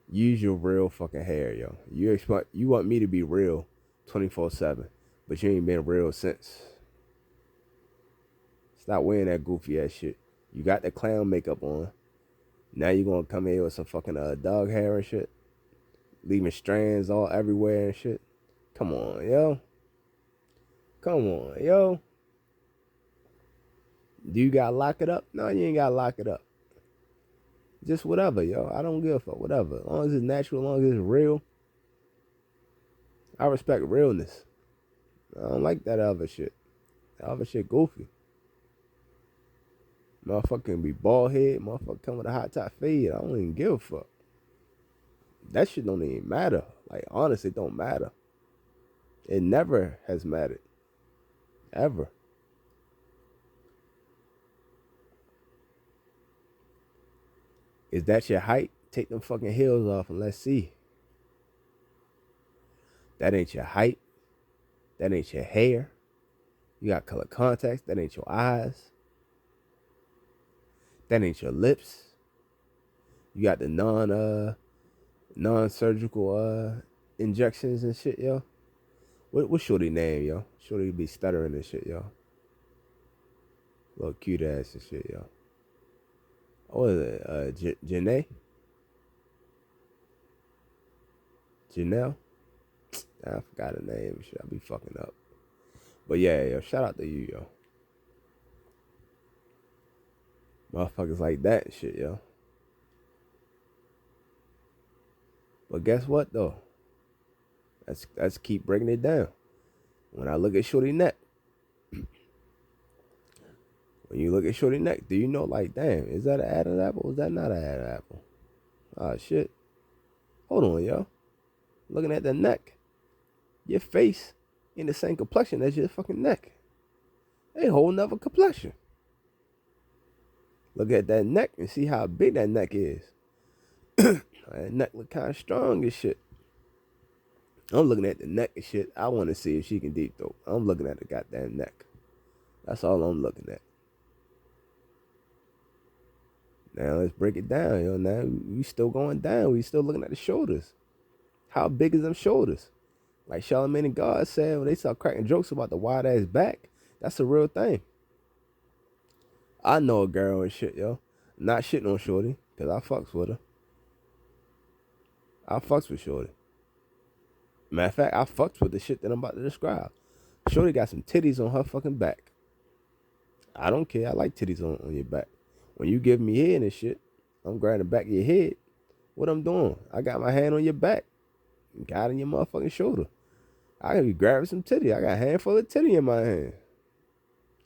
A: Use your real fucking hair, yo. You want me to be real 24/7, but you ain't been real since. Stop wearing that goofy ass shit. You got the clown makeup on. Now you gonna come here with some fucking dog hair and shit, leaving strands all everywhere and shit. Come on, yo. Come on, yo. Do you gotta lock it up? No, you ain't gotta lock it up. Just whatever, yo. I don't give a fuck. Whatever. As long as it's natural, as long as it's real. I respect realness. I don't like that other shit. That other shit goofy. Motherfucker can be bald head. Motherfucker come with a hot top fade. I don't even give a fuck. That shit don't even matter. Like, honestly, it don't matter. It never has mattered. Ever. Is that your height? Take them fucking heels off and let's see. That ain't your height. That ain't your hair. You got color contacts. That ain't your eyes. That ain't your lips. You got the non-surgical injections and shit, yo. What's Shorty name, yo? Shorty be stuttering and shit, yo. Little cute ass and shit, yo. What is it? Janae? Janelle? I forgot her name. Shit, I be fucking up. But yeah, yo, shout out to you, yo. Motherfuckers like that and shit, yo. But guess what, though? Let's keep breaking it down. When I look at Shorty neck, when you look at Shorty neck, do you know, like, damn, is that an added apple or is that not an added apple? Oh, shit. Hold on, yo. Looking at the neck. Your face in the same complexion as your fucking neck. A whole nother complexion. Look at that neck and see how big that neck is. That neck look kind of strong as shit. I'm looking at the neck and shit. I want to see if she can deep throat. I'm looking at the goddamn neck. That's all I'm looking at. Now let's break it down, yo. Now we still going down. We still looking at the shoulders. How big is them shoulders? Like Charlamagne and God said when they start cracking jokes about the wide ass back, that's a real thing. I know a girl and shit, yo. Not shitting on Shorty, because I fucks with her. I fucks with Shorty. Matter of fact, I fucks with the shit that I'm about to describe. Shorty got some titties on her fucking back. I don't care. I like titties on your back. When you give me head and shit, I'm grabbing the back of your head. What I'm doing? I got my hand on your back. Got in your motherfucking shoulder. I can be grabbing some titty. I got a handful of titty in my hand.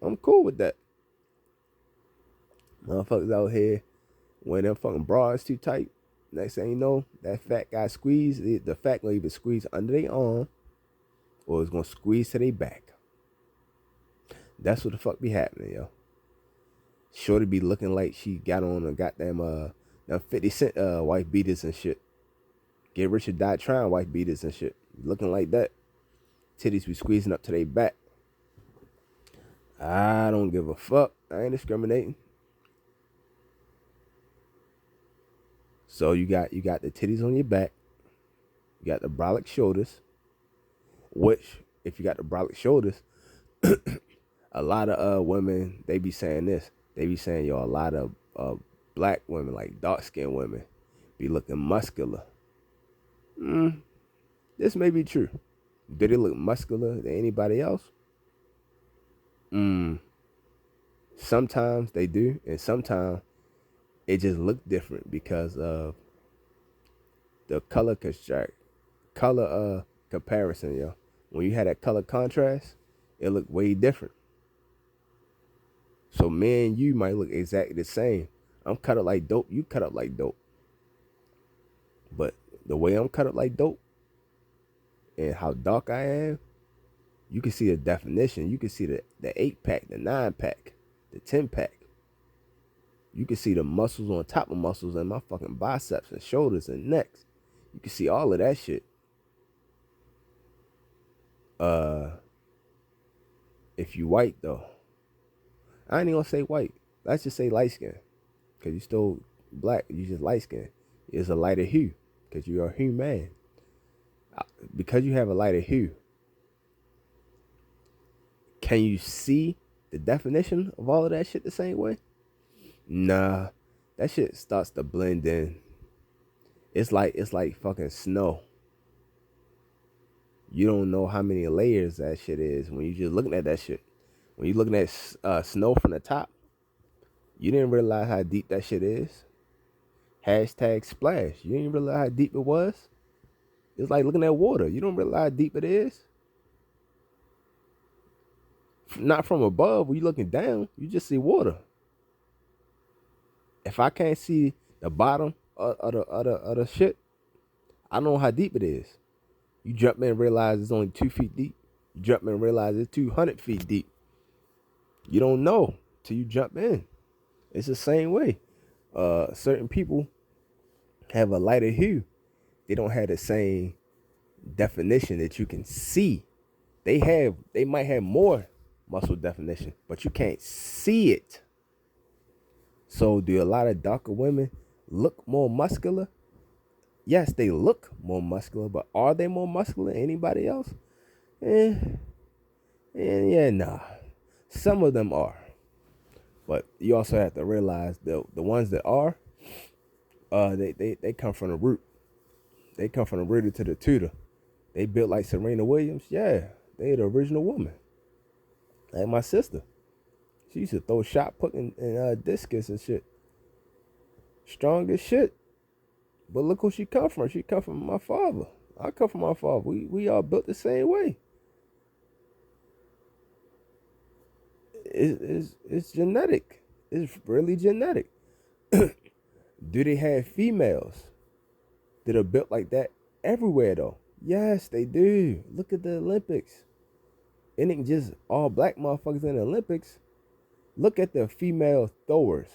A: I'm cool with that. Motherfuckers out here wearing them fucking bras too tight. Next thing you know, that fat guy squeeze. The fat gonna either squeeze under their arm or it's gonna squeeze to their back. That's what the fuck be happening, yo. Shorty be looking like she got on a goddamn them 50 Cent wife beaters and shit. Get Rich or Die Trying wife beaters and shit. Looking like that. Titties be squeezing up to their back. I don't give a fuck. I ain't discriminating. So you got the titties on your back. You got the brolic shoulders. Which, if you got the brolic shoulders, a lot of women, they be saying this. They be saying, yo, a lot of black women, like dark-skinned women, be looking muscular. This may be true. Do they look muscular than anybody else? Sometimes they do, and sometimes it just look different because of the color comparison, yo. When you had that color contrast, it looked way different. So me and you might look exactly the same. I'm cut up like dope. You cut up like dope. But the way I'm cut up like dope and how dark I am, you can see the definition. You can see the 8-pack, the 9-pack, the 10-pack. You can see the muscles on top of muscles in my fucking biceps and shoulders and necks. You can see all of that shit. If you white though, I ain't even gonna say white. Let's just say light skin, cause you still black. You just light skin. It's a lighter hue, cause you are hue-Man. Because you have a lighter hue, can you see the definition of all of that shit the same way? Nah, that shit starts to blend in. It's like fucking snow. You don't know how many layers that shit is when you just looking at that shit. When you looking at snow from the top, you didn't realize how deep that shit is. Hashtag splash. You didn't realize how deep it was. It's like looking at water. You don't realize how deep it is. Not from above. When you looking down, you just see water. If I can't see the bottom of the shit, I don't know how deep it is. You jump in and realize it's only 2 feet deep. You jump in and realize it's 200 feet deep. You don't know till you jump in. It's the same way. Certain people have a lighter hue. They don't have the same definition that you can see. They might have more muscle definition, but you can't see it. So do a lot of darker women look more muscular? Yes, they look more muscular, but are they more muscular than anybody else? Yeah, nah. Some of them are. But you also have to realize the ones that are, they come from the root. They come from the rooter to the tutor. They built like Serena Williams. Yeah, they the original woman. Like my sister. She used to throw shot put and discus and shit. Strong as shit. But look who she come from. She come from my father. I come from my father. We all built the same way. It's genetic. It's really genetic. Do they have females that are built like that everywhere though? Yes, they do. Look at the Olympics. It ain't just all black motherfuckers in the Olympics. Look at the female throwers.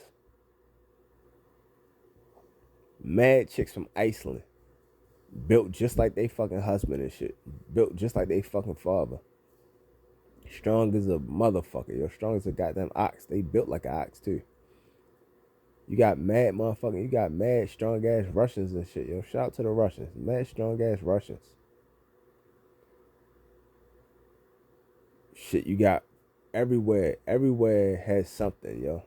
A: Mad chicks from Iceland. Built just like they fucking husband and shit. Built just like they fucking father. Strong as a motherfucker. Yo, strong as a goddamn ox. They built like an ox too. You got mad motherfucking, you got mad strong ass Russians and shit, yo. Shout out to the Russians. Mad strong ass Russians. Shit, you got everywhere. Everywhere has something, yo.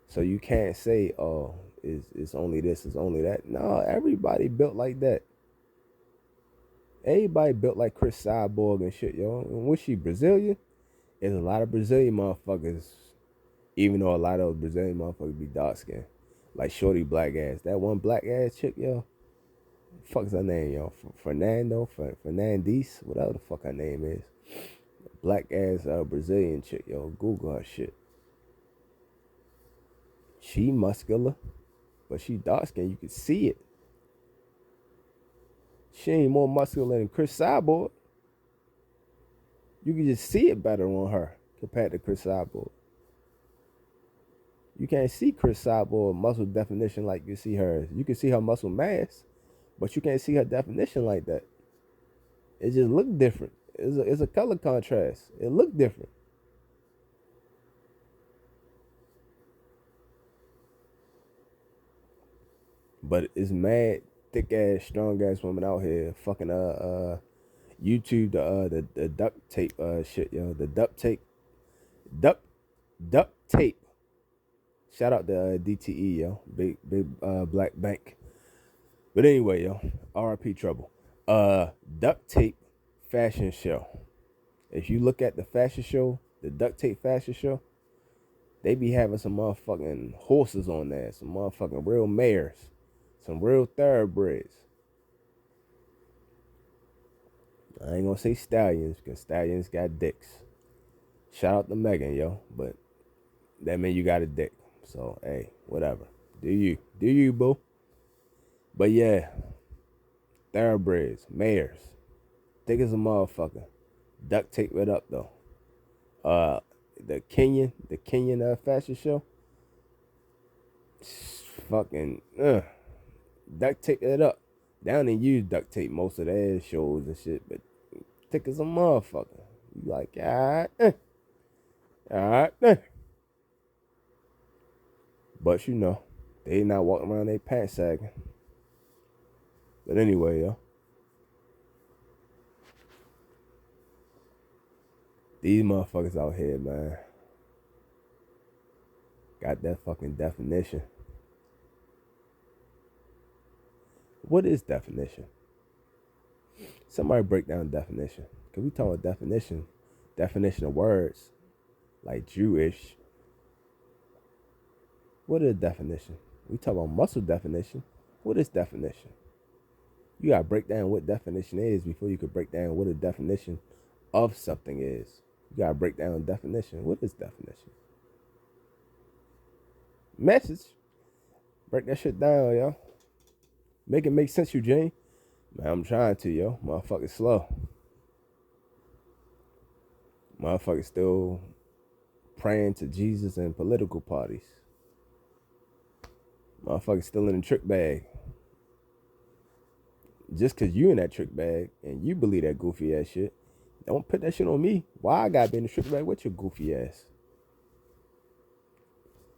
A: So you can't say, oh, it's only this, it's only that. No, everybody built like that. Everybody built like Chris Cyborg and shit, yo. And was she Brazilian? There's a lot of Brazilian motherfuckers, even though a lot of those Brazilian motherfuckers be dark skinned. Like shorty black ass. That one black ass chick, yo. Fuck's her name, yo? Fernandes, whatever the fuck her name is. Black ass Brazilian chick, yo. Google her shit. She muscular, but she dark skinned. You can see it. She ain't more muscular than Chris Cyborg. You can just see it better on her compared to Chris Cyborg. You can't see Chris Cyborg muscle definition like you see hers. You can see her muscle mass, but you can't see her definition like that. It just look different. It's a color contrast. It look different. But it's mad thick ass, strong ass woman out here fucking YouTube the duct tape shit, yo. The duct tape Shout out to DTE, yo. Big black bank. But anyway, yo, RIP Trouble. Duct tape fashion show. If you look at the fashion show, the duct tape fashion show, they be having some motherfucking horses on there, some motherfucking real mares, some real thoroughbreds. I ain't gonna say stallions, because stallions got dicks. Shout out to Megan, yo, but that mean you got a dick. So, hey, whatever. Do you, boo? But yeah, thoroughbreds, mares, thick as a motherfucker. Duct tape it up though. The Kenyan fashion show. Fucking duct tape it up. They don't even use duct tape most of their shows and shit, but thick as a motherfucker. You like, Alright then. But you know, they not walking around their pants sagging. But anyway, yo. These motherfuckers out here, man. Got that fucking definition. What is definition? Somebody break down definition. Cause we talk about definition of words, like Jewish. What is definition? We talk about muscle definition. What is definition? You gotta break down what definition is before you could break down what a definition of something is. You gotta break down definition. What is definition? Message. Break that shit down, yo. Make it make sense, Eugene. Man, I'm trying to, yo. Motherfucking slow. Motherfuckers still praying to Jesus and political parties. Motherfuckers still in the trick bag. Just cause you in that trick bag and you believe that goofy ass shit, don't put that shit on me. Why I gotta be in the trick bag with your goofy ass?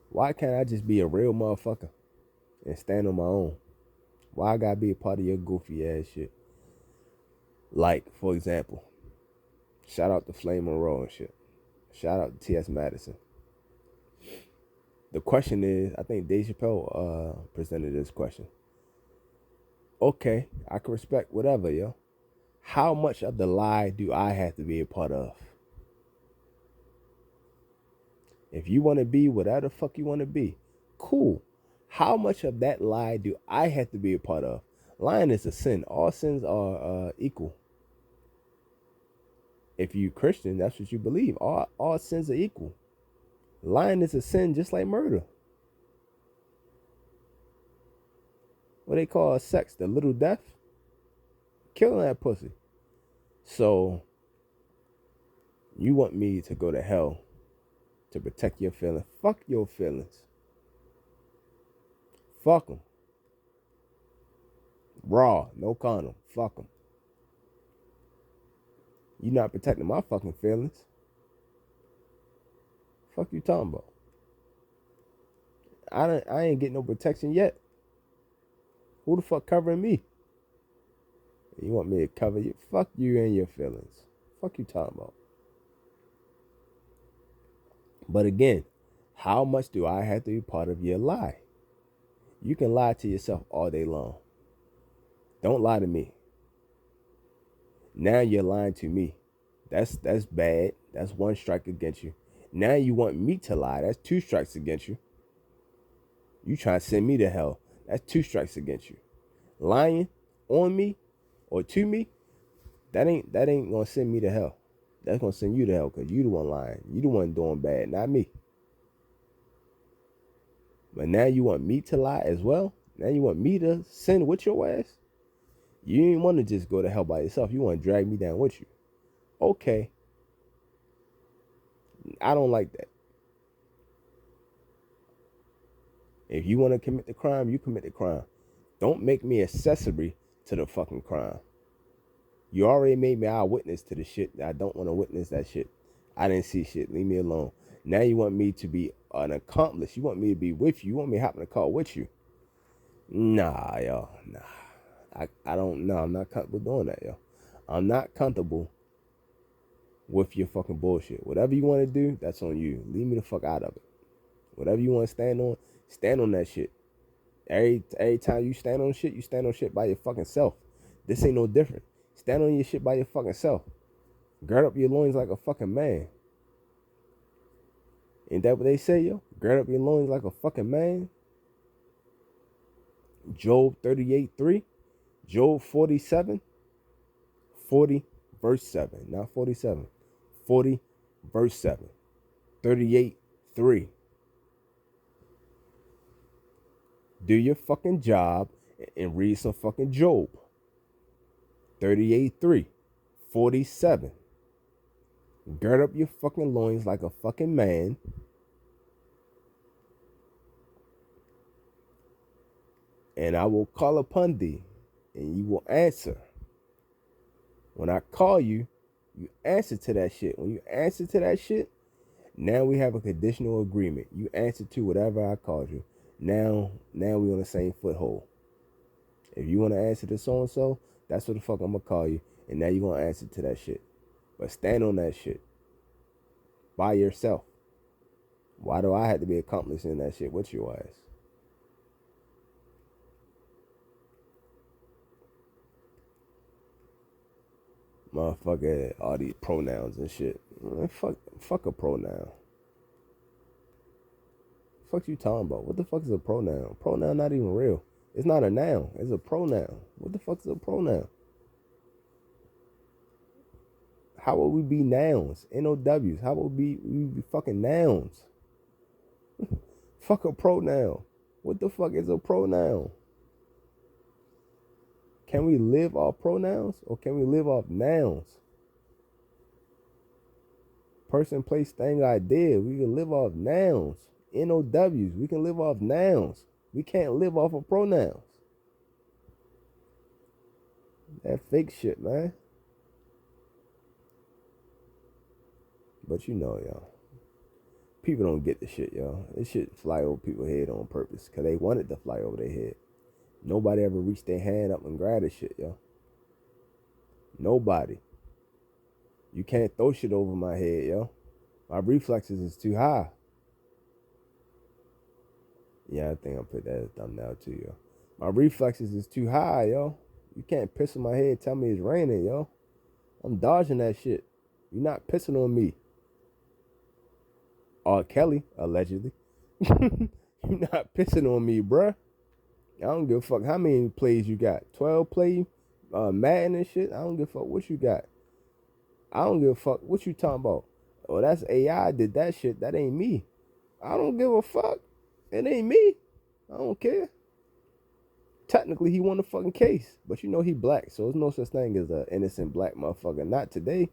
A: Why can't I just be a real motherfucker and stand on my own? Why I gotta be a part of your goofy ass shit? Like, for example, shout out to Flame Monroe and shit. Shout out to T.S. Madison. The question is, I think Dave Chappelle presented this question. Okay, I can respect whatever, yo. How much of the lie do I have to be a part of? If you want to be whatever the fuck you want to be, cool. How much of that lie do I have to be a part of? Lying is a sin. All sins are equal. If you Christian, that's what you believe. All sins are equal. Lying is a sin just like murder. What they call sex, the little death? Killing that pussy. So, you want me to go to hell to protect your feelings? Fuck your feelings. Fuck them. Raw, no condom. Fuck them. You not protecting my fucking feelings. Fuck you talking about? I ain't getting no protection yet. Who the fuck covering me? You want me to cover you? Fuck you and your feelings. Fuck you talking about? But again, how much do I have to be part of your lie? You can lie to yourself all day long. Don't lie to me. Now you're lying to me. That's bad. That's one strike against you. Now you want me to lie. That's two strikes against you. You trying to send me to hell. That's two strikes against you. Lying on me or to me, that ain't gonna send me to hell. That's gonna send you to hell because you the one lying. You the one doing bad, not me. But now you want me to lie as well? Now you want me to sin with your ass? You didn't want to just go to hell by yourself. You want to drag me down with you. Okay. I don't like that. If you want to commit the crime, you commit the crime. Don't make me accessory to the fucking crime. You already made me eyewitness to the shit. I don't want to witness that shit. I didn't see shit. Leave me alone. Now you want me to be an accomplice. You want me to be with you. You want me to hop in the car with you. Nah, yo. Nah. I don't know. I'm not comfortable doing that, yo. I'm not comfortable with your fucking bullshit. Whatever you want to do, that's on you. Leave me the fuck out of it. Whatever you want to stand on that shit. Every time you stand on shit by your fucking self. This ain't no different. Stand on your shit by your fucking self. Gird up your loins like a fucking man. Ain't that what they say, yo? Gird up your loins like a fucking man. Job 38:3. Job 47. 40 verse 7. Not 47. 40 verse 7. 38:3. Do your fucking job and read some fucking Job. 38:3. 47. Gird up your fucking loins like a fucking man. And I will call upon thee, and you will answer. When I call you, you answer to that shit. When you answer to that shit, Now we have a conditional agreement. You answer to whatever I called you. Now we on the same foothold. If you want to answer to so and so, that's what the fuck I'm gonna call you. And now you gonna answer to that shit. But stand on that shit by yourself. Why do I have to be accomplishing that shit with your ass? Motherfucker, all these pronouns and shit. Man, fuck a pronoun. Fuck you talking about? What the fuck is a pronoun? Pronoun not even real. It's not a noun. It's a pronoun. What the fuck is a pronoun? How would we be nouns? N-O-Ws. How would we be fucking nouns? Fuck a pronoun. What the fuck is a pronoun? Can we live off pronouns or can we live off nouns? Person, place, thing, idea. We can live off nouns. N-O-Ws. We can live off nouns. We can't live off of pronouns. That fake shit, man. But you know, y'all. People don't get the shit, y'all. This shit fly over people's head on purpose because they wanted to fly over their head. Nobody ever reached their hand up and grabbed this shit, y'all. Nobody. You can't throw shit over my head, yo. My reflexes is too high. Yeah, I think I'll put that as a thumbnail too, yo. My reflexes is too high, yo. You can't piss on my head, tell me it's raining, yo. I'm dodging that shit. You're not pissing on me. R. Kelly, allegedly. You're not pissing on me, bruh. I don't give a fuck how many plays you got. 12 play, Madden and shit. I don't give a fuck what you got. I don't give a fuck what you talking about. Oh, that's AI did that shit. That ain't me. I don't give a fuck. It ain't me. I don't care. Technically, he won the fucking case. But you know he black, so there's no such thing as an innocent black motherfucker. Not today.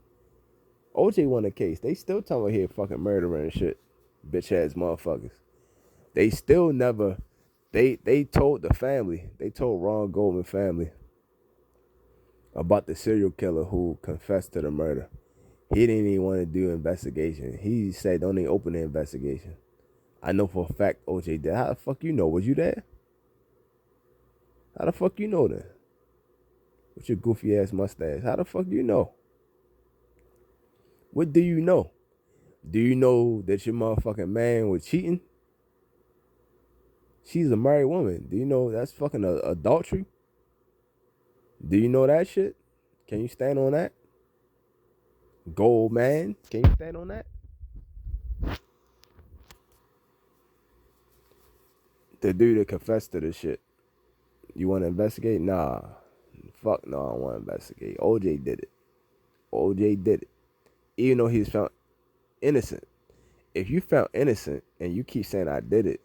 A: OJ won the case. They still talking about here fucking murdering and shit. Bitch ass motherfuckers. They still never... They told the family, they told Ron Goldman family about the serial killer who confessed to the murder. He didn't even want to do an investigation. He said, don't even open the investigation. I know for a fact OJ did. How the fuck you know? Was you there? How the fuck you know that? With your goofy ass mustache. How the fuck you know? What do you know? Do you know that your motherfucking man was cheating? She's a married woman. Do you know that's fucking adultery? Do you know that shit? Can you stand on that? Gold man, can you stand on that? The dude that confessed to this shit. You want to investigate? Nah. Fuck no, I don't want to investigate. OJ did it. OJ did it. Even though he's found innocent. If you found innocent and you keep saying I did it,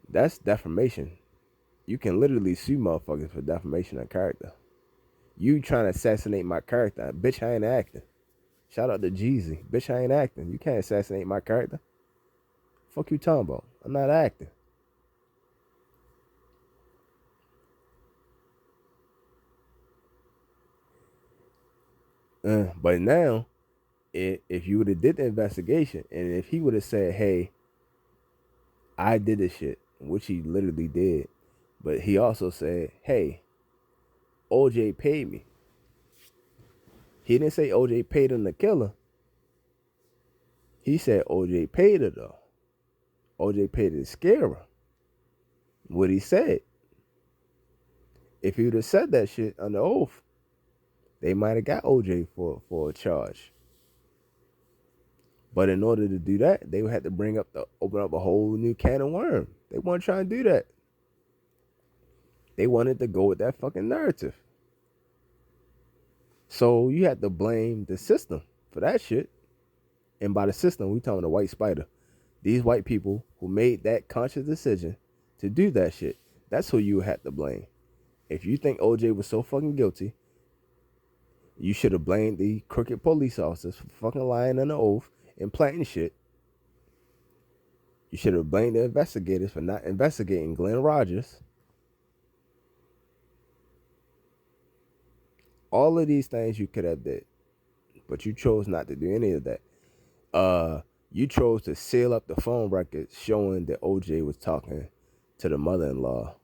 A: that's defamation. You can literally sue motherfuckers for defamation of character. You trying to assassinate my character. Bitch, I ain't acting. Shout out to Jeezy. Bitch, I ain't acting. You can't assassinate my character. Fuck you talking about? I'm not acting. But now, if you would have did the investigation, and if he would have said, hey, I did this shit, which he literally did, but he also said, hey, OJ paid me. He didn't say OJ paid him to kill her. He said OJ paid her though. OJ paid her to scare her. What he said. If he would have said that shit under oath, they might have got OJ for a charge. But in order to do that, they would have to open up a whole new can of worms. They weren't trying to do that. They wanted to go with that fucking narrative. So you have to blame the system for that shit. And by the system, we talking the white spider. These white people who made that conscious decision to do that shit. That's who you have to blame. If you think OJ was so fucking guilty, you should have blamed the crooked police officers for fucking lying on the oath and planting shit. You should have blamed the investigators for not investigating Glenn Rogers. All of these things you could have did, but you chose not to do any of that. You chose to seal up the phone records showing that OJ was talking to the mother-in-law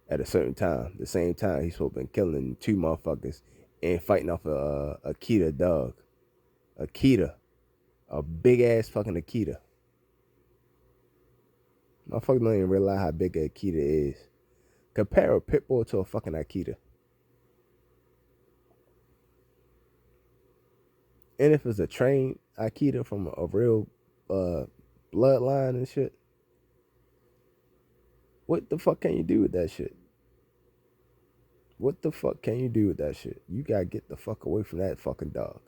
A: at a certain time, the same time he's supposed to been killing 2 motherfuckers and fighting off a Akita dog. Akita. A big ass fucking Akita. Motherfuckers don't even realize how big a Akita is. Compare a pit bull to a fucking Akita. And if it's a trained Akita from a real bloodline and shit, what the fuck can you do with that shit? What the fuck can you do with that shit? You gotta get the fuck away from that fucking dog.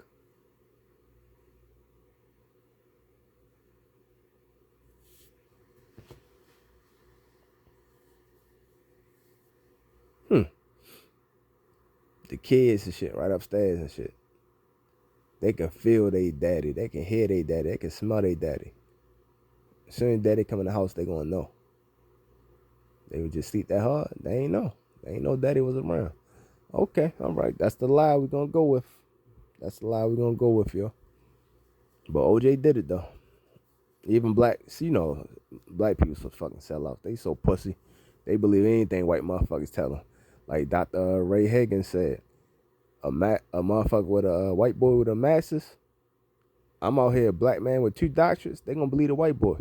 A: The kids and shit right upstairs and shit. They can feel they daddy. They can hear they daddy. They can smell they daddy. As soon as daddy come in the house, they gonna know. They would just sleep that hard. They ain't know. They ain't know daddy was around. Okay, all right. That's the lie we're gonna go with. That's the lie we're gonna go with, yo. But OJ did it though. Even black, black people so fucking sell out. They so pussy. They believe anything white motherfuckers tell them. Like Dr. Ray Higgins said, a motherfucker with a white boy with a master's. I'm out here, a black man with 2 doctorates. They gonna believe the white boy.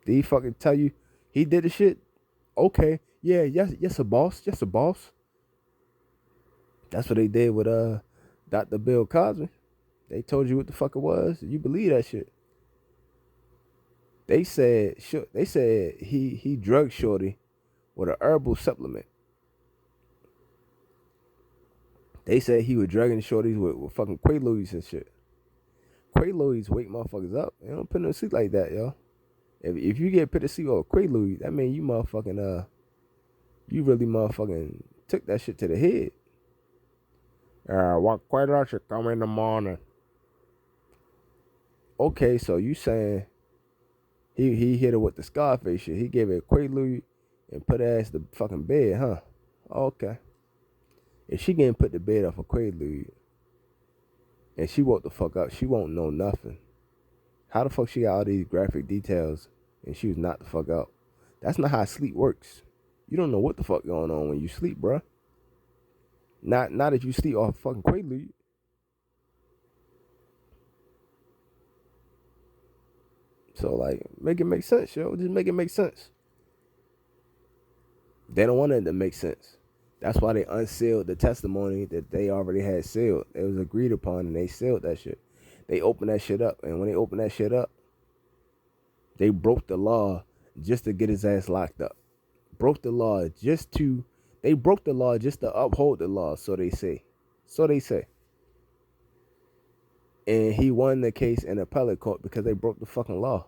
A: Did he fucking tell you he did the shit? Okay, yeah, yes, a boss, yes, a boss. That's what they did with Dr. Bill Cosby. They told you what the fuck it was. You believe that shit. They said he drugged Shorty with a herbal supplement. They said he was drugging shorties with fucking Quaaludes and shit. Quaaludes wake motherfuckers up. They don't put them to sleep like that, yo. If you get put to sleep with Quaaludes, that mean you motherfucking you really motherfucking took that shit to the head. What Quaaludes should come in the morning? Okay, so you saying he hit her with the Scarface shit. He gave her a Quaalude and put her ass to the fucking bed, huh? Okay. If she getting put to bed off a Quaalude and she woke the fuck up, she won't know nothing. How the fuck she got all these graphic details and she was knocked the fuck out? That's not how sleep works. You don't know what the fuck going on when you sleep, bruh. Not if you sleep off fucking Quaalude. So like, make it make sense, yo. Just make it make sense. They don't want it to make sense. That's why they unsealed the testimony that they already had sealed. It was agreed upon and they sealed that shit. They opened that shit up. And when they opened that shit up, they broke the law just to get his ass locked up. Broke the law just to uphold the law, so they say. So they say. And he won the case in appellate court because they broke the fucking law.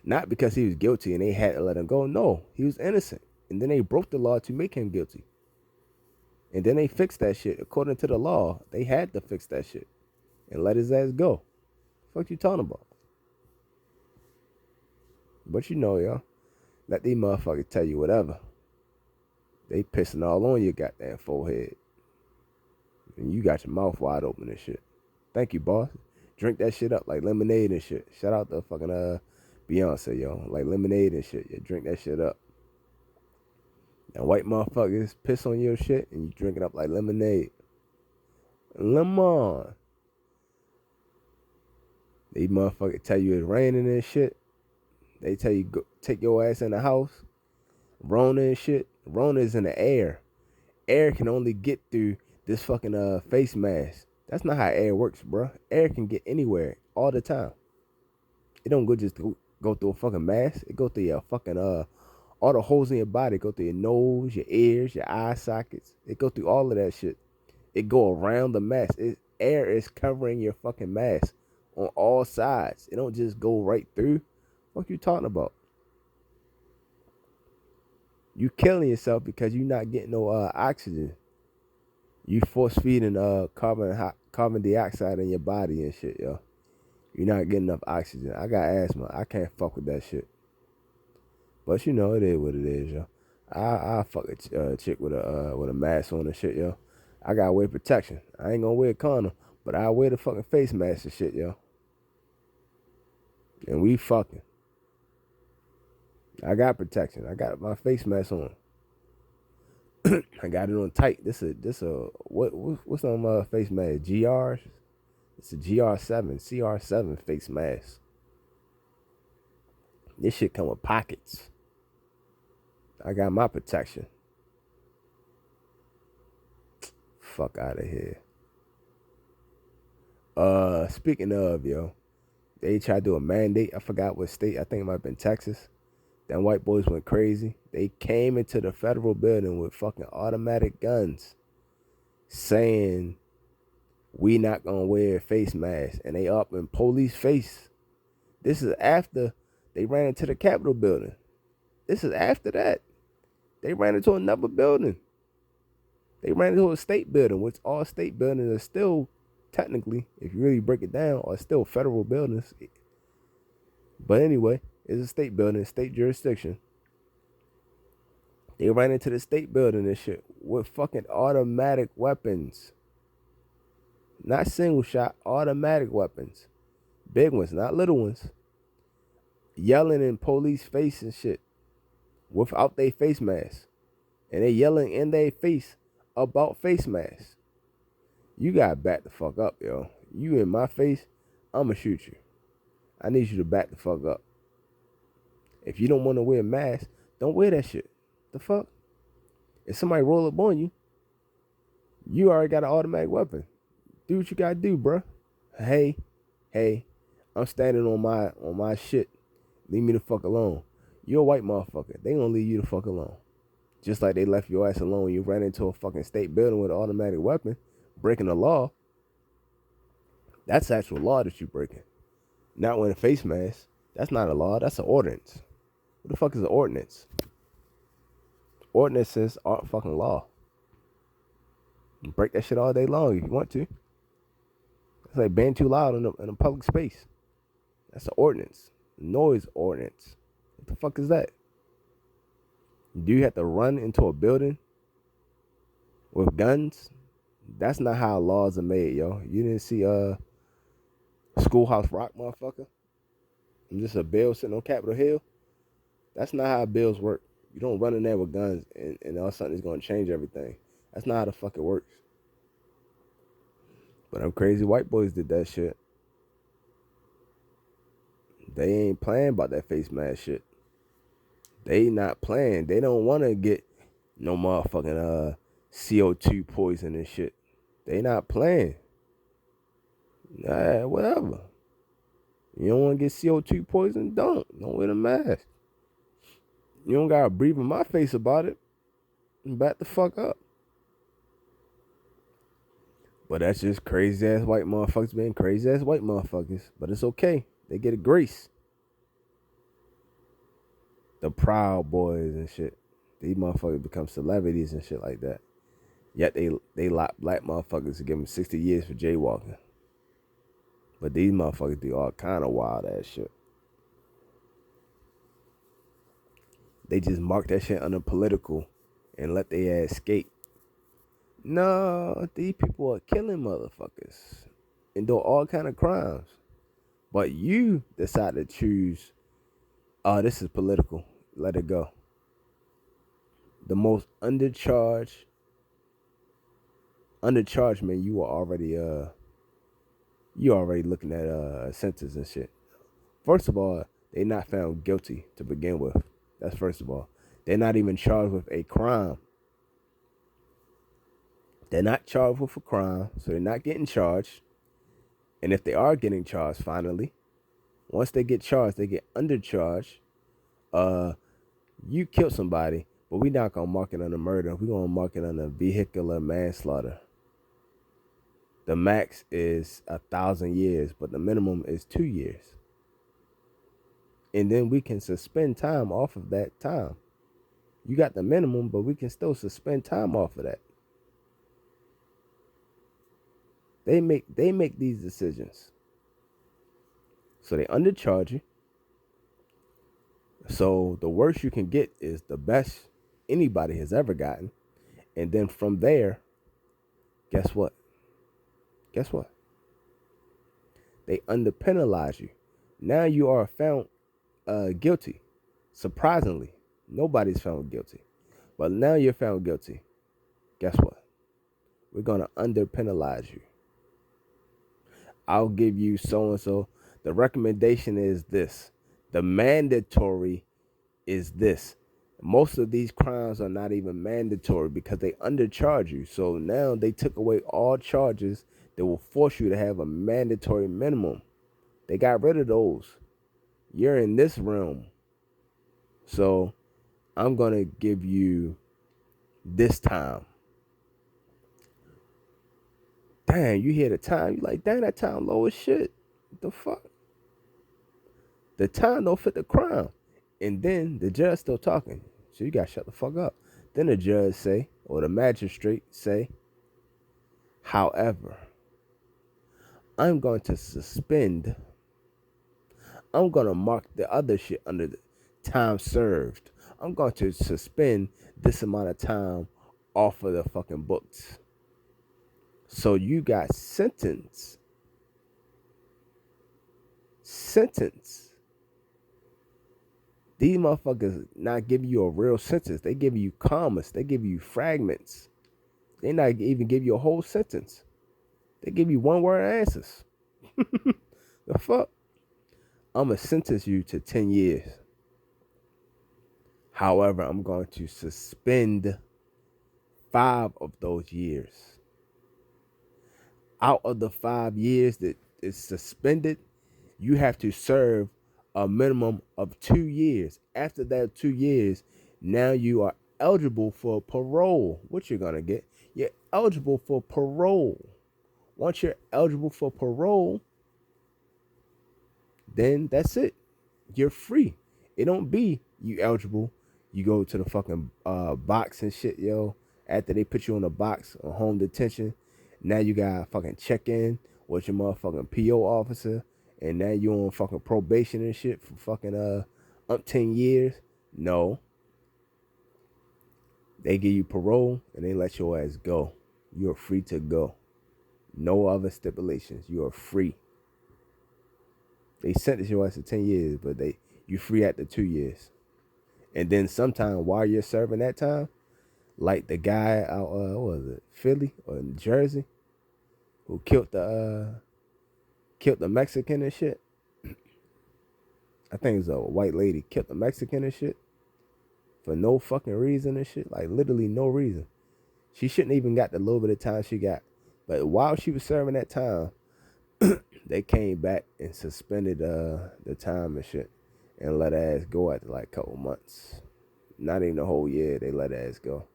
A: Not because he was guilty and they had to let him go. No, he was innocent. And then they broke the law to make him guilty. And then they fixed that shit. According to the law, they had to fix that shit and let his ass go. What you talking about? But you know, y'all, let these motherfuckers tell you whatever. They pissing all on your goddamn forehead. And you got your mouth wide open and shit. Thank you, boss. Drink that shit up like lemonade and shit. Shout out to fucking Beyonce, yo. Like lemonade and shit. Yeah, drink that shit up. And white motherfuckers piss on your shit and you drink it up like lemonade. Lemon. These motherfuckers tell you it's raining and shit. They tell you go take your ass in the house. Rona and shit. Rona is in the air. Air can only get through this fucking face mask. That's not how air works, bro. Air can get anywhere all the time. It don't go through a fucking mask. It go through your fucking all the holes in your body. It go through your nose, your ears, your eye sockets. It go through all of that shit. It go around the mask. Air is covering your fucking mask on all sides. It don't just go right through. What you talking about? You killing yourself because you not getting no oxygen. You force feeding carbon dioxide in your body and shit, yo. You're not getting enough oxygen. I got asthma. I can't fuck with that shit. But you know, it is what it is, yo. I fuck a chick with a mask on and shit, yo. I gotta wear protection. I ain't gonna wear a condom. But I wear the fucking face mask and shit, yo. And we fucking. I got protection. I got my face mask on. I got it on tight. This what's on my face mask? GR? It's a GR7, CR7 face mask. This shit come with pockets. I got my protection. Fuck out of here. Speaking of, yo, they tried to do a mandate. I forgot what state. I think it might have been Texas. Them white boys went crazy. They came into the federal building with fucking automatic guns saying we not gonna wear face masks. And they up in police face. This is after they ran into the Capitol building. This is after that. They ran into another building. They ran into a state building, which all state buildings are still, technically, if you really break it down, are still federal buildings. But anyway, it's a state building, state jurisdiction. They ran into the state building and shit with fucking automatic weapons. Not single shot, automatic weapons. Big ones, not little ones. Yelling in police face and shit without their face mask. And they yelling in their face about face masks. You gotta back the fuck up, yo. You in my face, I'ma shoot you. I need you to back the fuck up. If you don't want to wear a mask, don't wear that shit. The fuck? If somebody roll up on you, you already got an automatic weapon. Do what you gotta do, bruh. Hey, I'm standing on my shit. Leave me the fuck alone. You're a white motherfucker. They gonna leave you the fuck alone. Just like they left your ass alone when you ran into a fucking state building with an automatic weapon, breaking the law. That's actual law that you breaking. Not wearing a face mask. That's not a law. That's an ordinance. What the fuck is an ordinance? Ordinances aren't fucking law. You break that shit all day long if you want to. It's like being too loud in a public space. That's an ordinance. Noise ordinance. What the fuck is that? Do you have to run into a building with guns? That's not how laws are made, yo. You didn't see Schoolhouse Rock, motherfucker? I'm just a bill sitting on Capitol Hill. That's not how bills work. You don't run in there with guns and all of a sudden it's going to change everything. That's not how the fuck it works. But them crazy white boys did that shit. They ain't playing about that face mask shit. They not playing. They don't want to get no motherfucking CO2 poison and shit. They not playing. Nah, whatever. You don't want to get CO2 poison? Don't wear the mask. You don't gotta breathe in my face about it. Back the fuck up. But that's just crazy ass white motherfuckers being crazy ass white motherfuckers. But it's okay. They get a grace. The Proud Boys and shit. These motherfuckers become celebrities and shit like that. Yet they lock black motherfuckers to give them 60 years for jaywalking. But these motherfuckers do all kind of wild ass shit. They just mark that shit under political and let their ass escape. No, these people are killing motherfuckers and do all kind of crimes. But you decide to choose, oh, this is political. Let it go. The most undercharged man, you are already looking at a sentence and shit. First of all, they not found guilty to begin with. That's first of all. They're not even charged with a crime. They're not charged with a crime, so they're not getting charged. And if they are getting charged, finally, once they get charged, they get undercharged. You killed somebody, but we're not gonna mark it under murder. We're gonna mark it under vehicular manslaughter. The max is 1,000 years, but the minimum is 2 years. And then we can suspend time off of that time. You got the minimum, but we can still suspend time off of that. They make these decisions. So they undercharge you. So the worst you can get is the best anybody has ever gotten. And then from there, guess what? They underpenalize you. Now you are found guilty. Surprisingly, nobody's found guilty. But now you're found guilty. Guess what? We're going to underpenalize you. I'll give you so and so. The recommendation is this. The mandatory is this. Most of these crimes are not even mandatory because they undercharge you. So now they took away all charges that will force you to have a mandatory minimum. They got rid of those. You're in this realm. So I'm going to give you this time. Damn, you hear the time. You like, damn, that time low as shit. What the fuck? The time don't fit the crime. And then the judge still talking. So you got to shut the fuck up. Then the judge say, or the magistrate say, however, I'm going to suspend. I'm going to mark the other shit under the time served. I'm going to suspend this amount of time off of the fucking books. So you got sentence. These motherfuckers not giving you a real sentence. They give you commas. They give you fragments. They not even give you a whole sentence. They give you one word answers. The fuck? I'm going to sentence you to 10 years. However, I'm going to suspend 5 of those years. Out of the 5 years that is suspended, you have to serve a minimum of 2 years. After that 2 years, now you are eligible for parole. What you're going to get? You're eligible for parole. Once you're eligible for parole, then that's it. You're free. It don't be you eligible. You go to the fucking box and shit, yo. After they put you in a box on home detention, now you got fucking check in with your motherfucking PO officer, and now you on fucking probation and shit for fucking 10 years. No. They give you parole and they let your ass go. You're free to go. No other stipulations. You are free. They sentence your ass to 10 years, but you free after 2 years. And then sometime while you're serving that time, like the guy out, what was it, Philly or Jersey, who killed the Mexican and shit. I think it was a white lady killed the Mexican and shit for no fucking reason and shit. Like literally no reason. She shouldn't even got the little bit of time she got. But while she was serving that time, they came back and suspended the time and shit and let her ass go after like a couple months. Not even a whole year, they let her ass go.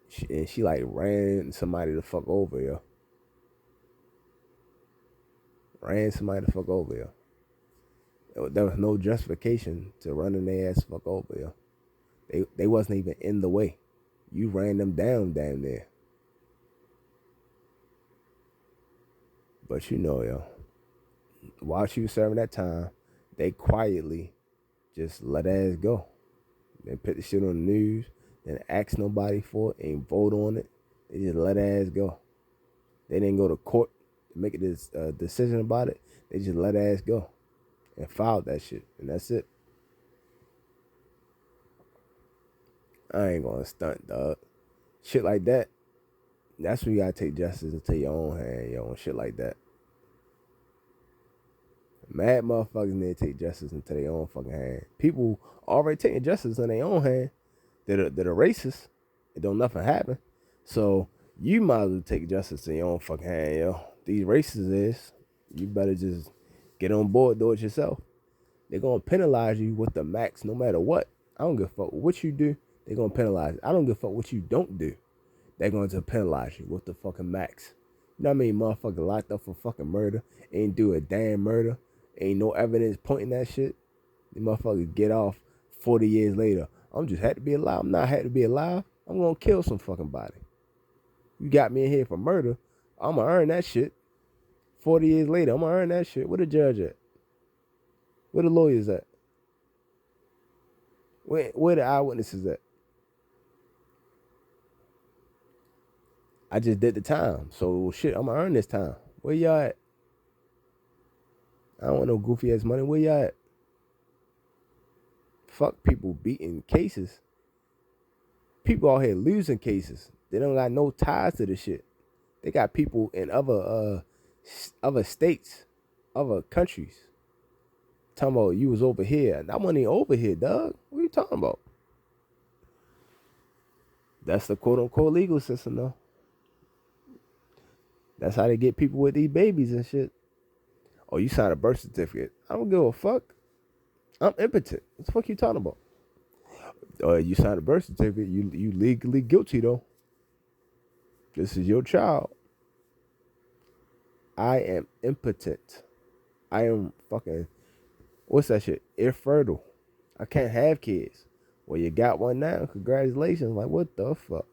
A: She like ran somebody the fuck over, yo. Ran somebody the fuck over, yo. There was no justification to running their ass fuck over, yo. They wasn't even in the way. You ran them down there. But you know, yo, while she was serving that time, they quietly just let her ass go. They put the shit on the news, then ask nobody for it, ain't vote on it. They just let her ass go. They didn't go to court to make a decision about it. They just let her ass go and filed that shit, and that's it. I ain't gonna stunt, dog. Shit like that, that's when you gotta take justice into your own hand, yo, and shit like that. Mad motherfuckers need to take justice into their own fucking hand. People already taking justice in their own hand that are racist. It don't nothing happen. So you might as well take justice in your own fucking hand, yo. These racists is, you better just get on board, do it yourself. They're gonna penalize you with the max no matter what. I don't give a fuck what you do. They're gonna penalize you. I don't give a fuck what you don't do. They're going to penalize you with the fucking max. You know what I mean? Motherfucker locked up for fucking murder. Ain't do a damn murder. Ain't no evidence pointing that shit. The motherfuckers get off 40 years later. I'm just happy to be alive. I'm not happy to be alive. I'm gonna kill some fucking body. You got me in here for murder. I'm gonna earn that shit. 40 years later, I'm gonna earn that shit. Where the judge at? Where the lawyers at? Where the eyewitnesses at? I just did the time. So shit, I'm gonna earn this time. Where y'all at? I don't want no goofy ass money. Where y'all at? Fuck people beating cases. People out here losing cases. They don't got no ties to the shit. They got people in other states, other countries. Talking about you was over here. I wasn't even over here, dog. What are you talking about? That's the quote unquote legal system, though. That's how they get people with these babies and shit. Oh, you signed a birth certificate. I don't give a fuck. I'm impotent. What the fuck you talking about? You signed a birth certificate. You legally guilty though. This is your child. I am impotent. I am fucking, what's that shit? Infertile. I can't have kids. Well, you got one now. Congratulations. Like, what the fuck?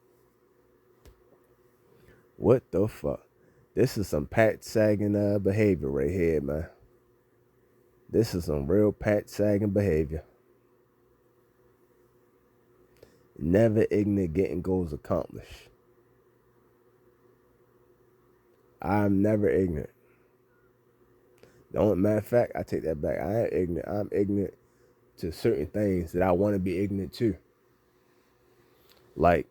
A: What the fuck? This is some Pat Saggin behavior right here, man. This is some real Pat Saggin behavior. Never ignorant, getting goals accomplished. I'm never ignorant. The only matter of fact, I take that back. I am ignorant. I'm ignorant to certain things that I want to be ignorant to. Like,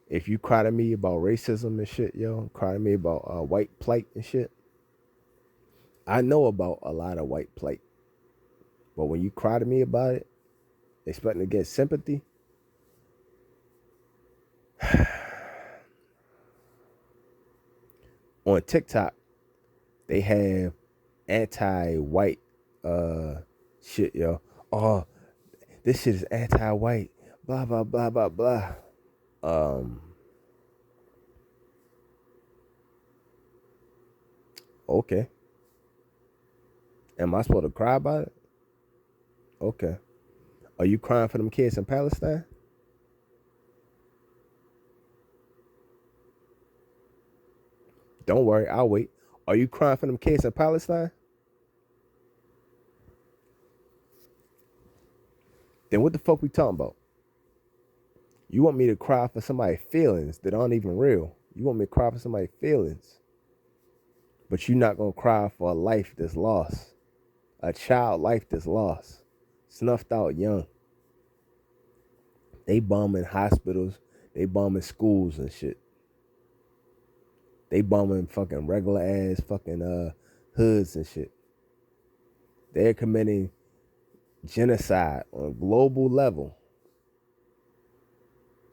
A: if you cry to me about racism and shit, yo, cry to me about white plight and shit, I know about a lot of white plight. But when you cry to me about it, expecting to get sympathy, on TikTok, they have anti-white shit, yo. Oh, this shit is anti-white. Blah blah blah blah blah. Okay. Am I supposed to cry about it? Okay. Are you crying for them kids in Palestine? Don't worry, I'll wait. Are you crying for them kids in Palestine? Then what the fuck we talking about? You want me to cry for somebody's feelings that aren't even real. You want me to cry for somebody's feelings. But you're not going to cry for a life that's lost. A child life that's lost. Snuffed out young. They bombing hospitals. They bombing schools and shit. They bombing fucking regular ass fucking hoods and shit. They're committing genocide on a global level.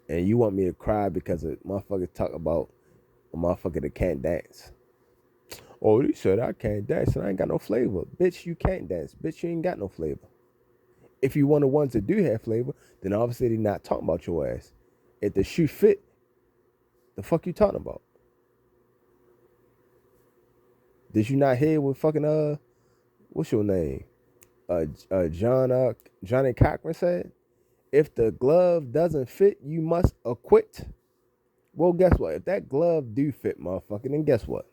A: And you want me to cry because a motherfucker talk about a motherfucker that can't dance. Oh, they said I can't dance and I ain't got no flavor. Bitch, you can't dance. Bitch, you ain't got no flavor. If you one of the ones that do have flavor, then obviously they're not talking about your ass. If the shoe fit, the fuck you talking about? Did you not hear what fucking what's your name? Johnny Cochran said? If the glove doesn't fit, you must acquit. Well, guess what? If that glove do fit, motherfucker, then guess what?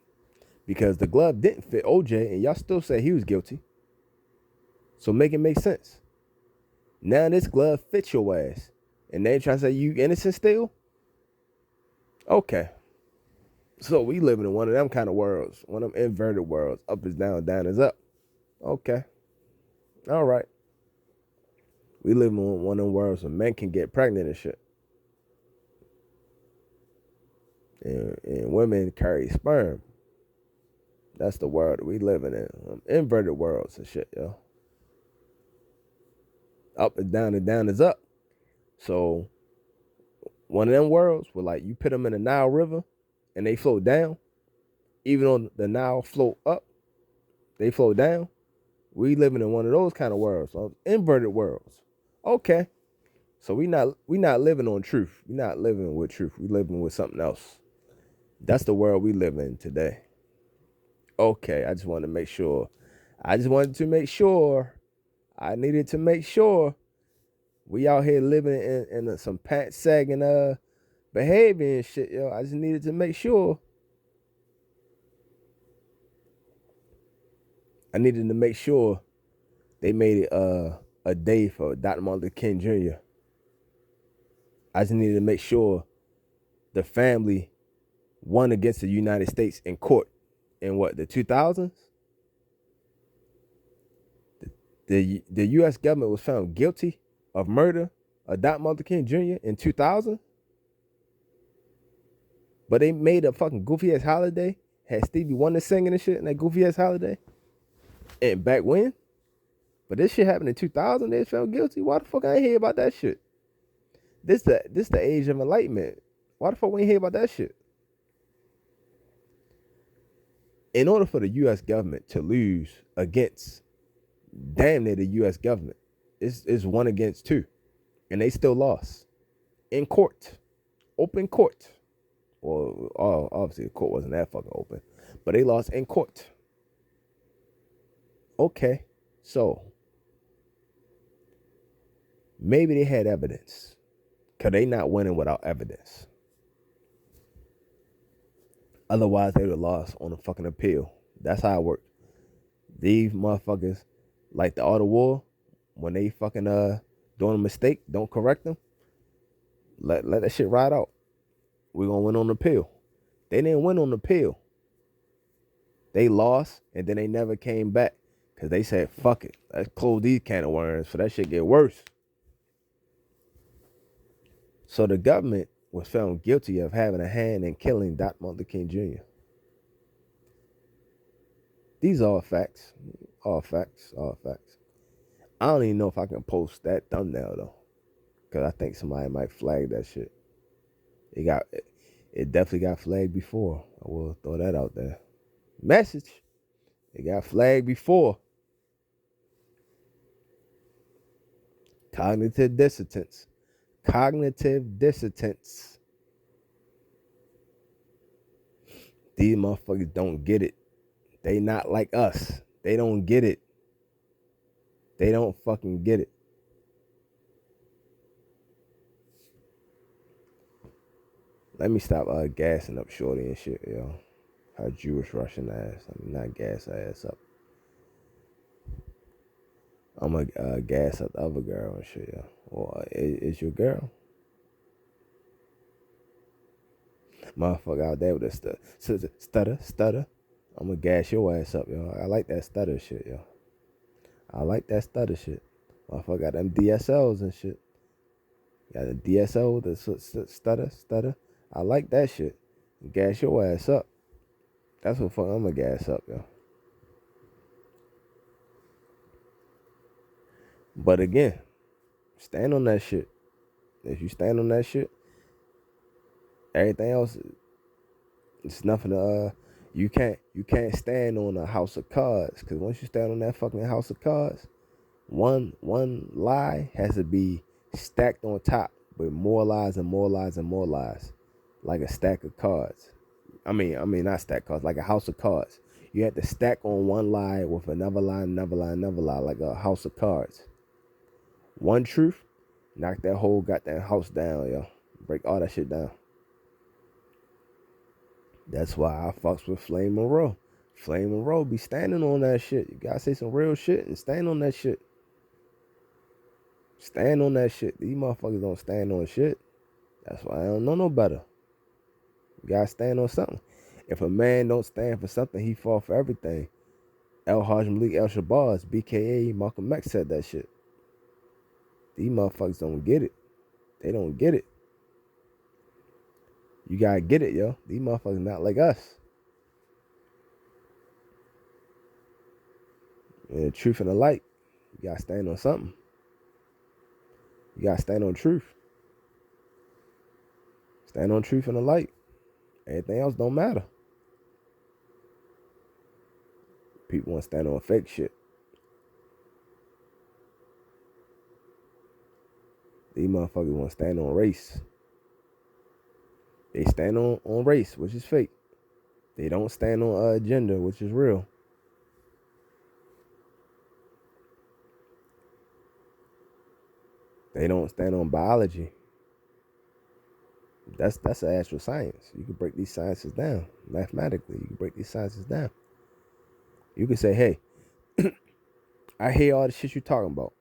A: Because the glove didn't fit OJ, and y'all still say he was guilty. So make it make sense. Now this glove fits your ass, and they try to say you innocent still? Okay. So we living in one of them kind of worlds, one of them inverted worlds. Up is down, down is up. Okay. All right. We live in one of them worlds where men can get pregnant and shit. And women carry sperm. That's the world we living in. Inverted worlds and shit, yo. Up is down and down is up. So one of them worlds where like you put them in the Nile River and they float down, even though the Nile float up, they float down. We living in one of those kind of worlds, so inverted worlds. Okay, so we not living on truth. We not living with truth. We living with something else. That's the world we live in today. Okay, I just wanted to make sure. I needed to make sure we out here living in some Pat Saggin behavior and shit, yo. I just needed to make sure. I needed to make sure they made it a day for Dr. Martin Luther King Jr. I just needed to make sure the family won against the United States in court in what, the 2000s, the U.S. government was found guilty of murder of Dr. Martin Luther King Jr. in 2000, but they made a fucking goofy ass holiday, had Stevie Wonder singing and shit in that goofy ass holiday, and back when. But this shit happened in 2000. They found guilty. Why the fuck I ain't hear about that shit? This the age of enlightenment. Why the fuck we ain't hear about that shit? In order for the U.S. government to lose against damn near the U.S. government, it's 1 against 2, and they still lost in court, open court. Well, obviously the court wasn't that fucking open, but they lost in court. Okay, so maybe they had evidence, because they not winning without evidence. Otherwise, they would have lost on a fucking appeal. That's how it works. These motherfuckers, like the art of war, when they fucking doing a mistake, don't correct them. Let that shit ride out. We're gonna win on the appeal. They didn't win on the appeal. They lost, and then they never came back because they said, "Fuck it, let's close these can of worms for that shit get worse." So the government was found guilty of having a hand in killing Dr. Martin Luther King Jr. These are all facts. All facts. All facts. I don't even know if I can post that thumbnail though, because I think somebody might flag that shit. It definitely got flagged before. I will throw that out there. Message. It got flagged before. Cognitive dissonance. Cognitive dissonance. These motherfuckers don't get it. They not like us. They don't get it. They don't fucking get it. Let me stop gassing up shorty and shit, yo. Her Jewish Russian ass. I mean, not gas her ass up. I'm gonna gas up the other girl and shit, yo. Well, is your girl? Motherfucker out there with a stutter. I'm gonna gas your ass up, yo. I like that stutter shit, yo. I like that stutter shit. Motherfucker got them DSLs and shit. Got the DSO, the stutter. I like that shit. Gas your ass up. That's what fuck I'm gonna gas up, yo. But again, stand on that shit. If you stand on that shit, everything else, it's nothing to you can't stand on a house of cards, because once you stand on that fucking house of cards, one lie has to be stacked on top with more lies and more lies and more lies, like a stack of cards. I mean not stack cards, like a house of cards. You have to stack on one lie with another lie, another lie, like a house of cards. One truth, knock that whole goddamn house down, yo. Break all that shit down. That's why I fucks with Flame Monroe. Flame Monroe be standing on that shit. You gotta say some real shit and stand on that shit. Stand on that shit. These motherfuckers don't stand on shit. That's why I don't know no better. You gotta stand on something. If a man don't stand for something, he fall for everything. Hajj Malik El Shabazz, BKA Malcolm X, said that shit. These motherfuckers don't get it. They don't get it. You gotta get it, yo. These motherfuckers not like us. And the truth and the light, you gotta stand on something. You gotta stand on truth. Stand on truth and the light. Everything else don't matter. People want to stand on fake shit. These motherfuckers want to stand on race. They stand on race, which is fake. They don't stand on gender, which is real. They don't stand on biology. That's an actual science. You can break these sciences down mathematically. You can break these sciences down. You can say, hey, I hear all the shit you're talking about,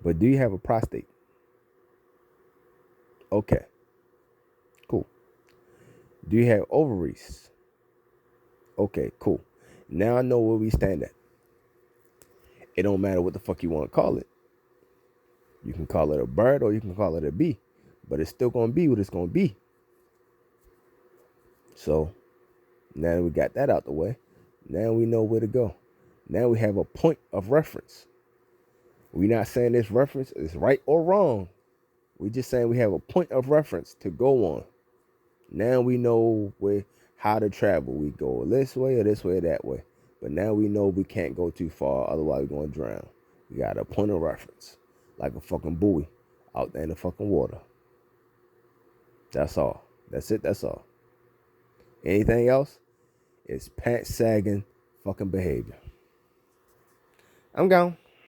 A: but do you have a prostate? Okay, cool. Do you have ovaries? Okay, cool. Now I know where we stand at. It don't matter what the fuck you want to call it. You can call it a bird or you can call it a bee, but it's still gonna be what it's gonna be. So now that we got that out the way, now we know where to go. Now we have a point of reference. We're not saying this reference is right or wrong. We're just saying we have a point of reference to go on. Now we know how to travel. We go this way or that way. But now we know we can't go too far, otherwise we're going to drown. We got a point of reference, like a fucking buoy out there in the fucking water. That's all. That's it. That's all. Anything else? It's pants sagging fucking behavior. I'm gone.